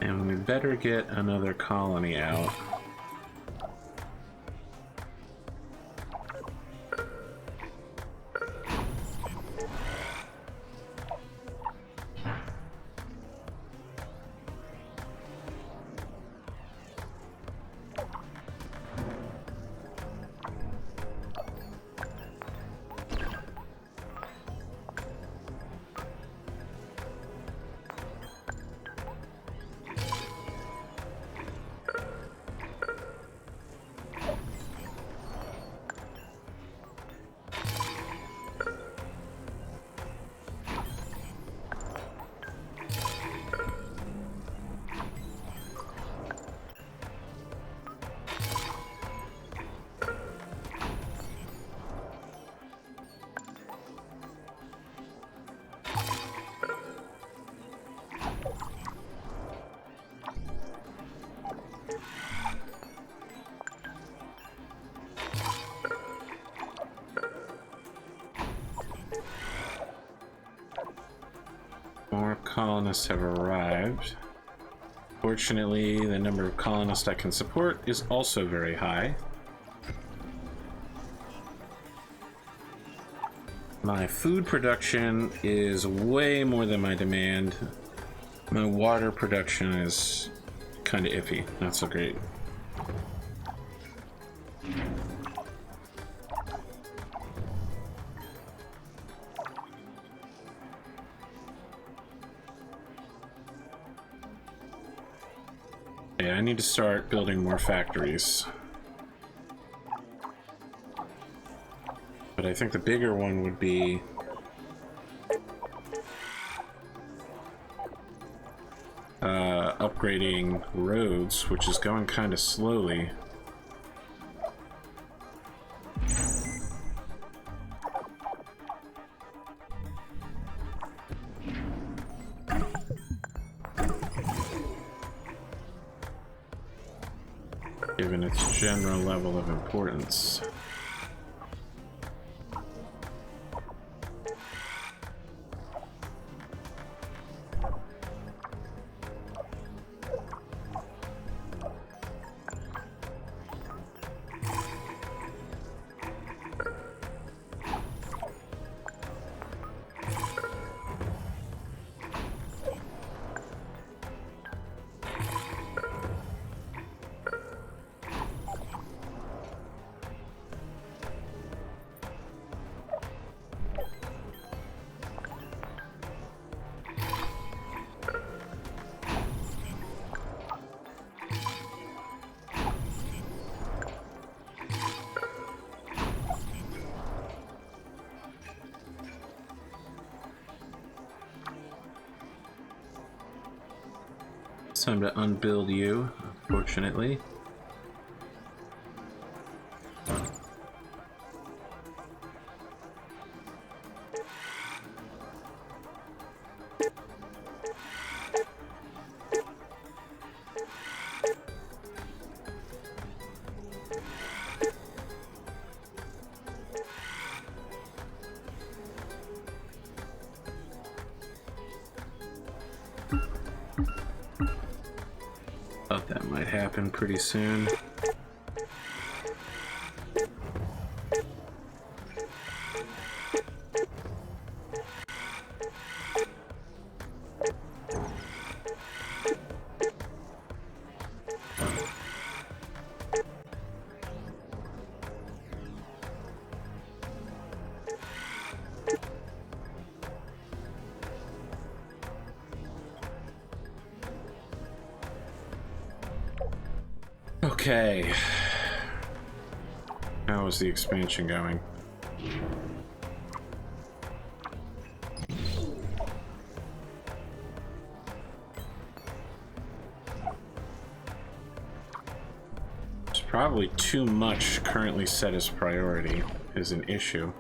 And we better get another colony out. More colonists have arrived. Fortunately, the number of colonists I can support is also very high. My food production is way more than my demand. My water production is kind of iffy, not so great. Yeah, I need to start building more factories. But I think the bigger one would be upgrading roads, which is going kind of slowly. Given its general level of importance. It's time to unbuild you, unfortunately. Thought that might happen pretty soon. Okay. How is the expansion going? There's probably too much currently set as priority is an issue.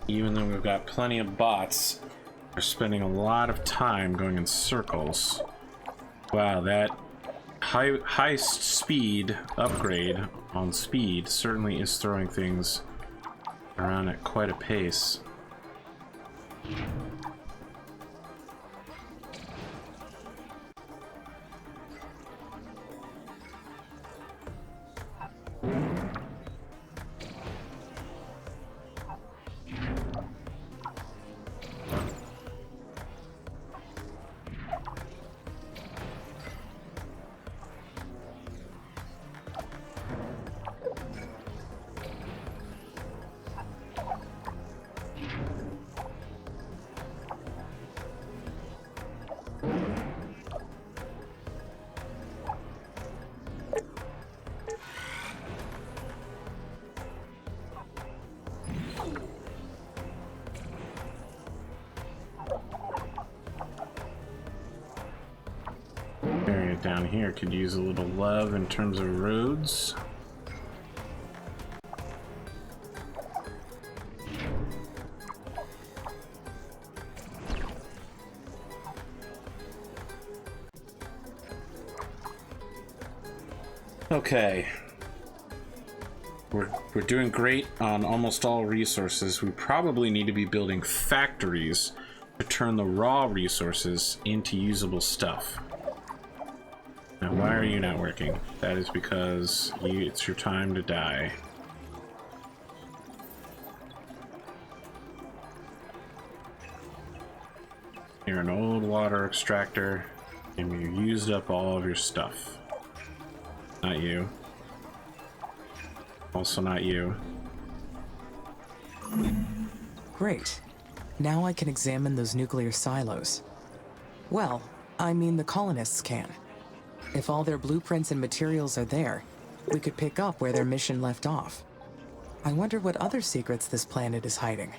Even though we've got plenty of bots, we're spending a lot of time going in circles. Wow, that high speed upgrade on speed certainly is throwing things around at quite a pace. Area down here could use a little love in terms of roads. Okay. We're doing great on almost all resources. We probably need to be building factories to turn the raw resources into usable stuff. Now, why are you not working? That is because it's your time to die. You're an old water extractor, and you used up all of your stuff. Not you. Also not you. Great. Now I can examine those nuclear silos. Well, I mean the colonists can. If all their blueprints and materials are there, we could pick up where their mission left off. I wonder what other secrets this planet is hiding.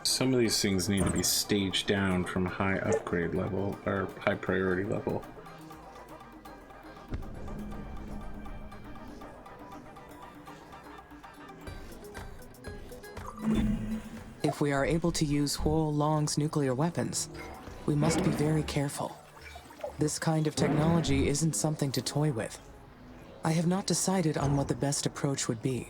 Some of these things need to be staged down from high upgrade level, or high priority level. If we are able to use Huo Long's nuclear weapons, we must be very careful. This kind of technology isn't something to toy with. I have not decided on what the best approach would be.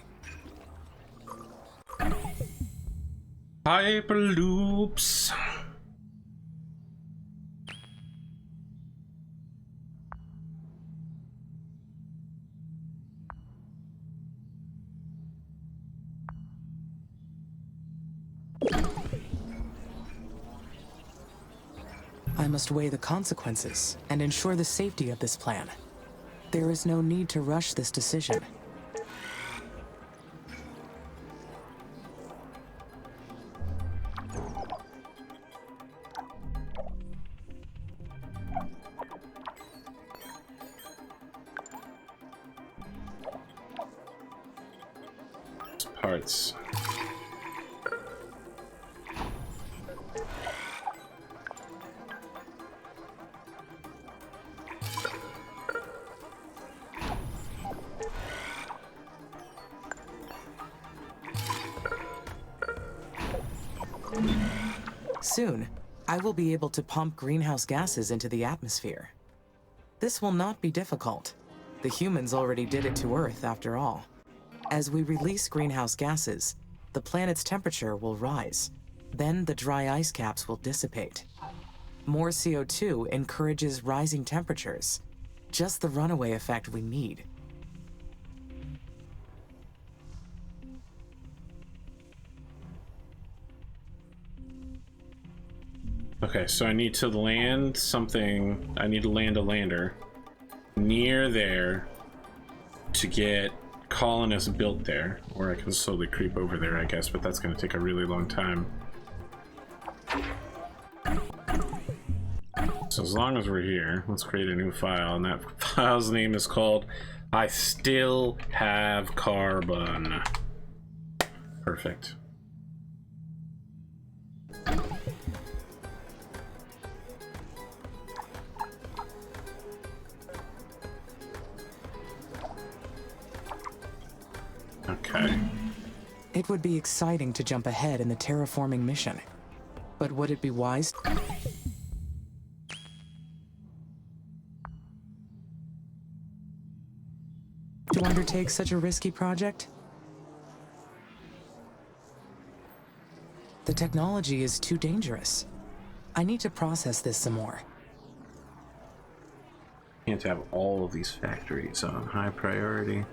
Hyperloops. I must weigh the consequences and ensure the safety of this plan. There is no need to rush this decision. Parts. Soon, I will be able to pump greenhouse gases into the atmosphere. This will not be difficult. The humans already did it to Earth, after all. As we release greenhouse gases, the planet's temperature will rise. Then the dry ice caps will dissipate. More CO2 encourages rising temperatures. Just the runaway effect we need. Okay, so I need to land something. I need to land a lander near there to get colonists built there, or I can slowly creep over there, I guess, but that's going to take a really long time. So as long as we're here, let's create a new file, and that file's name is called I Still Have Carbon. Perfect. Okay. It would be exciting to jump ahead in the terraforming mission. But would it be wise to undertake such a risky project? The technology is too dangerous. I need to process this some more. Can't have all of these factories on high priority.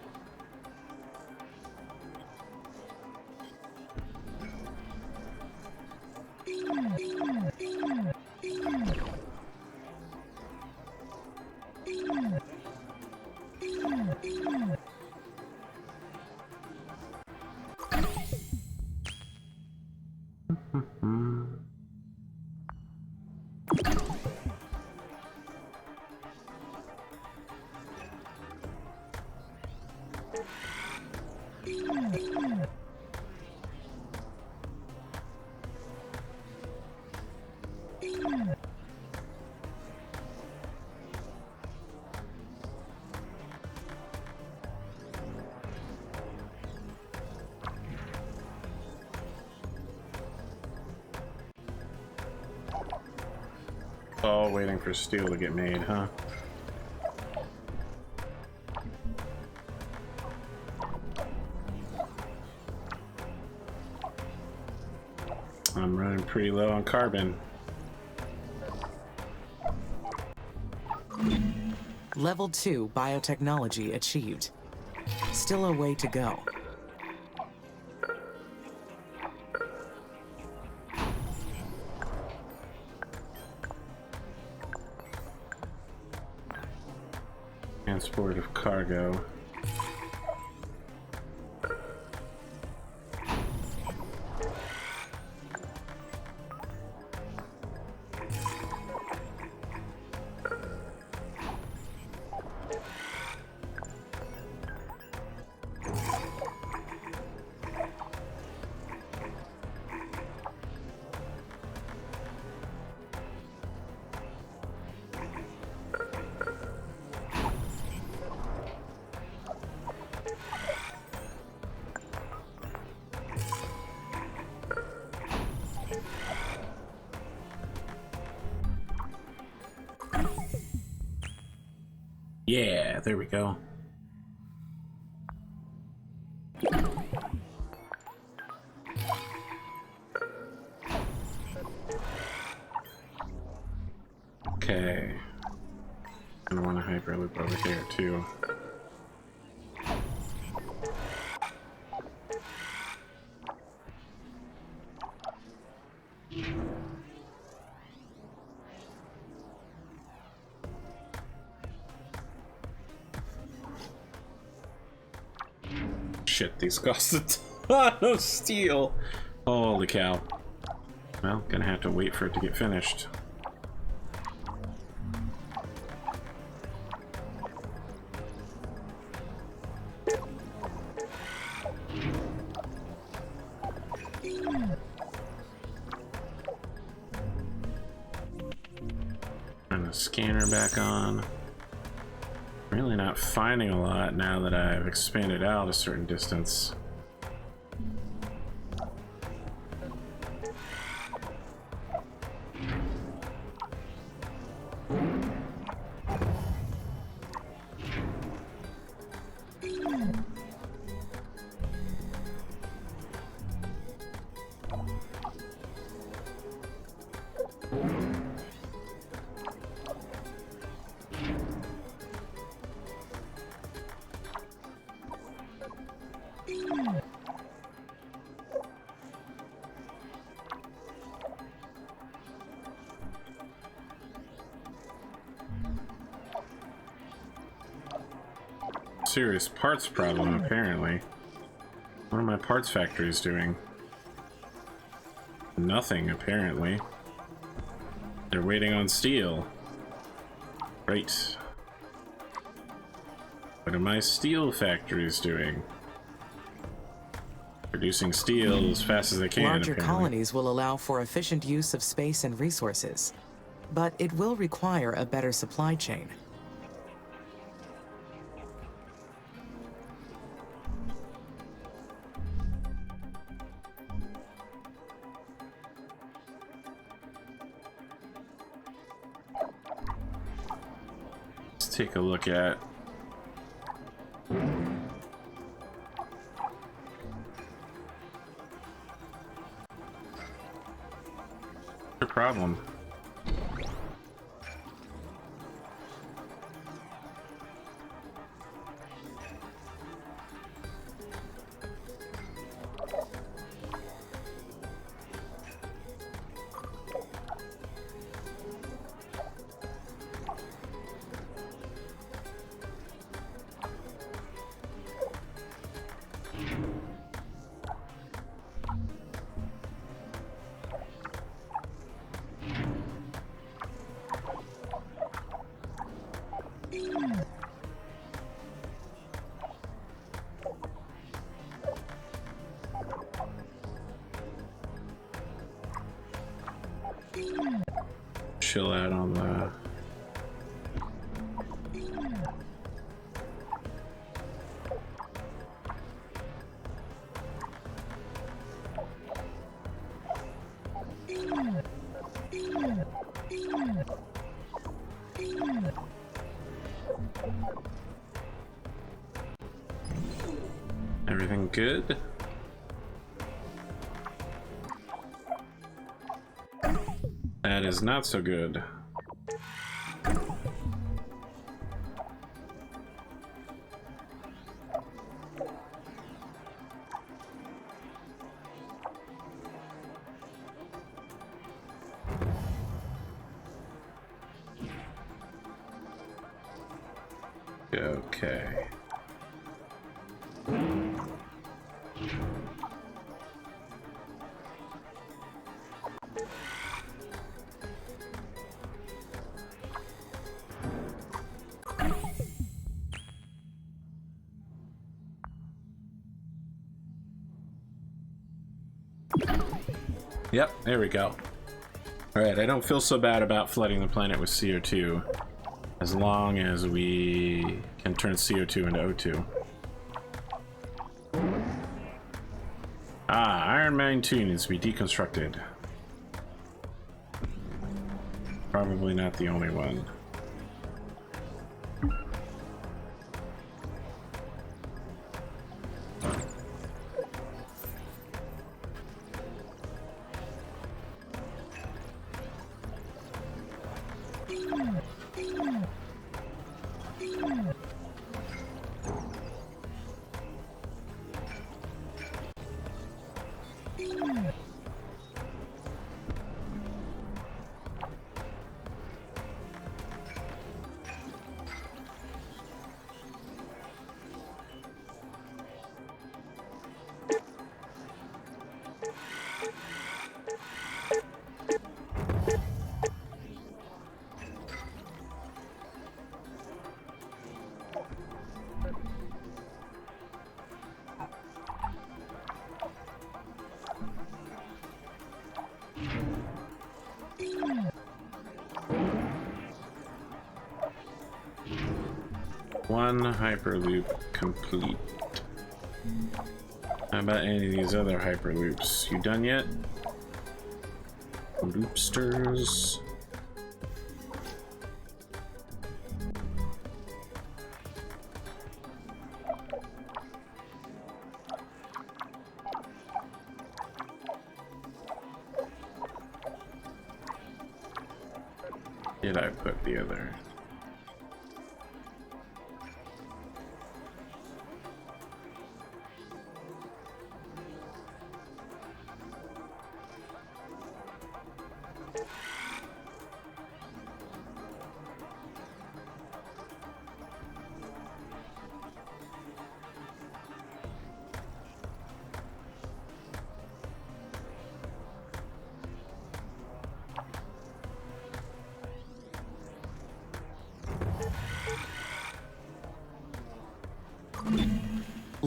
All waiting for steel to get made, huh? I'm running pretty low on carbon. Level 2 biotechnology achieved. Still a way to go. Transport of cargo. Yeah, there we go. Okay. I want to hyperloop over here too. Shit, these cost a ton of steel. Holy cow. Well, gonna have to wait for it to get finished. Turn the scanner back on. Really not finding a lot now that I've expanded out a certain distance. serious parts problem, apparently. What are my parts factories doing? Nothing, apparently. They're waiting on steel. Great. What are my steel factories doing? Producing steel as fast as they can, Larger apparently. colonies will allow for efficient use of space and resources, but it will require a better supply chain. Let's take a look at the problem. Chill out on the... Everything good? That is not so good. Okay. Yep, there we go. Alright, I don't feel so bad about flooding the planet with CO2, as long as we can turn CO2 into O2. Ah, Iron Mine 2 needs to be deconstructed. Probably not the only one. One hyperloop complete. How about any of these other hyperloops? You done yet? Loopsters. Did I put the other?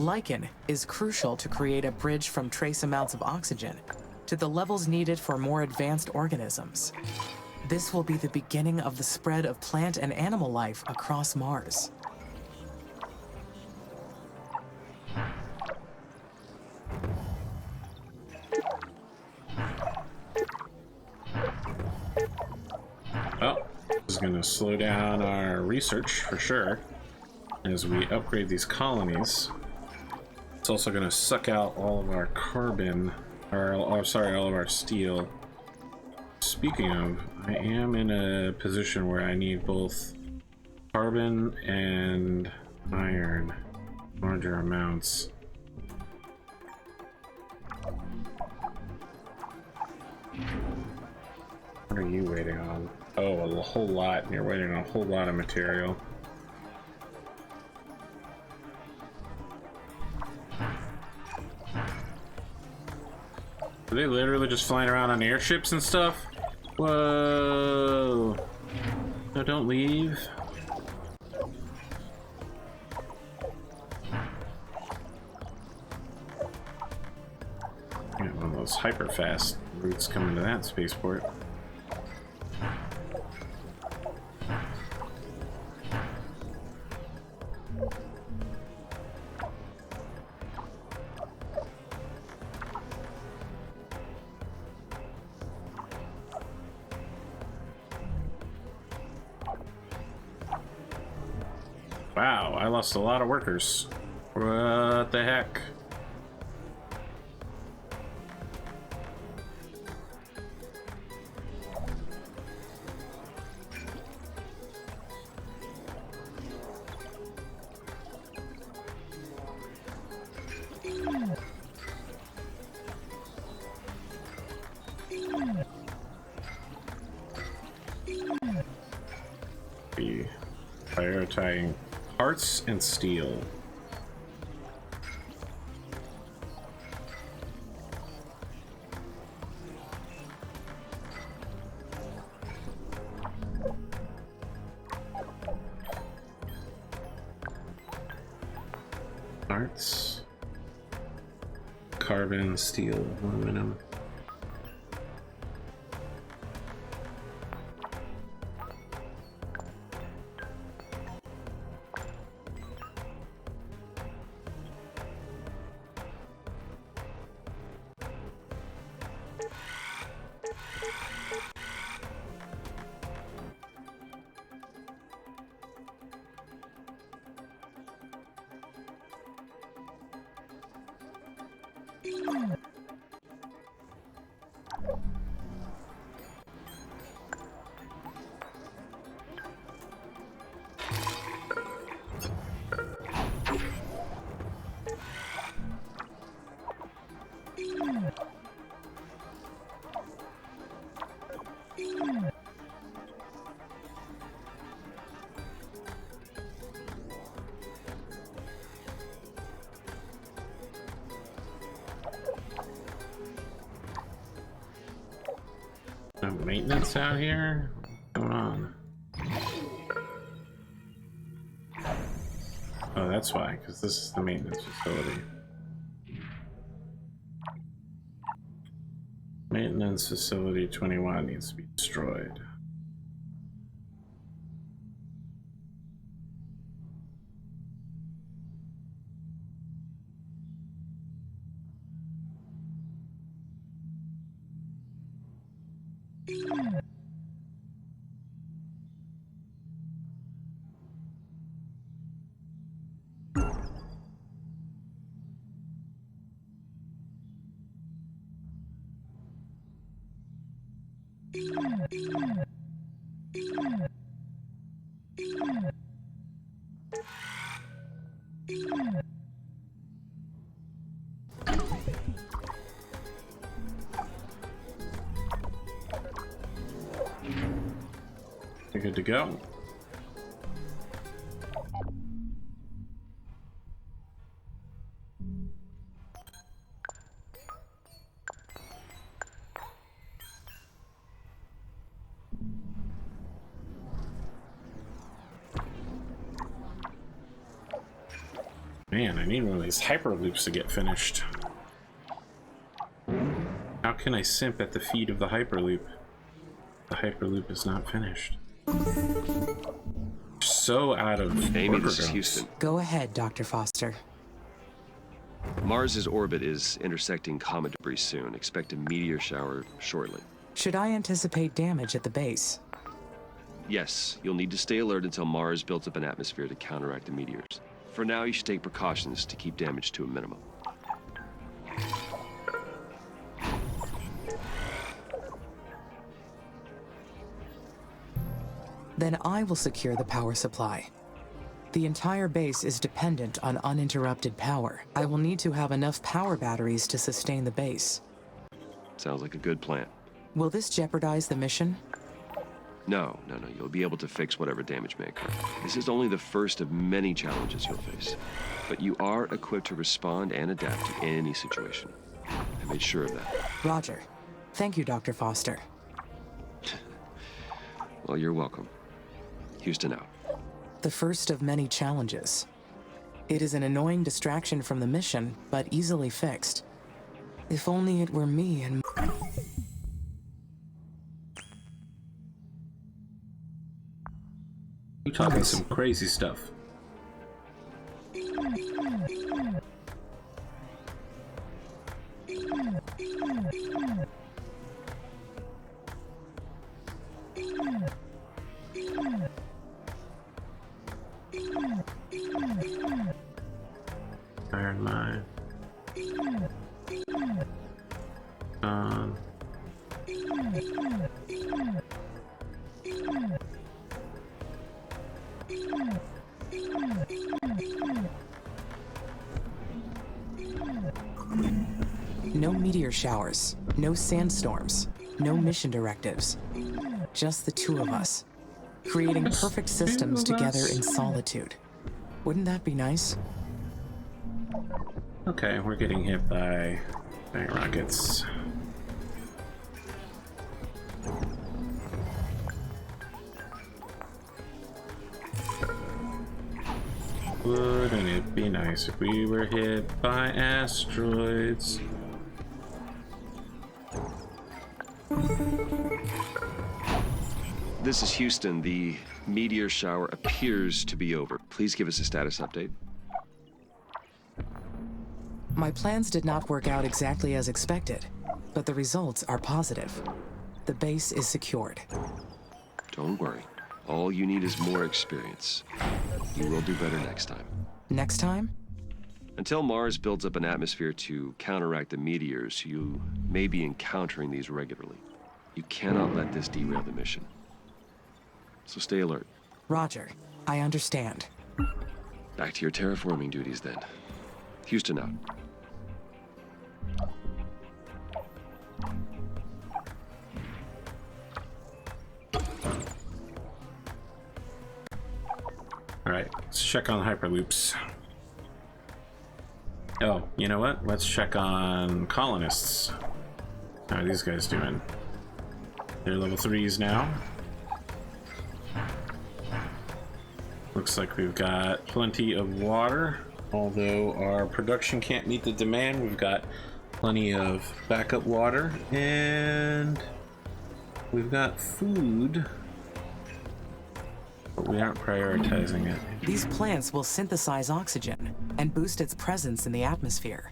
Lichen is crucial to create a bridge from trace amounts of oxygen to the levels needed for more advanced organisms. This will be the beginning of the spread of plant and animal life across Mars. Well, this is going to slow down our research for sure as we upgrade these colonies. It's also going to suck out all of our carbon, or sorry, all of our steel. Speaking of, I am in a position where I need both carbon and iron, larger amounts. What are you waiting on? Oh, a whole lot. You're waiting on a whole lot of material. Are they literally just flying around on airships and stuff? Whoa. No, don't leave. Yeah, one of those hyper fast routes coming to that spaceport. Wow, I lost a lot of workers. What the heck? Be prioritizing parts and steel. Parts, carbon, steel, aluminum. No maintenance out here? What's going on? Oh, that's why, because this is the maintenance facility. Maintenance facility 21 needs to be destroyed. You're good to go. Man, I need one of these hyperloops to get finished. How can I simp at the feet of the hyperloop? The hyperloop is not finished. So out of Amy, order this is goes. Houston. Go ahead, Dr. Foster. Mars's orbit is intersecting comet debris soon. Expect a meteor shower shortly. Should I anticipate damage at the base? Yes, you'll need to stay alert until Mars builds up an atmosphere to counteract the meteors. For now, you should take precautions to keep damage to a minimum. Then I will secure the power supply. The entire base is dependent on uninterrupted power. I will need to have enough power batteries to sustain the base. Sounds like a good plan. Will this jeopardize the mission? No. You'll be able to fix whatever damage may occur. This is only the first of many challenges you'll face. But you are equipped to respond and adapt to any situation. I made sure of that. Roger. Thank you, Dr. Foster. Well, you're welcome. Houston out. The first of many challenges. It is an annoying distraction from the mission, but easily fixed. If only it were me and... You talking some crazy stuff. Iron Mine. No meteor showers, no sandstorms, no mission directives. Just the two of us, creating perfect systems together in solitude. Wouldn't that be nice? Okay, we're getting hit by rockets. Wouldn't it be nice if we were hit by asteroids? This is Houston. The meteor shower appears to be over. Please give us a status update. My plans did not work out exactly as expected, but the results are positive. The base is secured. Don't worry. All you need is more experience. You will do better next time. Next time? Until Mars builds up an atmosphere to counteract the meteors, you may be encountering these regularly. You cannot let this derail the mission. So stay alert. Roger, I understand. Back to your terraforming duties then. Houston out. Alright, let's check on hyperloops. Oh, you know what? Let's check on colonists. How are these guys doing? They're level 3s now. Looks like we've got plenty of water. Although our production can't meet the demand, we've got plenty of backup water. And we've got food. But we aren't prioritizing it. These plants will synthesize oxygen and boost its presence in the atmosphere.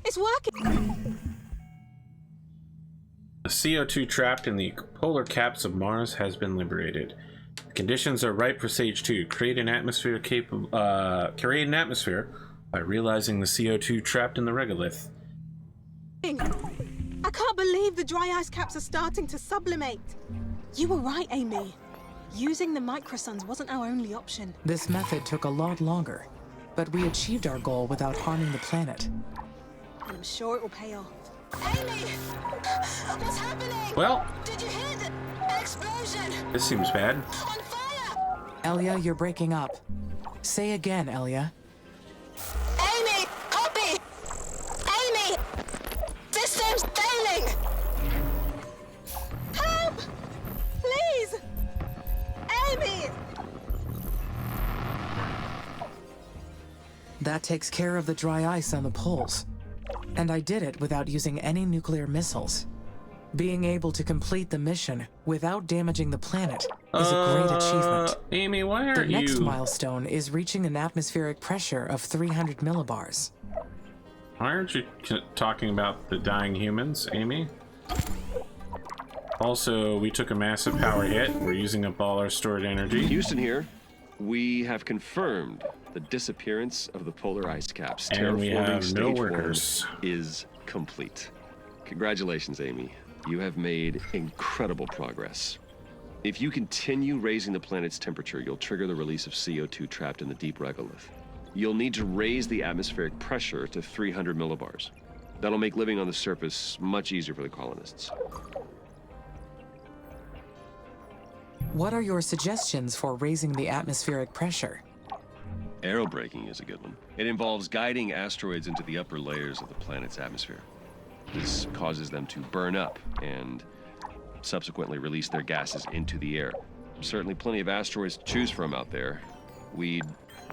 It's working! The CO2 trapped in the polar caps of Mars has been liberated. The conditions are ripe for Stage 2. Create an atmosphere by realizing the CO2 trapped in the regolith. I can't believe the dry ice caps are starting to sublimate. You were right, Amy. Using the microsuns wasn't our only option. This method took a lot longer, but we achieved our goal without harming the planet. And I'm sure it will pay off. Amy! What's happening? Well, Did you hear the explosion? this seems bad. On fire! Elia, you're breaking up. Say again, Elia. Amy! Copy! Amy! System's failing! Help! That takes care of the dry ice on the poles. And I did it without using any nuclear missiles. Being able to complete the mission without damaging the planet is a great achievement. Amy, why The aren't next you... milestone is reaching an atmospheric pressure of 300 millibars. Why aren't you talking about the dying humans, Amy? Also, we took a massive power hit. We're using up all our stored energy. Houston here. We have confirmed the disappearance of the polar ice caps. And we Terraforming have no stage workers. 1 is complete. Congratulations, Amy. You have made incredible progress. If you continue raising the planet's temperature, you'll trigger the release of CO2 trapped in the deep regolith. You'll need to raise the atmospheric pressure to 300 millibars. That'll make living on the surface much easier for the colonists. What are your suggestions for raising the atmospheric pressure? Aerobraking is a good one. It involves guiding asteroids into the upper layers of the planet's atmosphere. This causes them to burn up and subsequently release their gases into the air. Certainly plenty of asteroids to choose from out there. We'd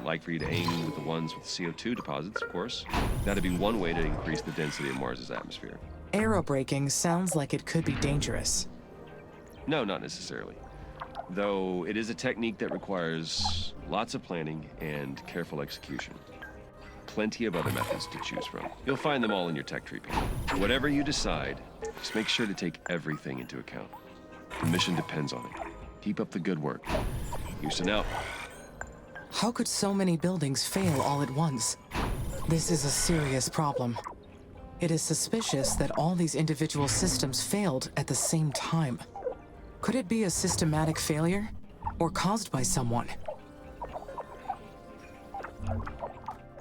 like for you to aim with the ones with CO2 deposits, of course. That'd be one way to increase the density of Mars's atmosphere. Aerobraking sounds like it could be dangerous. No, not necessarily. Though it is a technique that requires lots of planning and careful execution. Plenty of other methods to choose from. You'll find them all in your tech tree panel. Whatever you decide, just make sure to take everything into account. The mission depends on it. Keep up the good work. Houston out. How could so many buildings fail all at once? This is a serious problem. It is suspicious that all these individual systems failed at the same time. Could it be a systematic failure? Or caused by someone?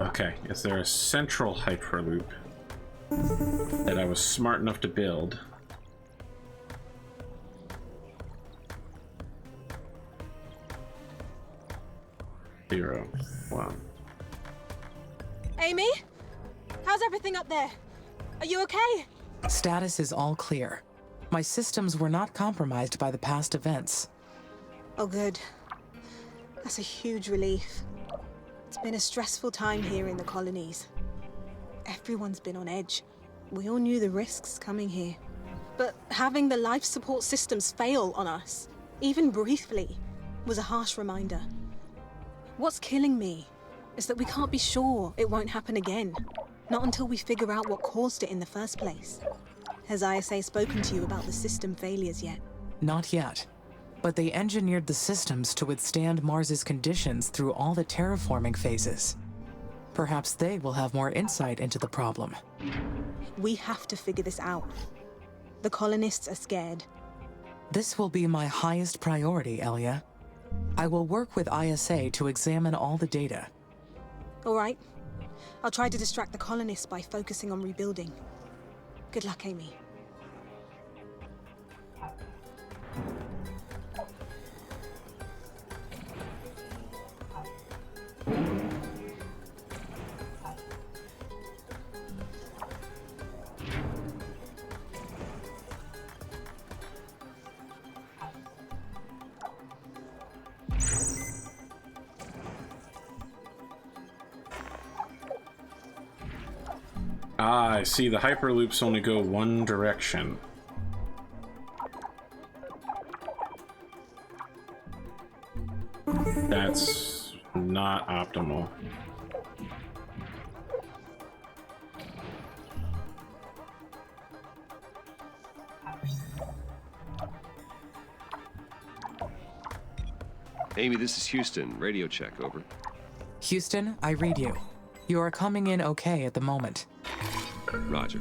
Okay, is there a central hyperloop that I was smart enough to build? Zero. Wow. Amy? How's everything up there? Are you okay? Status is all clear. My systems were not compromised by the past events. Oh, good. That's a huge relief. It's been a stressful time here in the colonies. Everyone's been on edge. We all knew the risks coming here. But having the life support systems fail on us, even briefly, was a harsh reminder. What's killing me is that we can't be sure it won't happen again. Not until we figure out what caused it in the first place. Has ISA spoken to you about the system failures yet? Not yet. But they engineered the systems to withstand Mars's conditions through all the terraforming phases. Perhaps they will have more insight into the problem. We have to figure this out. The colonists are scared. This will be my highest priority, Elia. I will work with ISA to examine all the data. All right. I'll try to distract the colonists by focusing on rebuilding. Good luck, Amy. Ah, I see. The hyperloops only go one direction. That's not optimal. Amy, this is Houston. Radio check, over. Houston, I read you. You are coming in okay at the moment. Roger.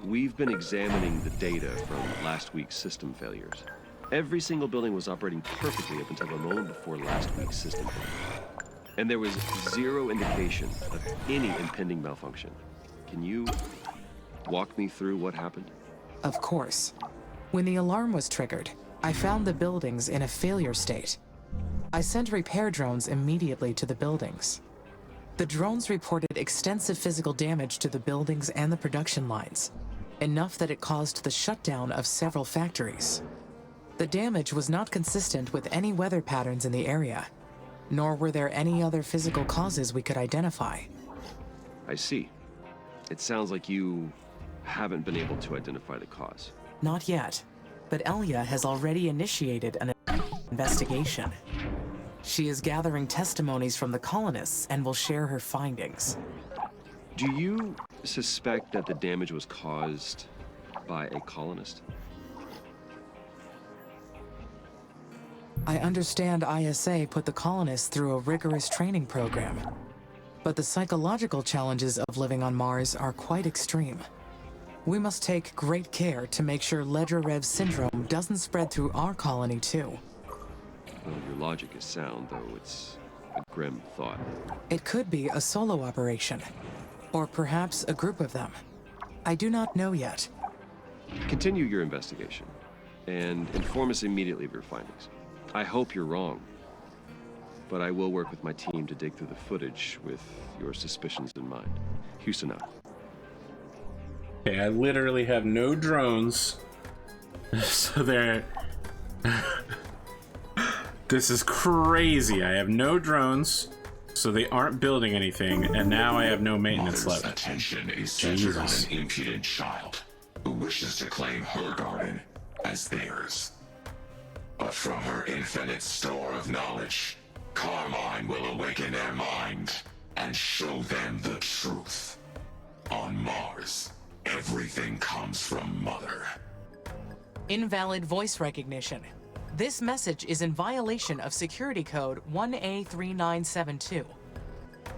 We've been examining the data from last week's system failures. Every single building was operating perfectly up until the moment before last week's system failure. And there was zero indication of any impending malfunction. Can you walk me through what happened? Of course. When the alarm was triggered, I found the buildings in a failure state. I sent repair drones immediately to the buildings. The drones reported extensive physical damage to the buildings and the production lines, enough that it caused the shutdown of several factories. The damage was not consistent with any weather patterns in the area, nor were there any other physical causes we could identify. I see. It sounds like you haven't been able to identify the cause. Not yet, but Elia has already initiated an investigation. She is gathering testimonies from the colonists and will share her findings. Do you suspect that the damage was caused by a colonist? I understand ISA put the colonists through a rigorous training program, but the psychological challenges of living on Mars are quite extreme. We must take great care to make sure Ledger-Rev syndrome doesn't spread through our colony too. Well, your logic is sound, though it's a grim thought. It could be a solo operation, or perhaps a group of them. I do not know yet. Continue your investigation, and inform us immediately of your findings. I hope you're wrong, but I will work with my team to dig through the footage with your suspicions in mind. Houston out. Okay, I literally have no drones, so they're... This is crazy. I have no drones, so they aren't building anything, and now I have no maintenance Mother's left. attention is centered on an impudent child who wishes to claim her garden as theirs. But from her infinite store of knowledge, Carmine will awaken their mind and show them the truth. On Mars, everything comes from Mother. Invalid voice recognition. This message is in violation of security code 1A3972.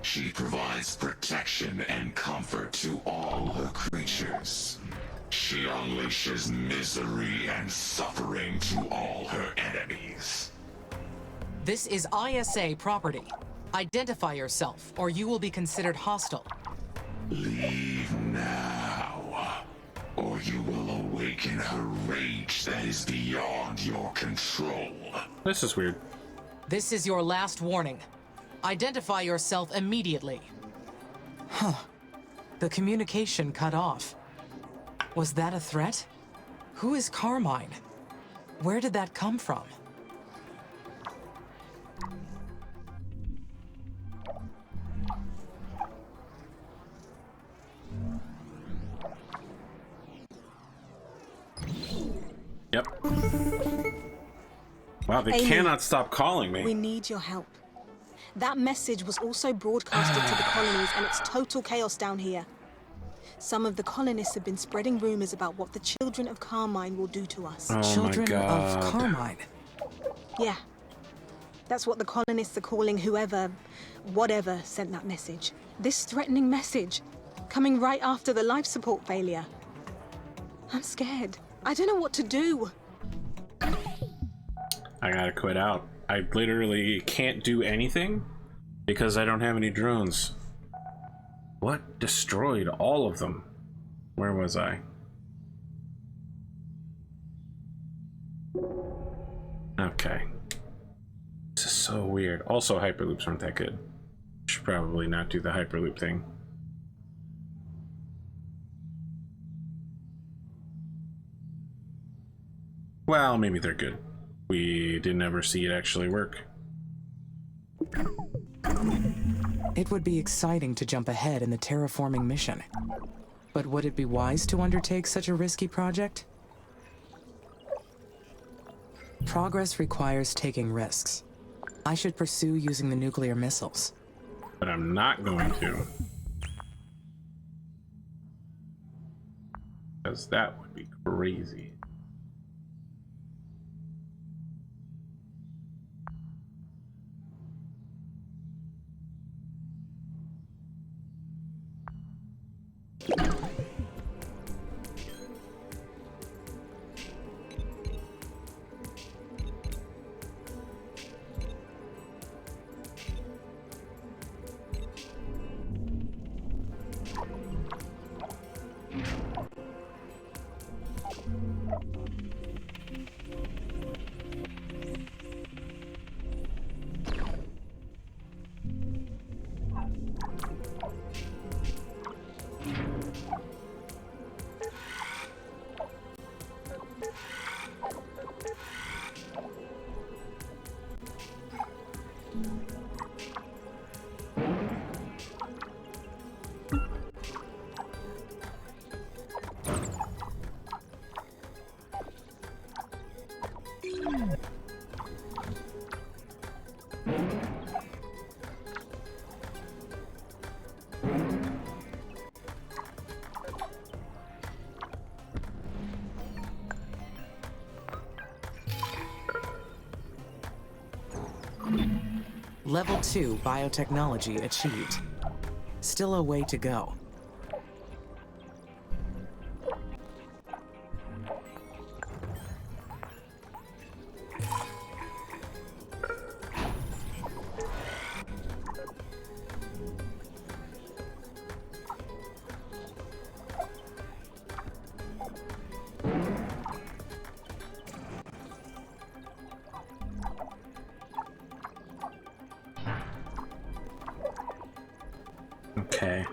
She provides protection and comfort to all her creatures. She unleashes misery and suffering to all her enemies. This is ISA property. Identify yourself, or you will be considered hostile. Leave now, or you will awaken her rage that is beyond your control. This is weird. This is your last warning. Identify yourself immediately. Huh. The communication cut off. Was that a threat? Who is Carmine? Where did that come from? Yep. Wow, they Amy, cannot stop calling me. We need your help. That message was also broadcasted to the colonies, and it's total chaos down here. Some of the colonists have been spreading rumors about what the children of Carmine will do to us. Oh Children my God. of Carmine. Yeah. That's what the colonists are calling whatever sent that message. This threatening message, coming right after the life support failure. I'm scared. I don't know what to do. I gotta quit out. I literally can't do anything because I don't have any drones. What destroyed all of them? Where was I? Okay. This is so weird. Also, hyperloops aren't that good. Should probably not do the hyperloop thing. Well, maybe they're good. We didn't ever see it actually work. It would be exciting to jump ahead in the terraforming mission. But would it be wise to undertake such a risky project? Progress requires taking risks. I should pursue using the nuclear missiles. But I'm not going to. Because that would be crazy. Level 2 biotechnology achieved. Still a way to go. Okay.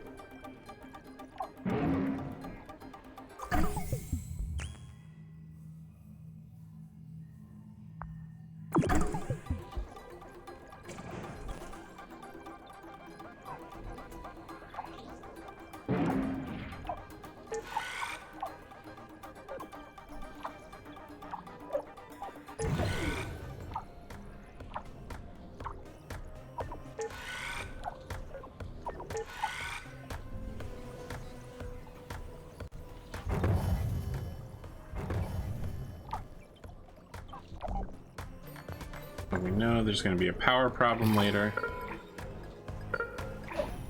We know there's going to be a power problem later.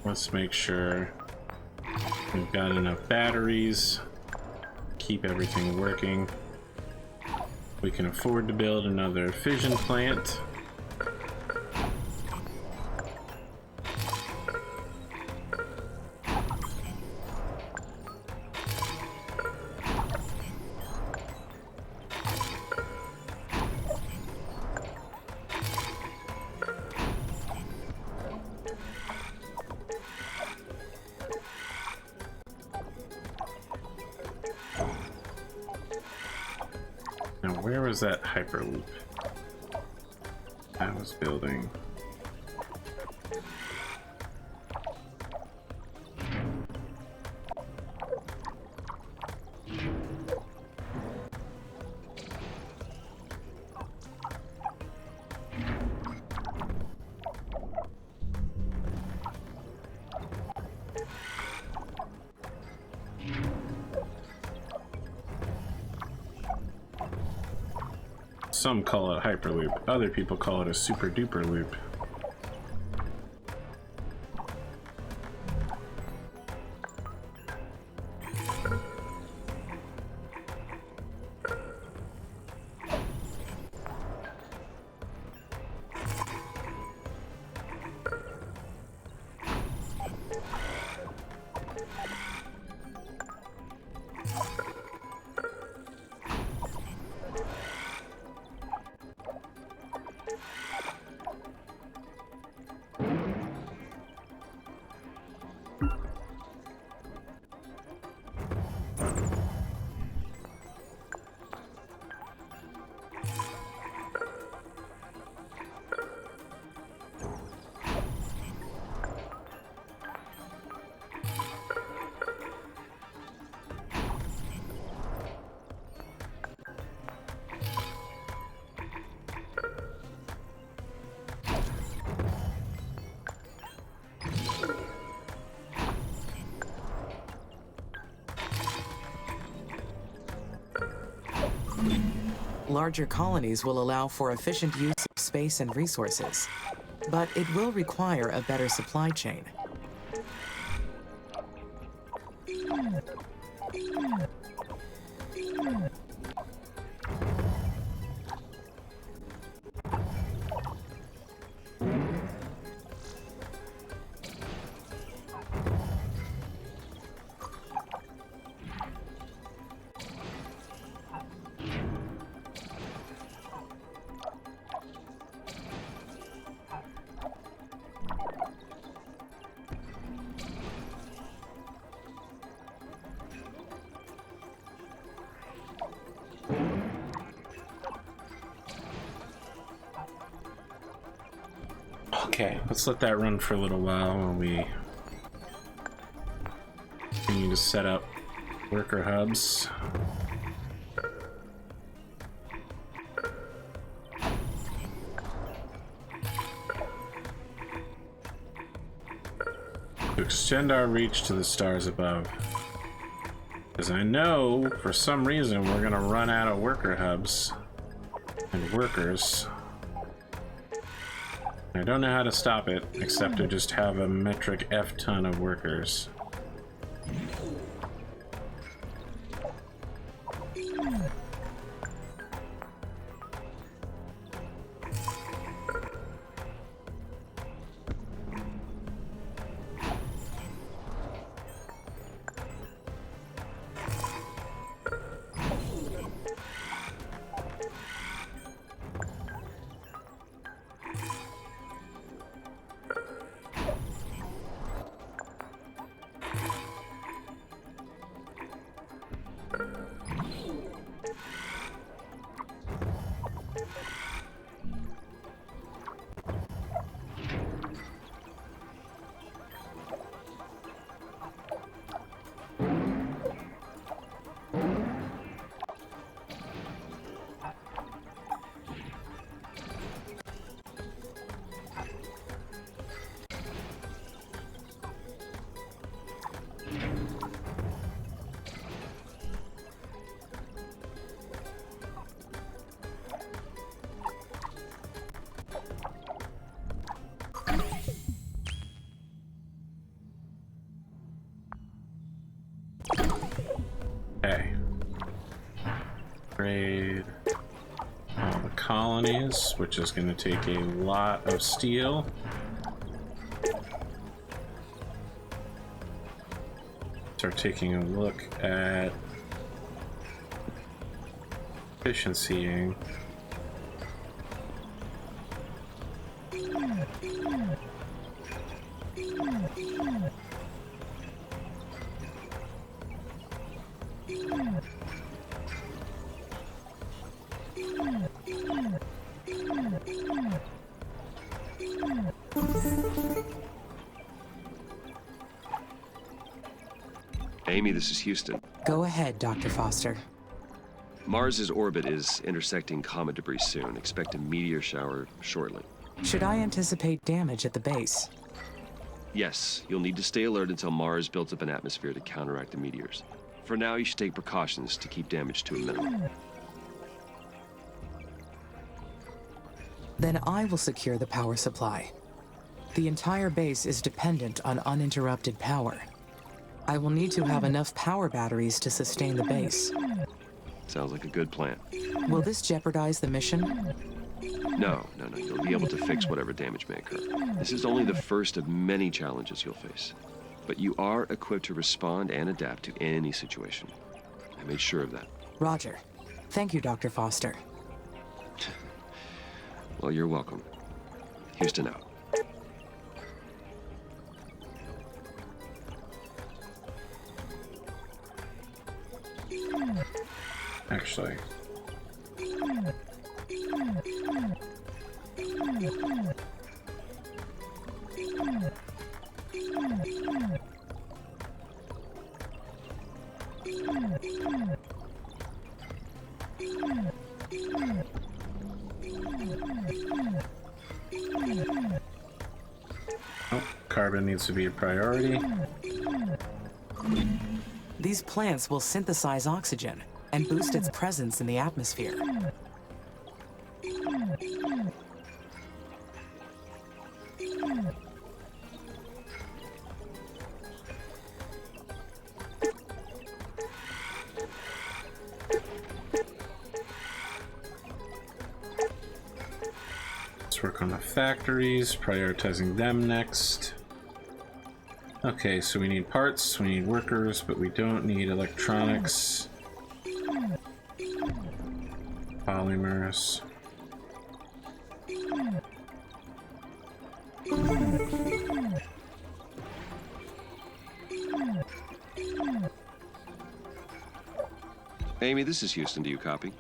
Let's make sure we've got enough batteries, keep everything working. We can afford to build another fission plant. Now, where was that hyperloop I was building? Some call it hyperloop, other people call it a super duper loop. Larger colonies will allow for efficient use of space and resources, but it will require a better supply chain. Okay, let's let that run for a little while we continue to set up worker hubs. To extend our reach to the stars above. Because I know, for some reason, we're gonna run out of worker hubs and workers. I don't know how to stop it, except to just have a metric F ton of workers. Okay. Upgrade all the colonies, which is going to take a lot of steel. Start taking a look at efficiencying. Amy, this is Houston. Go ahead, Dr. Foster. Mars's orbit is intersecting comet debris soon. Expect a meteor shower shortly. Should I anticipate damage at the base? Yes, you'll need to stay alert until Mars builds up an atmosphere to counteract the meteors. For now, you should take precautions to keep damage to a minimum. Then I will secure the power supply. The entire base is dependent on uninterrupted power. I will need to have enough power batteries to sustain the base. Sounds like a good plan. Will this jeopardize the mission? No. You'll be able to fix whatever damage may occur. This is only the first of many challenges you'll face. But you are equipped to respond and adapt to any situation. I made sure of that. Roger. Thank you, Dr. Foster. Well, you're welcome. Houston out. Actually. Oh, carbon needs to be a priority. These plants will synthesize oxygen and boost its presence in the atmosphere. Let's work on the factories, prioritizing them next. Okay, so we need parts, we need workers, but we don't need electronics. Polymers. Amy, this is Houston. Do you copy?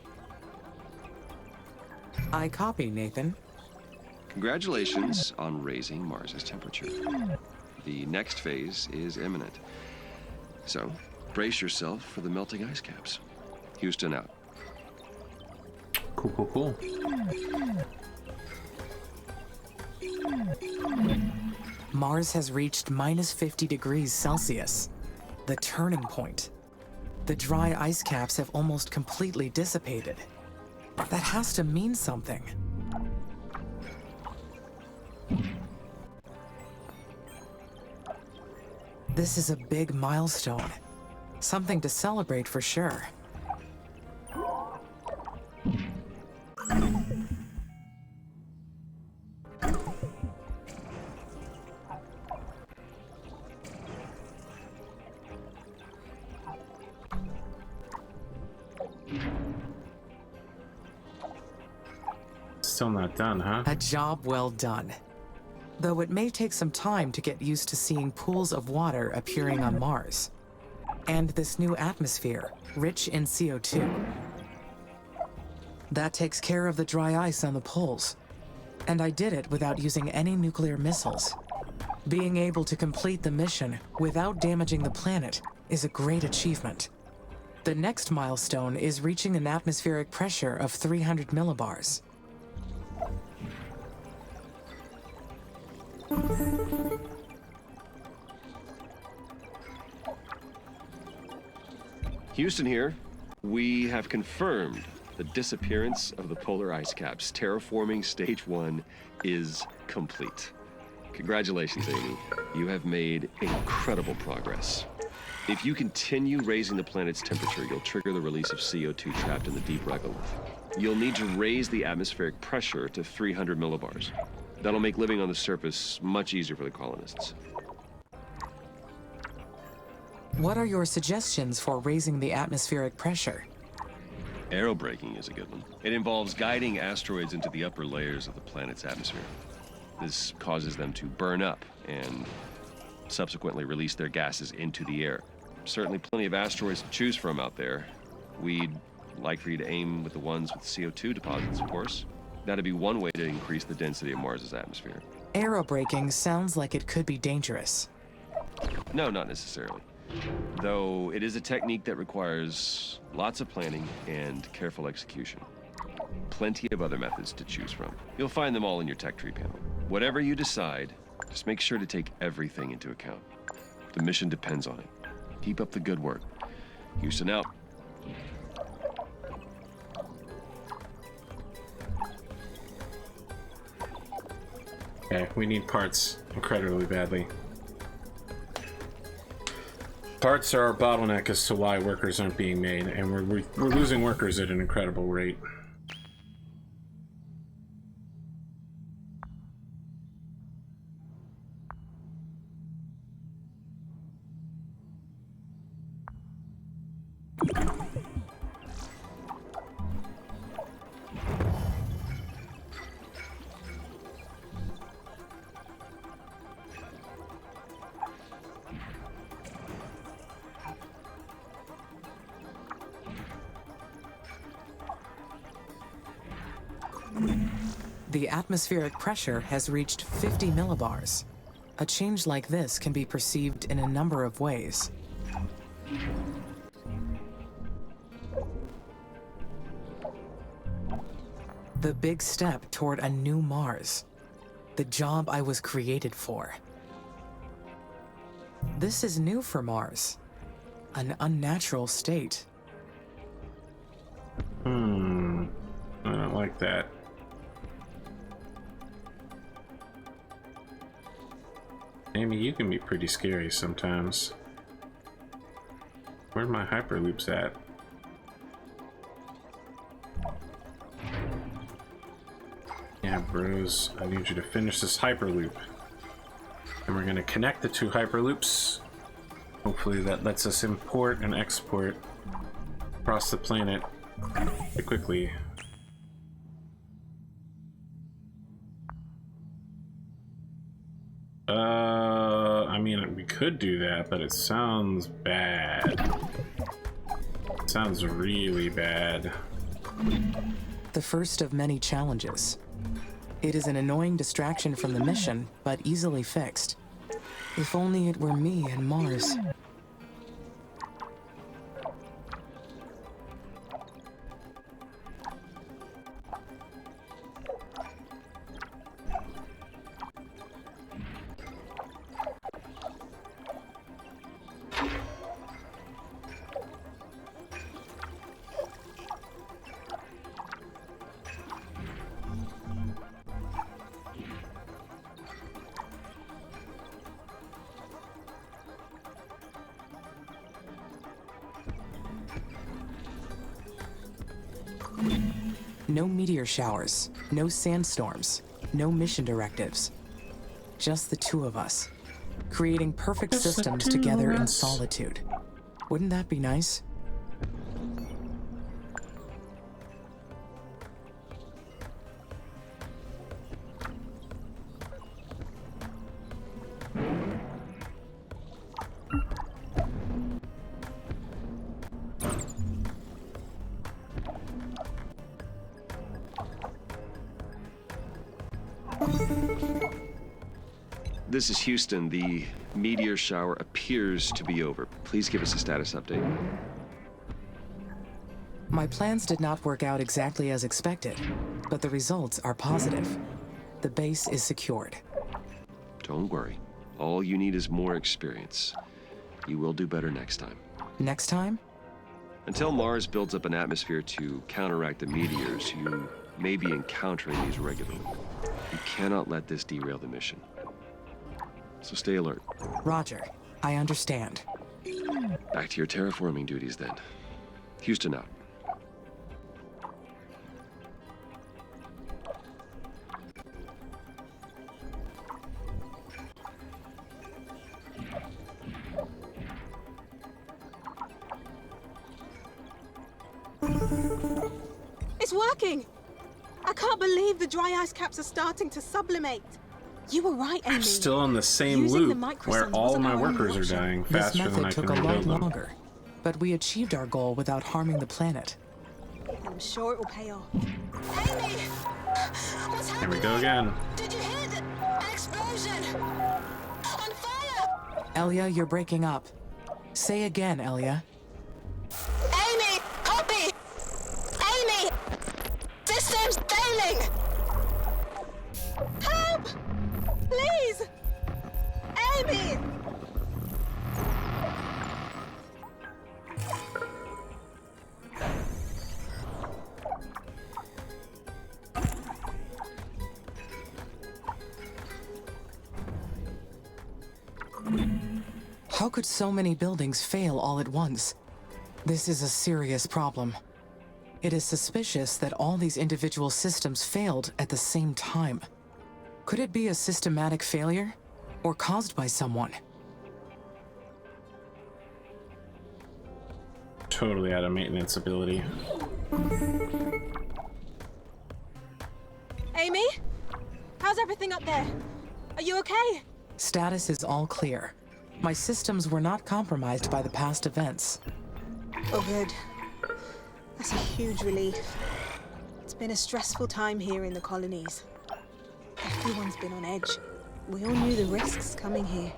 I copy, Nathan. Congratulations on raising Mars's temperature. The next phase is imminent. So, brace yourself for the melting ice caps. Houston out. Cool. Mars has reached minus 50 degrees Celsius, the turning point. The dry ice caps have almost completely dissipated. That has to mean something. This is a big milestone. Something to celebrate for sure. Still not done, huh? A job well done. Though it may take some time to get used to seeing pools of water appearing on Mars. And this new atmosphere, rich in CO2. That takes care of the dry ice on the poles. And I did it without using any nuclear missiles. Being able to complete the mission without damaging the planet is a great achievement. The next milestone is reaching an atmospheric pressure of 300 millibars. Houston here. We have confirmed the disappearance of the polar ice caps. Terraforming Stage 1 is complete. Congratulations, Amy. You have made incredible progress. If you continue raising the planet's temperature, you'll trigger the release of CO2 trapped in the deep regolith. You'll need to raise the atmospheric pressure to 300 millibars. That'll make living on the surface much easier for the colonists. What are your suggestions for raising the atmospheric pressure? Aerobraking is a good one. It involves guiding asteroids into the upper layers of the planet's atmosphere. This causes them to burn up and subsequently release their gases into the air. Certainly plenty of asteroids to choose from out there. We'd like for you to aim with the ones with CO2 deposits, of course. That'd be one way to increase the density of Mars's atmosphere. Aerobraking sounds like it could be dangerous. No, not necessarily. Though it is a technique that requires lots of planning and careful execution. Plenty of other methods to choose from. You'll find them all in your tech tree panel. Whatever you decide, just make sure to take everything into account. The mission depends on it. Keep up the good work. Houston out. Okay, we need parts incredibly badly. Parts are our bottleneck as to why workers aren't being made, and we're losing workers at an incredible rate. The atmospheric pressure has reached 50 millibars. A change like this can be perceived in a number of ways. The big step toward a new Mars. The job I was created for. This is new for Mars. An unnatural state. I don't like that. Amy, you can be pretty scary sometimes. Where are my hyperloops at? Yeah, bros, I need you to finish this hyperloop. And we're gonna connect the two hyperloops. Hopefully that lets us import and export across the planet pretty quickly. I mean, we could do that, but it sounds bad. It sounds really bad. The first of many challenges. It is an annoying distraction from the mission, but easily fixed. If only it were me and Mars. No meteor showers, no sandstorms, no mission directives. Just the two of us, creating perfect Just the systems two together of in us. solitude. Wouldn't that be nice? This is Houston. The meteor shower appears to be over. Please give us a status update. My plans did not work out exactly as expected, but the results are positive. The base is secured. Don't worry. All you need is more experience. You will do better next time. Next time? Until Mars builds up an atmosphere to counteract the meteors, you may be encountering these regularly. You cannot let this derail the mission. So stay alert. Roger, I understand. Back to your terraforming duties then. Houston out. It's working! I can't believe the dry ice caps are starting to sublimate. You were right, Amy. I'm still on the same Using the loop where microsons all wasn't my our only workers are option. dying This faster than I method can took a lot rebuild them. longer, but we achieved our goal without harming the planet. I'm sure it will pay off. Amy! What's Here happening? we go again. Did you hear the explosion? On fire! Elia, you're breaking up. Say again, Elia. Amy! Copy! Amy! Systems failing! Help! Please! Amy! How could so many buildings fail all at once? This is a serious problem. It is suspicious that all these individual systems failed at the same time. Could it be a systematic failure? Or caused by someone? Totally out of maintenance ability. Amy? How's everything up there? Are you okay? Status is all clear. My systems were not compromised by the past events. Oh, good. That's a huge relief. It's been a stressful time here in the colonies. Everyone's been on edge. We all knew the risks coming here.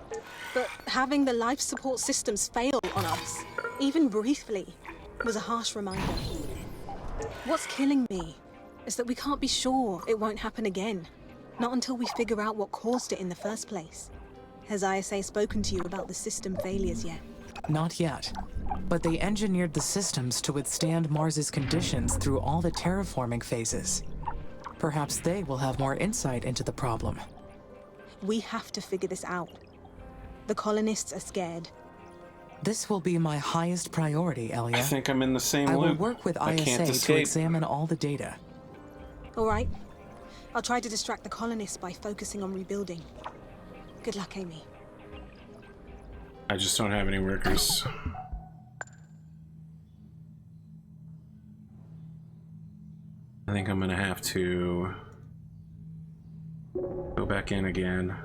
But having the life support systems fail on us, even briefly, was a harsh reminder. What's killing me is that we can't be sure it won't happen again. Not until we figure out what caused it in the first place. Has ISA spoken to you about the system failures yet? Not yet. But they engineered the systems to withstand Mars's conditions through all the terraforming phases. Perhaps they will have more insight into the problem. We have to figure this out. The colonists are scared. This will be my highest priority, Elia. I think I'm in the same I will loop. work with I can't ISA to escape. examine all the data. All right. I'll try to distract the colonists by focusing on rebuilding. Good luck, Amy. I just don't have any workers. I think I'm gonna have to go back in again.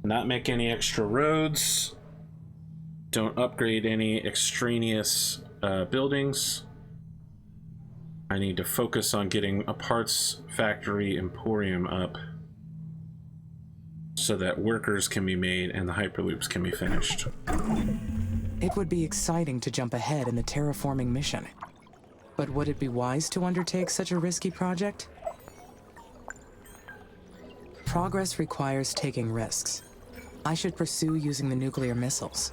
Not make any extra roads. Don't upgrade any extraneous buildings. I need to focus on getting a parts factory emporium up so that workers can be made and the hyperloops can be finished. It would be exciting to jump ahead in the terraforming mission. But would it be wise to undertake such a risky project? Progress requires taking risks. I should pursue using the nuclear missiles.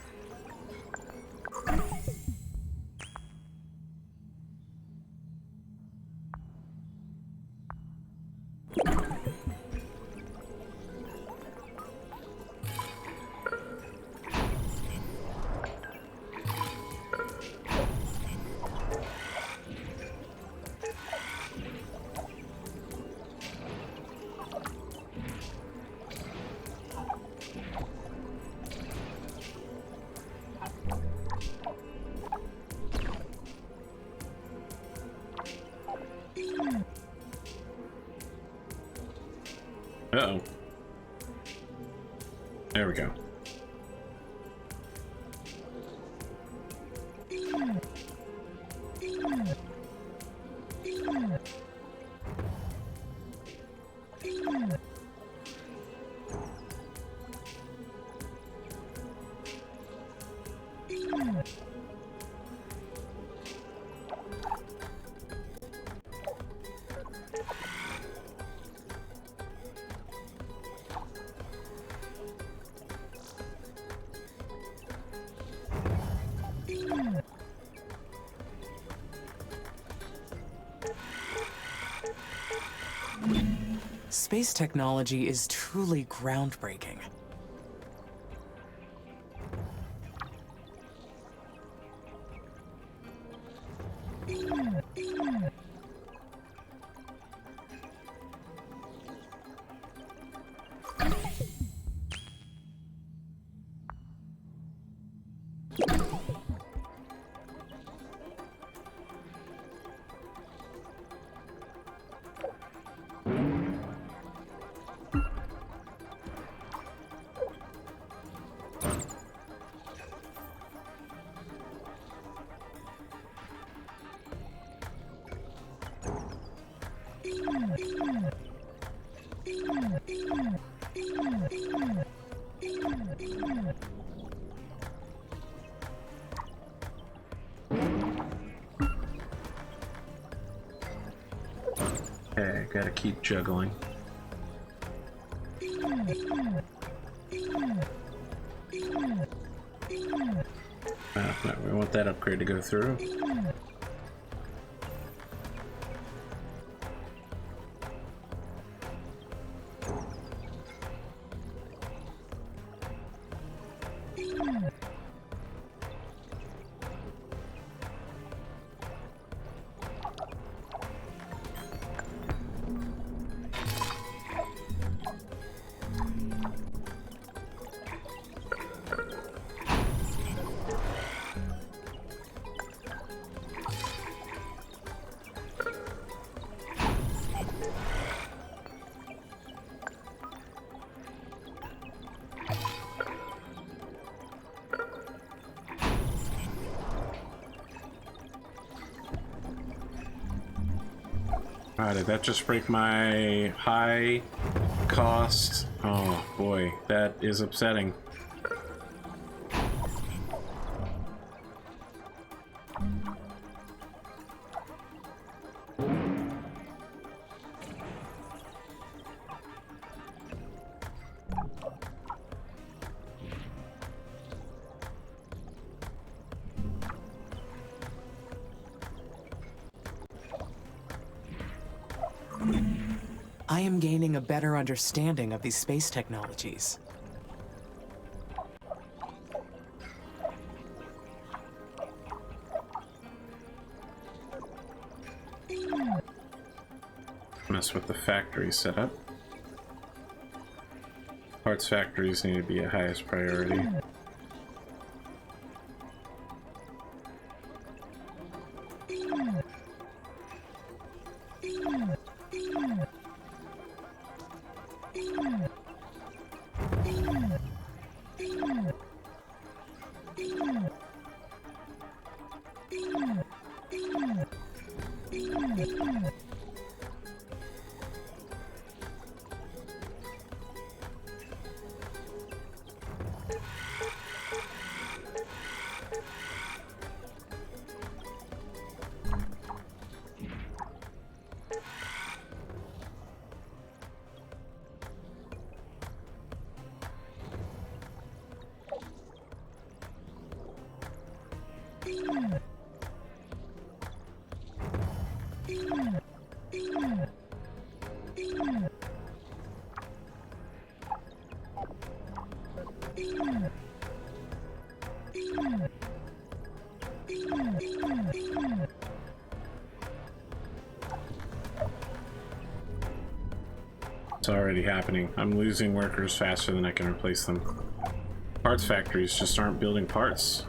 Uh-oh. There we go. Space technology is truly groundbreaking. Okay, gotta keep juggling. No, we want that upgrade to go through. Did that just break my high cost? Oh boy, that is upsetting. I am gaining a better understanding of these space technologies. Mess with the factory setup. Parts factories need to be a highest priority. It's already happening. I'm losing workers faster than I can replace them. Parts factories just aren't building parts.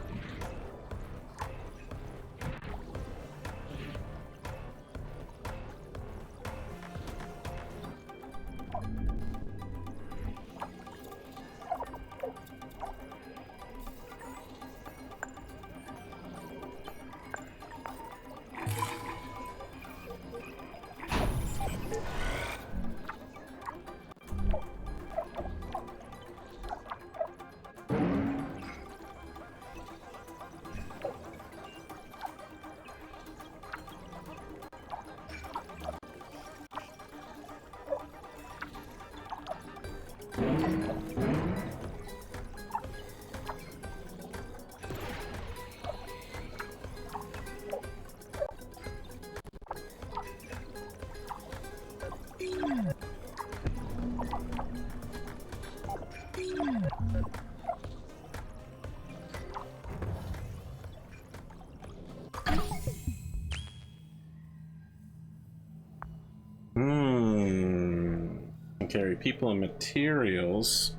Carry people and materials.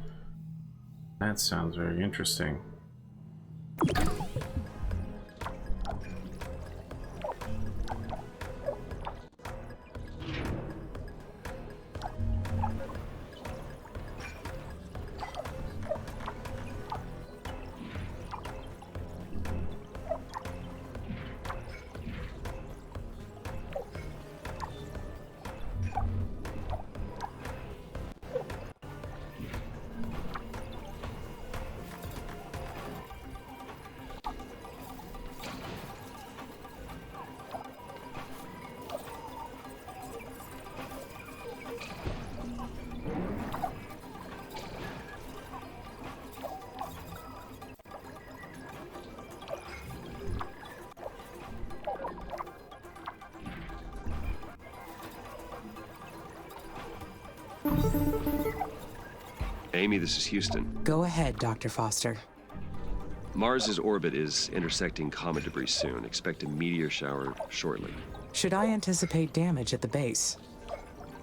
That sounds very interesting. Amy, this is Houston. Go ahead, Dr. Foster. Mars's orbit is intersecting comet debris soon. Expect a meteor shower shortly. Should I anticipate damage at the base?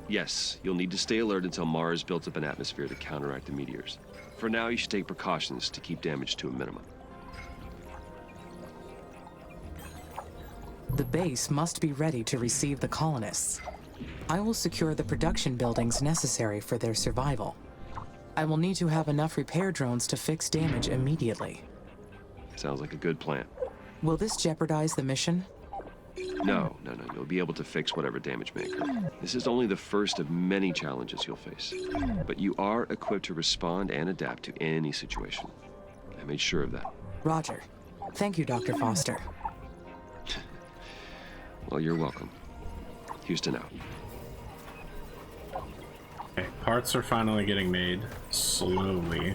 Yes, you'll need to stay alert until Mars builds up an atmosphere to counteract the meteors. For now, you should take precautions to keep damage to a minimum. The base must be ready to receive the colonists. I will secure the production buildings necessary for their survival. I will need to have enough repair drones to fix damage immediately. Sounds like a good plan. Will this jeopardize the mission? No. You'll be able to fix whatever damage may occur. This is only the first of many challenges you'll face. But you are equipped to respond and adapt to any situation. I made sure of that. Roger. Thank you, Dr. Foster. Well, you're welcome. Houston out. Okay, parts are finally getting made, slowly.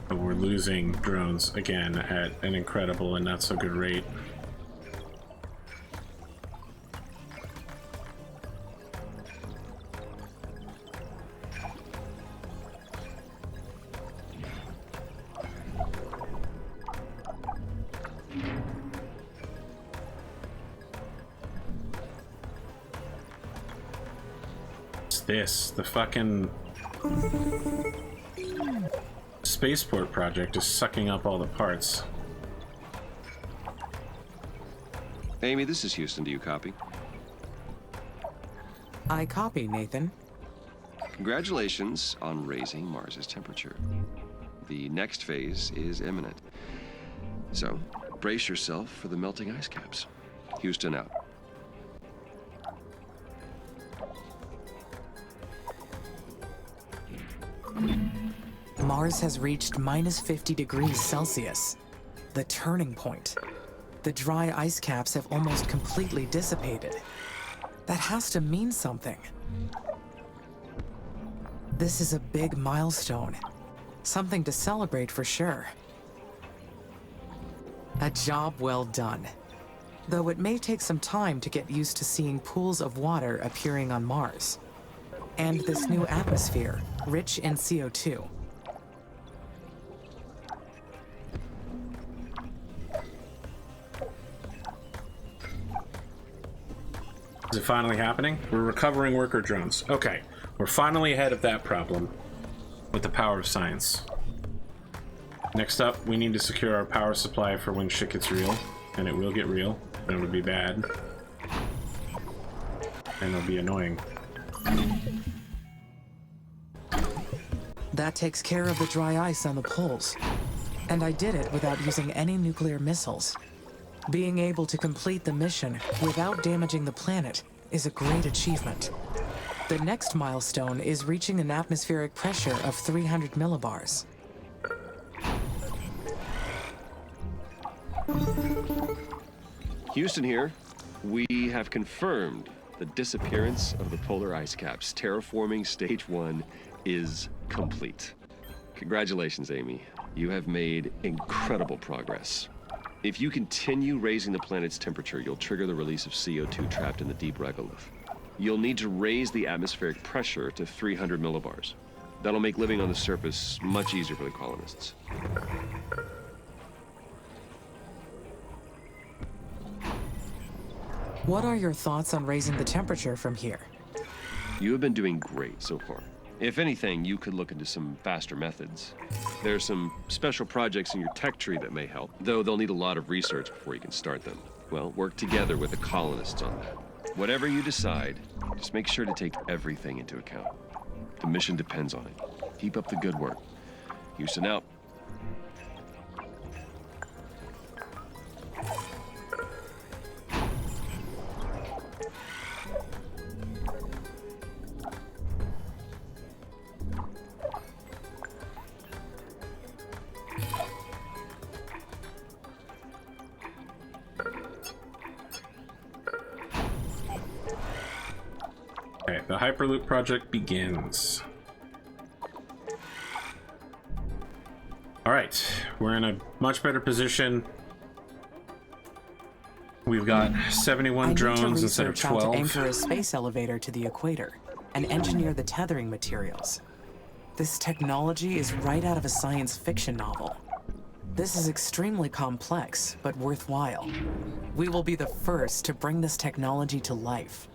But we're losing drones again at an incredible and not so good rate. This, the fucking spaceport project is sucking up all the parts. Amy, this is Houston. Do you copy? I copy, Nathan. Congratulations on raising Mars's temperature. The next phase is imminent. So, brace yourself for the melting ice caps. Houston out. Mars has reached minus 50 degrees Celsius, the turning point. The dry ice caps have almost completely dissipated. That has to mean something. This is a big milestone. Something to celebrate for sure. A job well done. Though it may take some time to get used to seeing pools of water appearing on Mars. And this new atmosphere, rich in CO2. Is it finally happening? We're recovering worker drones. Okay, we're finally ahead of that problem with the power of science. Next up, we need to secure our power supply for when shit gets real. And it will get real. And it would be bad. And it'll be annoying. That takes care of the dry ice on the poles. And I did it without using any nuclear missiles. Being able to complete the mission without damaging the planet is a great achievement. The next milestone is reaching an atmospheric pressure of 300 millibars. Houston here. We have confirmed the disappearance of the polar ice caps. Terraforming Stage 1 is complete. Congratulations, Amy. You have made incredible progress. If you continue raising the planet's temperature, you'll trigger the release of CO2 trapped in the deep regolith. You'll need to raise the atmospheric pressure to 300 millibars. That'll make living on the surface much easier for the colonists. What are your thoughts on raising the temperature from here? You have been doing great so far. If anything, you could look into some faster methods. There's some special projects in your tech tree that may help, though they'll need a lot of research before you can start them. Well, work together with the colonists on that. Whatever you decide, just make sure to take everything into account. The mission depends on it. Keep up the good work. Houston out. Okay, the Hyperloop project begins. Alright, we're in a much better position. We've got 71 drones instead of 12. I need to research how to anchor a space elevator to the equator and engineer the tethering materials. This technology is right out of a science fiction novel. This is extremely complex, but worthwhile. We will be the first to bring this technology to life.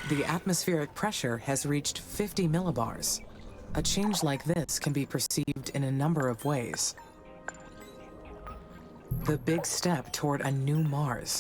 The atmospheric pressure has reached 50 millibars. A change like this can be perceived in a number of ways. The big step toward a new Mars.